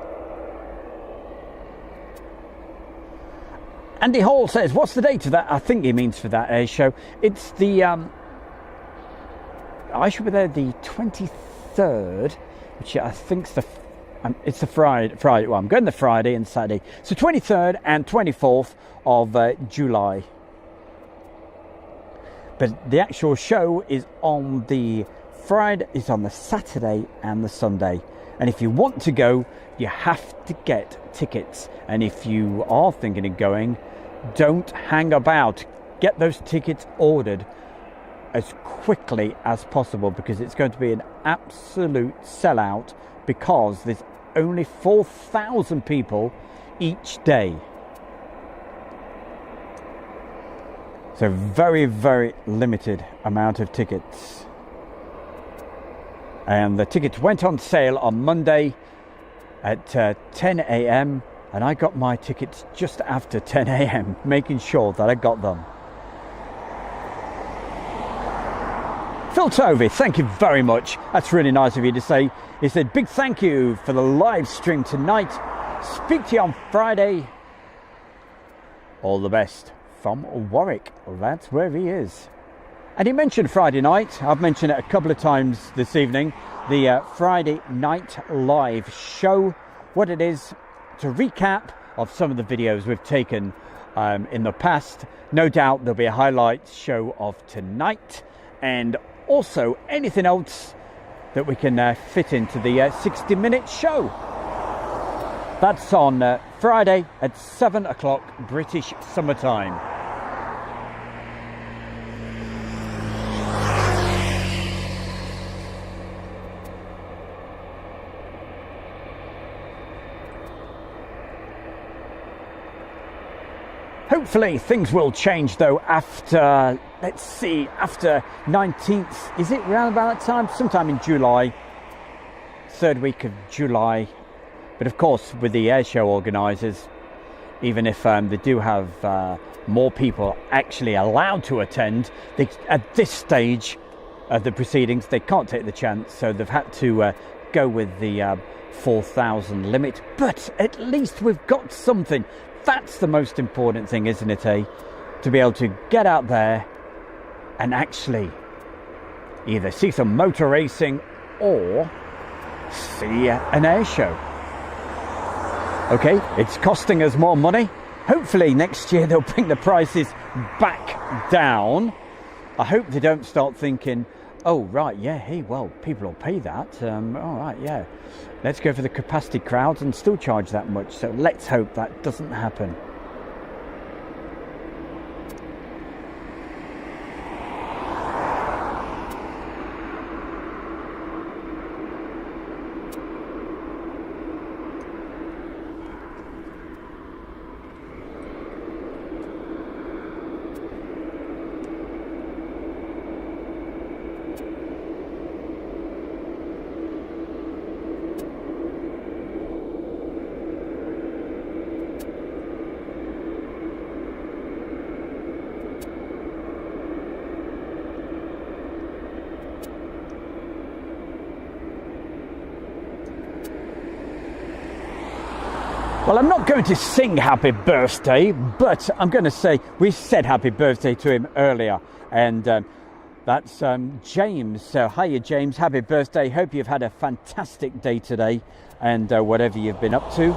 Andy Hall says, what's the date of that? I think he means for that air show. It's the, I should be there the 23rd, which I think's it's the Friday. Well, I'm going the Friday and Saturday. So 23rd and 24th of July. But the actual show is on the Friday, is on the Saturday and the Sunday. And if you want to go, you have to get tickets. And if you are thinking of going, don't hang about. Get those tickets ordered as quickly as possible, because it's going to be an absolute sellout, because there's only 4,000 people each day. So very, very limited amount of tickets. And the tickets went on sale on Monday at 10 a.m. and I got my tickets just after 10 a.m, making sure that I got them. Phil Tovey, thank you very much. That's really nice of you to say. He said, big thank you for the live stream tonight. Speak to you on Friday. All the best from Warwick. Well, that's where he is. And he mentioned Friday night. I've mentioned it a couple of times this evening. The Friday night live show. What it is, to recap of some of the videos we've taken in the past. No doubt there'll be a highlight show of tonight, and also anything else that we can fit into the 60-minute show. That's on Friday at 7 o'clock British summertime. Hopefully things will change though after, let's see, after 19th, is it around about that time? Sometime in July, third week of July. But of course, with the airshow organisers, even if they do have more people actually allowed to attend, at this stage of the proceedings, they can't take the chance. So they've had to go with the 4,000 limit. But at least we've got something. That's the most important thing, isn't it, eh? To be able to get out there and actually either see some motor racing or see an air show. Okay, it's costing us more money. Hopefully next year they'll bring the prices back down. I hope they don't start thinking, oh, right, yeah, hey, well, people will pay that. All right, yeah. Let's go for the capacity crowds and still charge that much. So let's hope that doesn't happen. Well, I'm not going to sing happy birthday, but I'm going to say we said happy birthday to him earlier. And that's James. So hiya, James. Happy birthday. Hope you've had a fantastic day today and whatever you've been up to.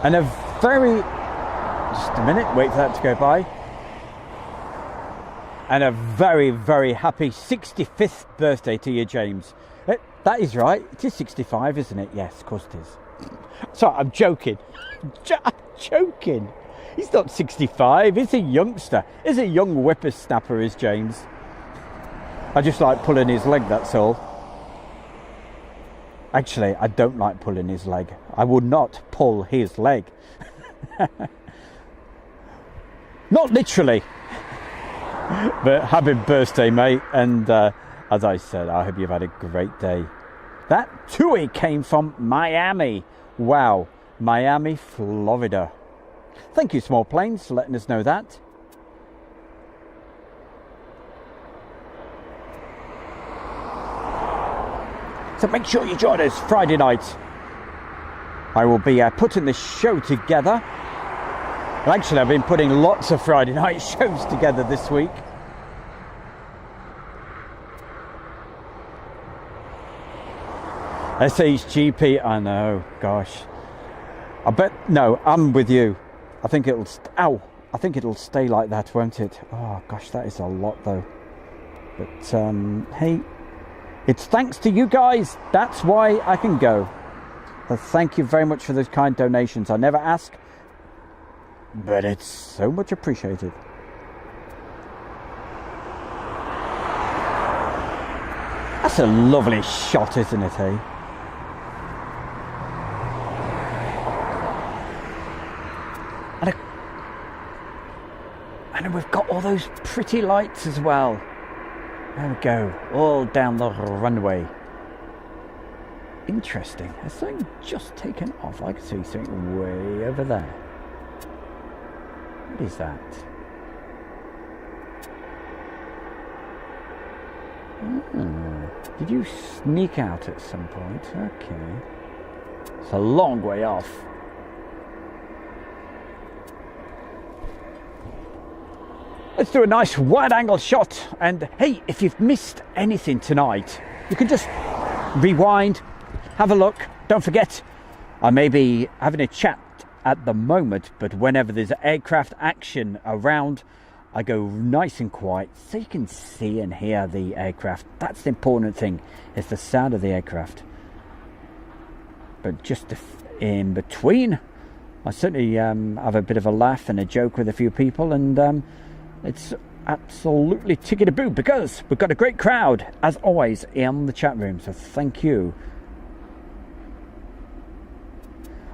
And a very... just a minute. Wait for that to go by. And a very, very happy 65th birthday to you, James. That is right. It is 65, isn't it? Yes, of course it is. Sorry, I'm joking. I'm joking. He's not 65. He's a youngster. He's a young whippersnapper, is James. I just like pulling his leg, that's all. Actually, I don't like pulling his leg. I would not pull his leg. Not literally. But happy birthday, mate. And as I said, I hope you've had a great day. That Tui came from Miami. Wow. Miami, Florida. Thank you, Small Planes, for letting us know that. So make sure you join us Friday night. I will be putting this show together. Well, actually, I've been putting lots of Friday night shows together this week. SHGP, I know, gosh. I bet, no, I'm with you. I think it'll, I think it'll stay like that, won't it? Oh, gosh, that is a lot, though. But, hey, it's thanks to you guys. That's why I can go. So thank you very much for those kind donations. I never ask, but it's so much appreciated. That's a lovely shot, isn't it, eh? And we've got all those pretty lights as well. There we go, all down the runway. Interesting. Has something just taken off? I can see something way over there. What is that? Did you sneak out at some point? Okay. It's a long way off. Let's do a nice wide angle shot. And hey, if you've missed anything tonight, you can just rewind, have a look. Don't forget, I may be having a chat at the moment, but whenever there's aircraft action around, I go nice and quiet so you can see and hear the aircraft. That's the important thing, is the sound of the aircraft. But just in between, I certainly have a bit of a laugh and a joke with a few people, and it's absolutely tickety-boo because we've got a great crowd, as always, in the chat room. So thank you.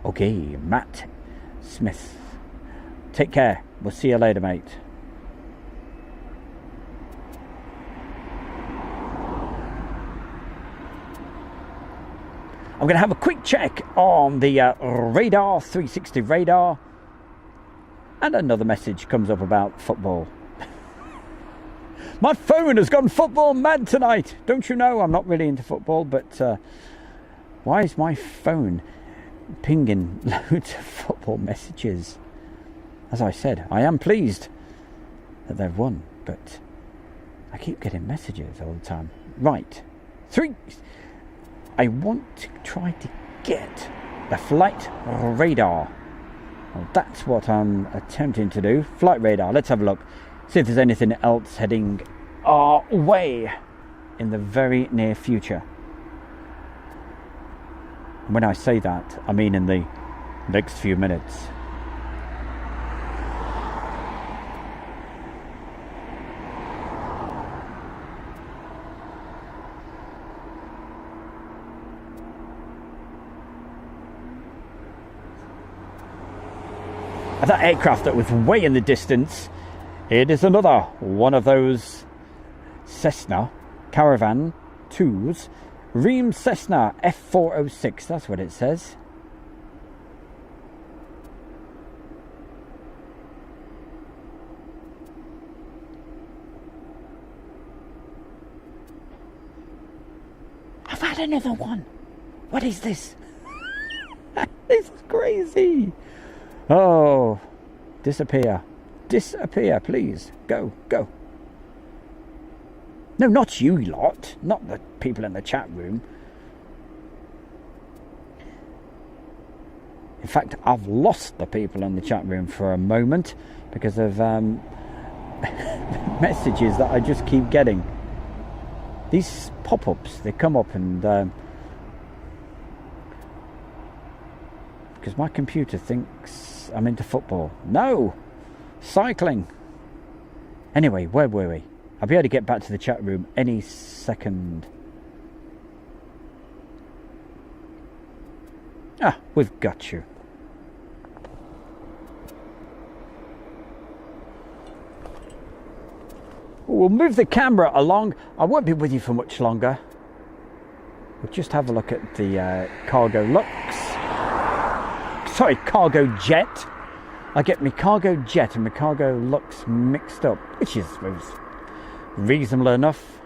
Okay, Matt Smith. Take care. We'll see you later, mate. I'm going to have a quick check on the radar, 360 radar. And another message comes up about football. My phone has gone football mad tonight. Don't you know? I'm not really into football, but why is my phone pinging loads of football messages? As I said, I am pleased that they've won, but I keep getting messages all the time. Right. 3. I want to try to get the flight radar. Well, that's what I'm attempting to do. Flight radar. Let's have a look. See if there's anything else heading our way in the very near future. And when I say that, I mean in the next few minutes. That aircraft that was way in the distance, it is another one of those Cessna Caravan 2s, Ream Cessna F406, that's what it says. I've had another one. What is this? This is crazy. Oh, disappear. Disappear, please. Go, go. No, not you lot. Not the people in the chat room. In fact, I've lost the people in the chat room for a moment because of messages that I just keep getting. These pop-ups, they come up and... because my computer thinks I'm into football. No! Cycling! Anyway, where were we? I'll be able to get back to the chat room any second. Ah, we've got you. We'll move the camera along. I won't be with you for much longer. We'll just have a look at the cargo looks. sorry, cargo jet. I get my cargo jet and my cargo lux mixed up, which is reasonable enough.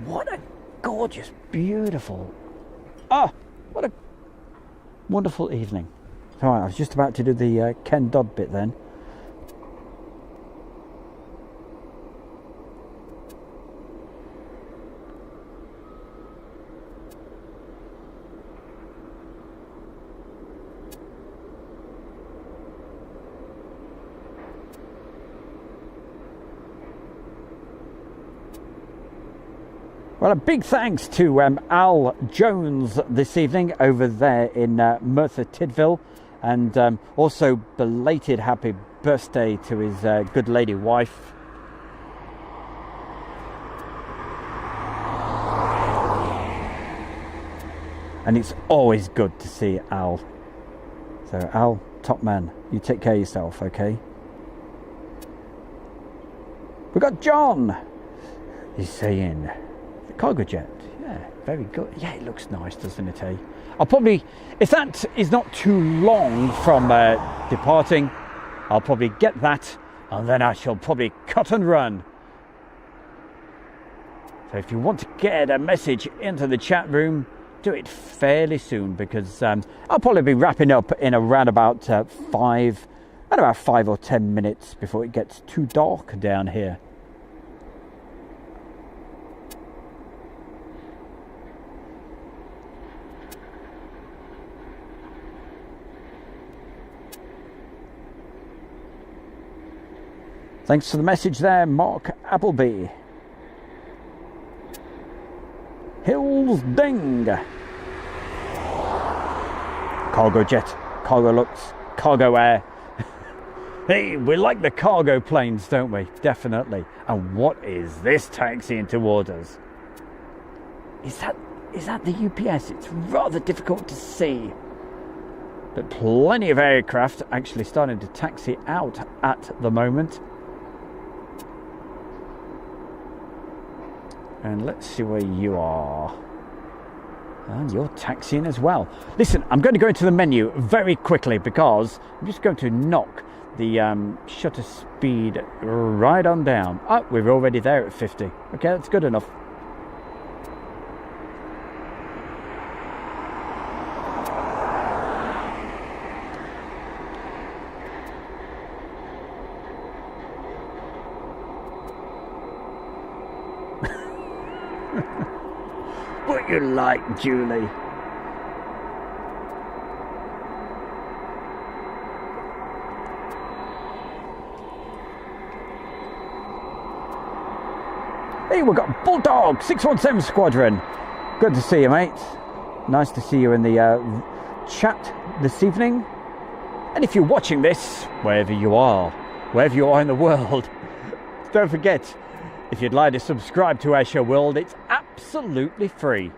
What a gorgeous, beautiful, what a wonderful evening. All right, I was just about to do the Ken Dodd bit then. Well, a big thanks to Al Jones this evening over there in Merthyr Tydfil, and also belated happy birthday to his good lady wife. And it's always good to see Al. So Al, top man, you take care of yourself, okay? We've got John. He's saying, cargo jet, yeah, very good. Yeah, it looks nice, doesn't it, eh? I'll probably, if that is not too long from departing, I'll probably get that, and then I shall probably cut and run. So if you want to get a message into the chat room, do it fairly soon, because I'll probably be wrapping up in around about 5 or 10 minutes before it gets too dark down here. Thanks for the message there, Mark Appleby. Hills Ding. Cargo jet, cargo lux, cargo air. Hey, we like the cargo planes, don't we? Definitely. And what is this taxiing toward us? Is that the UPS? It's rather difficult to see. But plenty of aircraft actually starting to taxi out at the moment. And let's see where you are. And you're taxiing as well. Listen, I'm going to go into the menu very quickly because I'm just going to knock the shutter speed right on down. Oh, we're already there at 50. Okay, that's good enough. What you like, Julie? Hey, we've got Bulldog 617 Squadron. Good to see you, mate. Nice to see you in the chat this evening. And if you're watching this, wherever you are in the world, don't forget, if you'd like to subscribe to Airshow World, it's absolutely free.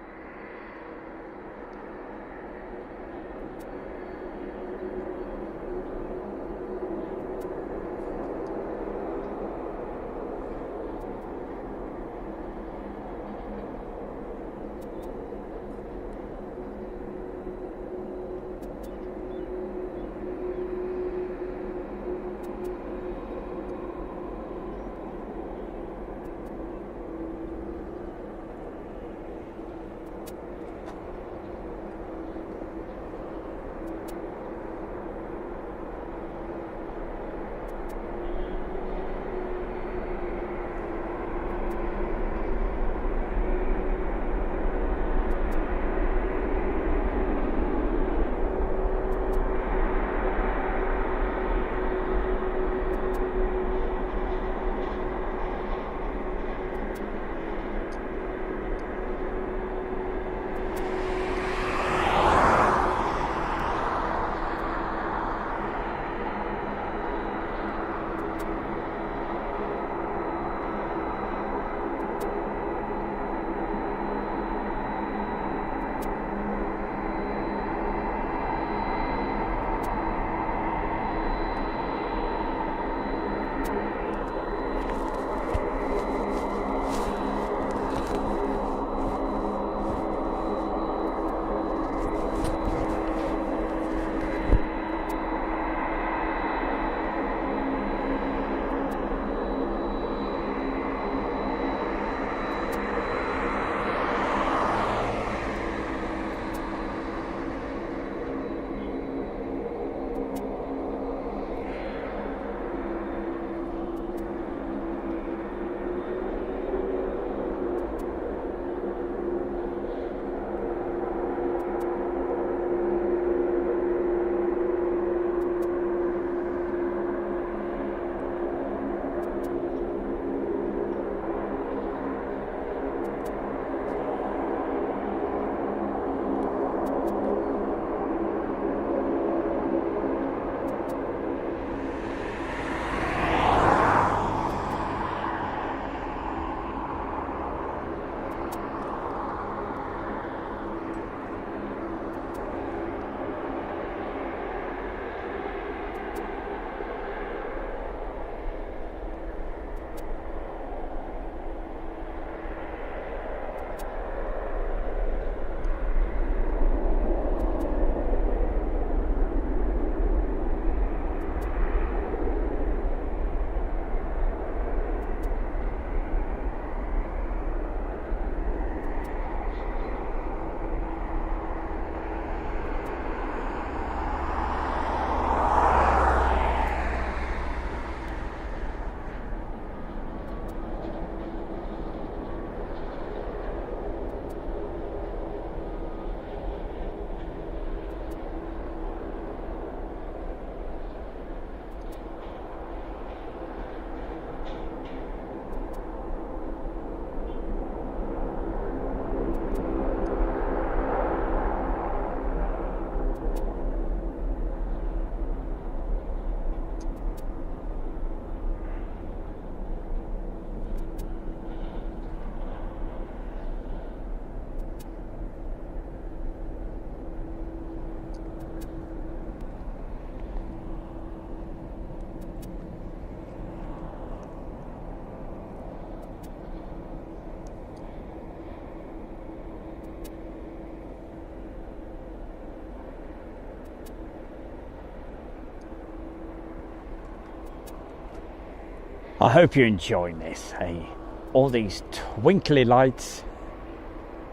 I hope you're enjoying this, hey? All these twinkly lights.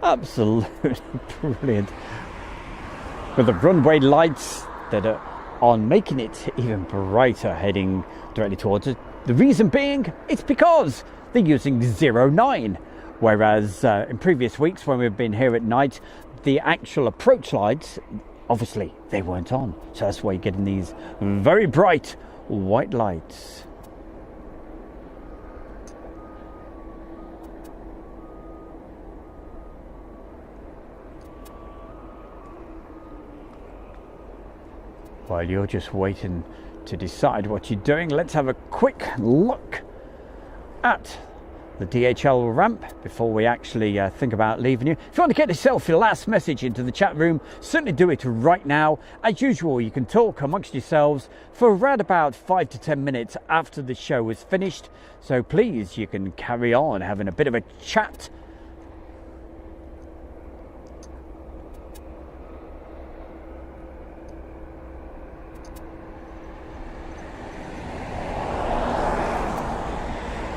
Absolutely brilliant. With the runway lights that are on, making it even brighter heading directly towards it. The reason being, it's because they're using 09. Whereas in previous weeks when we've been here at night, the actual approach lights, obviously, they weren't on. So that's why you're getting these very bright white lights. While you're just waiting to decide what you're doing, let's have a quick look at the DHL ramp before we actually think about leaving you. If you want to get yourself your last message into the chat room, certainly do it right now. As usual, you can talk amongst yourselves for around about 5 to 10 minutes after the show is finished. So please, you can carry on having a bit of a chat.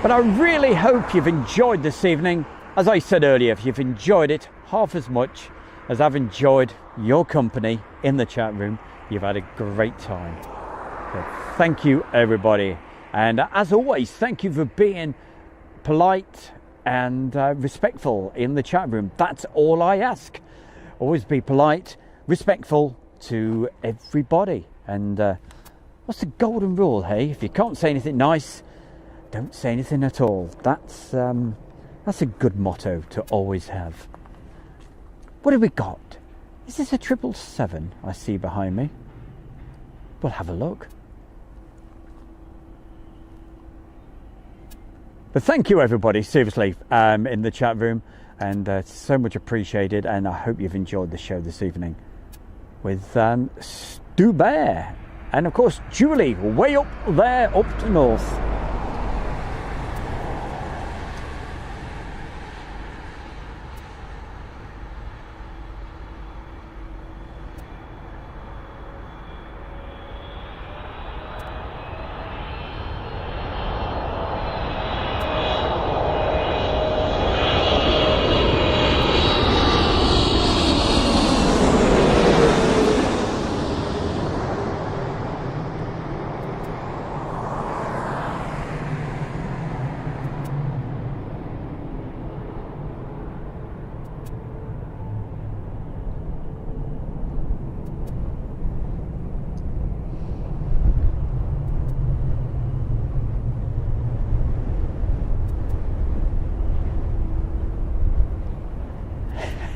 But I really hope you've enjoyed this evening. As I said earlier, if you've enjoyed it half as much as I've enjoyed your company in the chat room, you've had a great time. So thank you, everybody. And as always, thank you for being polite and respectful in the chat room. That's all I ask. Always be polite, respectful to everybody. And what's the golden rule, hey? If you can't say anything nice, don't say anything at all. That's a good motto to always have. What have we got? Is this a 777 I see behind me? We'll have a look. But thank you, everybody, seriously, in the chat room. And so much appreciated. And I hope you've enjoyed the show this evening with Stu Bear. And, of course, Julie, way up there, up to north.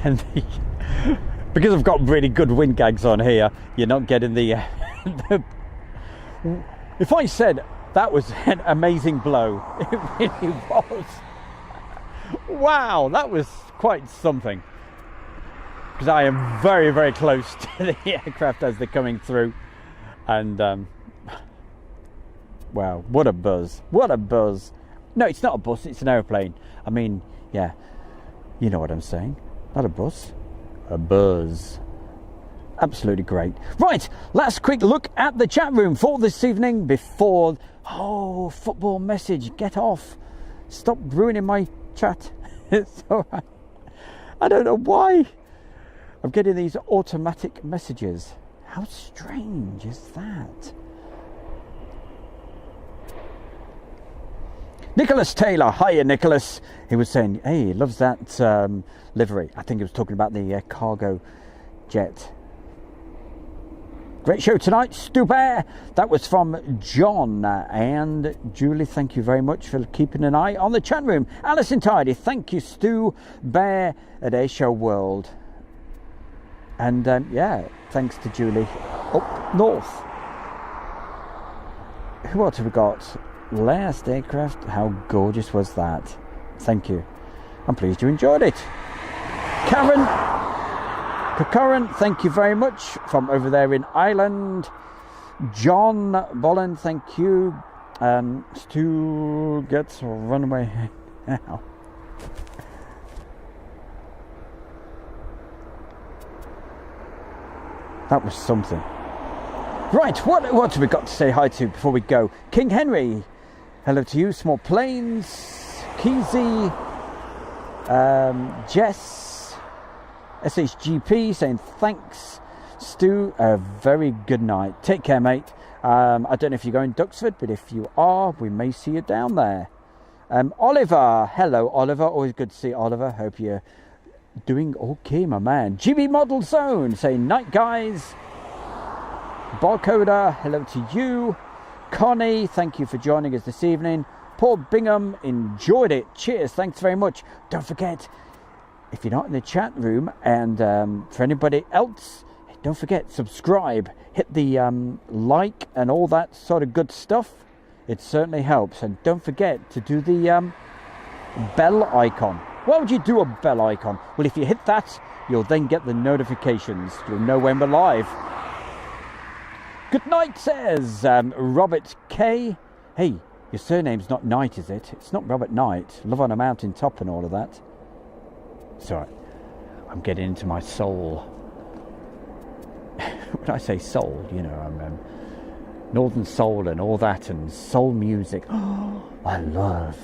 And because I've got really good wind gags on here, you're not getting the if I said that was an amazing blow, it really was. Wow, that was quite something. Because I am very, very close to the aircraft as they're coming through. And wow, what a buzz. What a buzz. No, it's not a bus, it's an aeroplane. I mean, yeah, you know what I'm saying. Not a bus, a buzz. Absolutely great. Right, last quick look at the chat room for this evening before... Oh, football message, get off. Stop ruining my chat. It's all right. I don't know why I'm getting these automatic messages. How strange is that? Nicholas Taylor, hiya Nicholas. He was saying, hey, he loves that livery. I think he was talking about the cargo jet. Great show tonight, Stu Bear. That was from John. And Julie, thank you very much for keeping an eye on the chat room. Alison Tidy, thank you, Stu Bear at Airshow World. And yeah, thanks to Julie. Up north. Who else have we got? Last aircraft, how gorgeous was that? Thank you. I'm pleased you enjoyed it. Karen Current, thank you very much from over there in Ireland. John Bolland, thank you. Stu gets Runway now. That was something. Right, what have we got to say hi to before we go? King Henry, Hello to you, Small Planes, Keezy, Jess, SHGP saying thanks. Stu, a very good night. Take care, mate. I don't know if you're going Duxford, but if you are, we may see you down there. Oliver, hello, Oliver. Always good to see Oliver. Hope you're doing okay, my man. GB Model Zone saying night, guys. Barcoder, hello to you. Connie, thank you for joining us this evening. Paul Bingham, enjoyed it. Cheers, thanks very much. Don't forget, if you're not in the chat room, and for anybody else, don't forget, subscribe, hit the like and all that sort of good stuff. It certainly helps. And don't forget to do the bell icon. Why would you do a bell icon? Well, if you hit that, you'll then get the notifications. You'll know when we're live. Good night, says Robert K. Hey, your surname's not Knight, is it? It's not Robert Knight. Love on a mountain top and all of that. Sorry, I'm getting into my soul. When I say soul, you know, I'm Northern Soul and all that, and soul music. Oh, I love.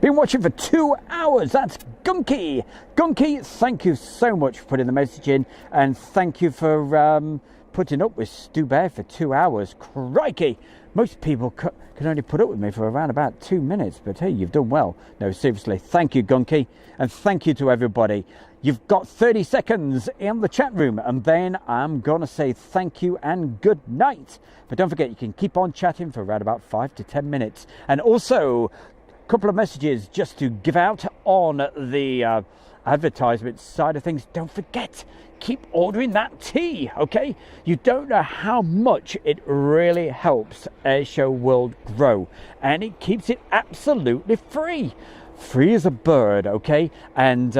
Been watching for 2 hours. That's Gunky. Gunky, thank you so much for putting the message in, and thank you for putting up with Stu Bear for 2 hours. Crikey. Most people can only put up with me for around about 2 minutes, but hey, you've done well. No, seriously, thank you, Gunky, and thank you to everybody. You've got 30 seconds in the chat room, and then I'm going to say thank you and good night. But don't forget, you can keep on chatting for around about 5 to 10 minutes. And also, a couple of messages just to give out on the advertisement side of things. Don't forget, keep ordering that tea, okay? You don't know how much it really helps Airshow World grow, and it keeps it absolutely free. Free as a bird, okay? And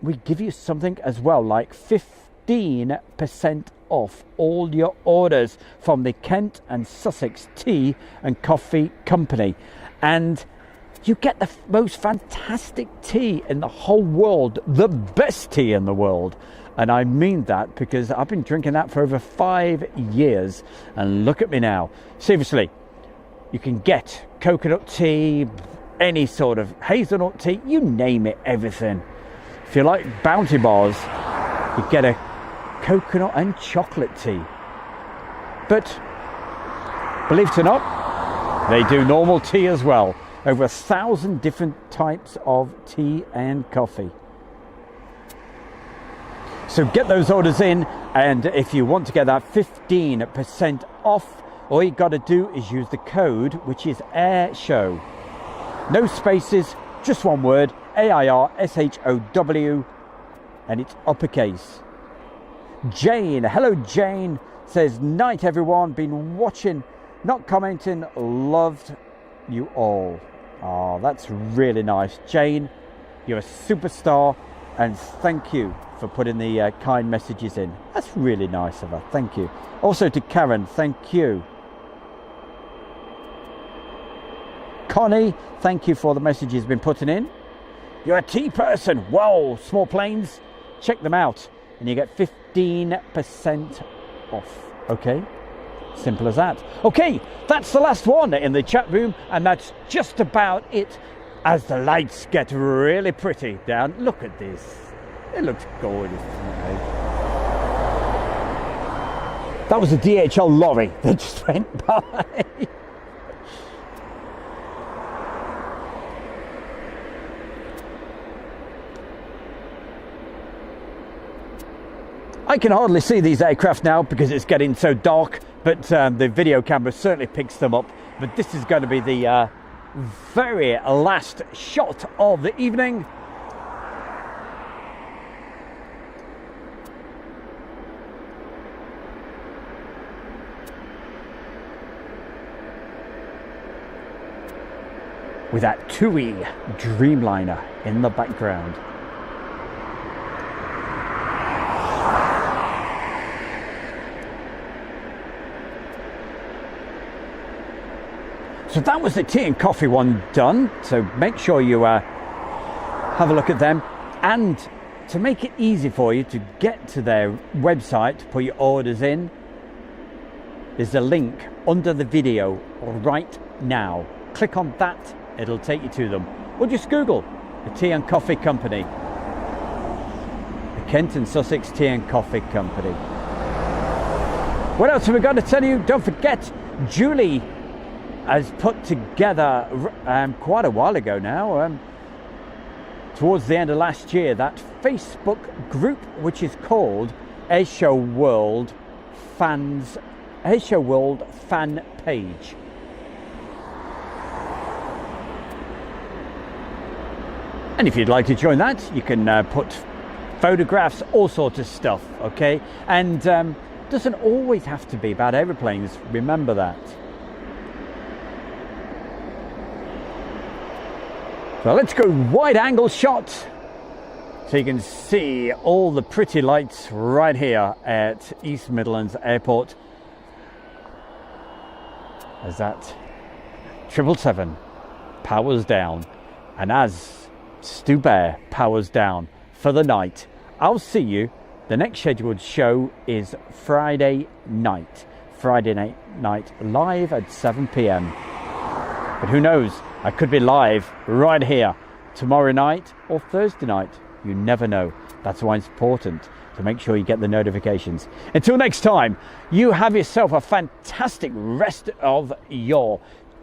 we give you something as well, like 15% off all your orders from the Kent and Sussex Tea and Coffee Company. And you get the most fantastic tea in the whole world, the best tea in the world. And I mean that because I've been drinking that for over 5 years. And look at me now. Seriously, you can get coconut tea, any sort of hazelnut tea, you name it, everything. If you like Bounty Bars, you get a coconut and chocolate tea. But believe it or not, they do normal tea as well. Over 1,000 different types of tea and coffee. So get those orders in, and if you want to get that 15% off, all you got to do is use the code, which is Airshow. No spaces, just one word, AIRSHOW, and it's uppercase. Jane, hello Jane, says, night everyone, been watching, not commenting, loved you all. Oh, that's really nice. Jane, you're a superstar, and thank you for putting the kind messages in. That's really nice of her, thank you. Also to Karen, thank you. Connie, thank you for the messages you've been putting in. You're a tea person. Whoa, Small Planes, check them out, and you get 15% off, okay? Simple as that. Okay, that's the last one in the chat room, and that's just about it as the lights get really pretty down. Look at this. It looks gorgeous. That was a DHL lorry that just went by. I can hardly see these aircraft now because it's getting so dark, but the video camera certainly picks them up. But this is going to be the very last shot of the evening. With that Tui Dreamliner in the background. So that was the tea and coffee one done. So make sure you have a look at them. And to make it easy for you to get to their website, to put your orders in, there's a link under the video right now. Click on that, it'll take you to them. Or just Google the Tea and Coffee Company. The Kent and Sussex Tea and Coffee Company. What else have we got to tell you? Don't forget, Julie has put together quite a while ago now, towards the end of last year, that Facebook group which is called Airshow World Fan Page. And if you'd like to join that, you can put photographs, all sorts of stuff, okay? And doesn't always have to be about aeroplanes, remember that. So let's go wide angle shot so you can see all the pretty lights right here at East Midlands Airport as that 777 powers down, and as Stu Bear powers down for the night. I'll see you. The next scheduled show is Friday night live at 7 p.m. But who knows, I could be live right here tomorrow night or Thursday night. You never know. That's why it's important to make sure you get the notifications. Until next time, you have yourself a fantastic rest of your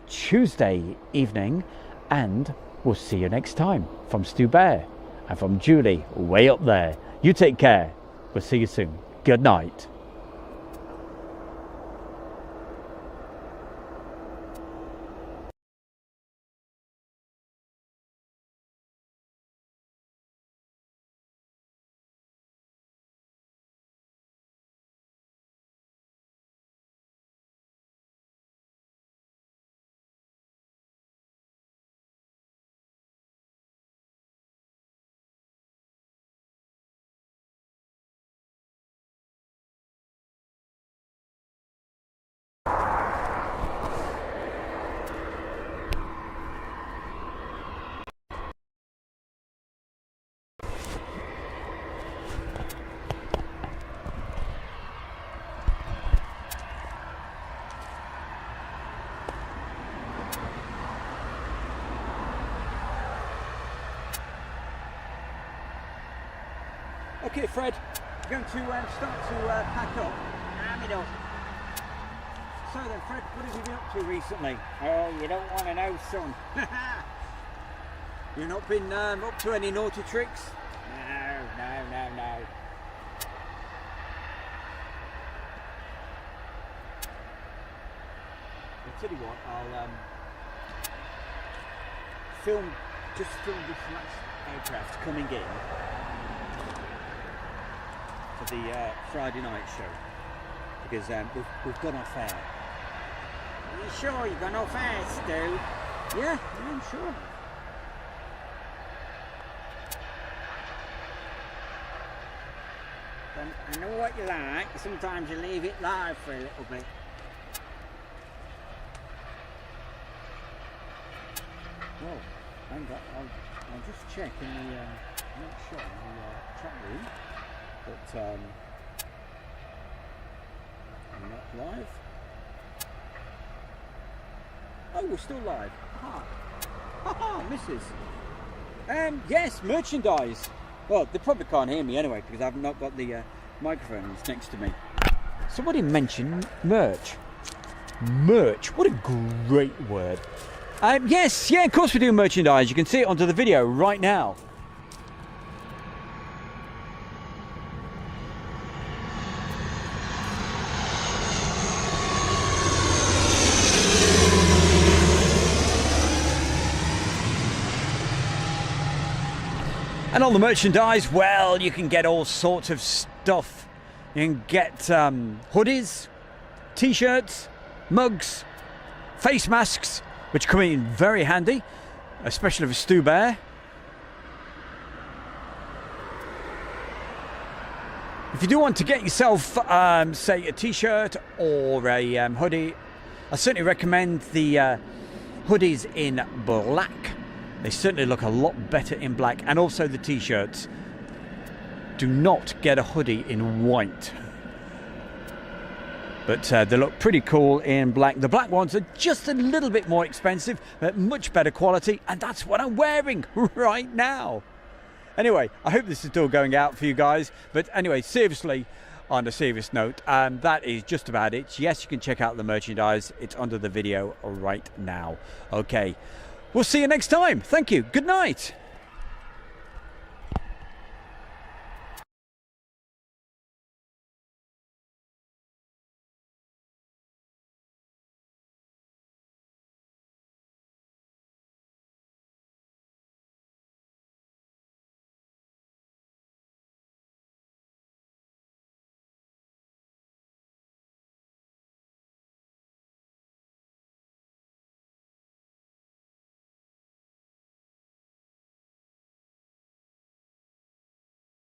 Tuesday evening, and we'll see you next time. From Stu Bear and from Julie way up there. You take care. We'll see you soon. Good night. Okay, Fred, you're going to start to pack up. So then, Fred, what have you been up to recently?
Oh, you don't want to know, son.
You've not been up to any naughty tricks?
No.
I'll tell you what, I'll film this last aircraft coming in for the Friday night show, because we've gone off air.
Are you sure you've gone off air, Stu?
Yeah, I'm sure.
I know what you like. Sometimes you leave it live for a little bit.
Well, hang on, I'll just check in the make sure in the chat room that I'm not live. Oh, we're still live. Haha, missus. Yes, merchandise. Well, they probably can't hear me anyway because I've not got the microphone next to me. Somebody mentioned merch. Merch, what a great word. Yes, yeah, of course we do merchandise. You can see it onto the video right now. And on the merchandise, well, you can get all sorts of stuff. You can get hoodies, t-shirts, mugs, face masks, which come in very handy, especially for Stu Bear. If you do want to get yourself, say, a t-shirt or a hoodie, I certainly recommend the hoodies in black. They certainly look a lot better in black, and also the t-shirts. Do not get a hoodie in white. but they look pretty cool in black. The black ones are just a little bit more expensive, but much better quality, and that's what I'm wearing right now. Anyway, I hope this is still going out for you guys, but anyway, seriously, on a serious note, that is just about it. Yes, you can check out the merchandise. It's under the video right now. Okay, we'll see you next time. Thank you. Good night.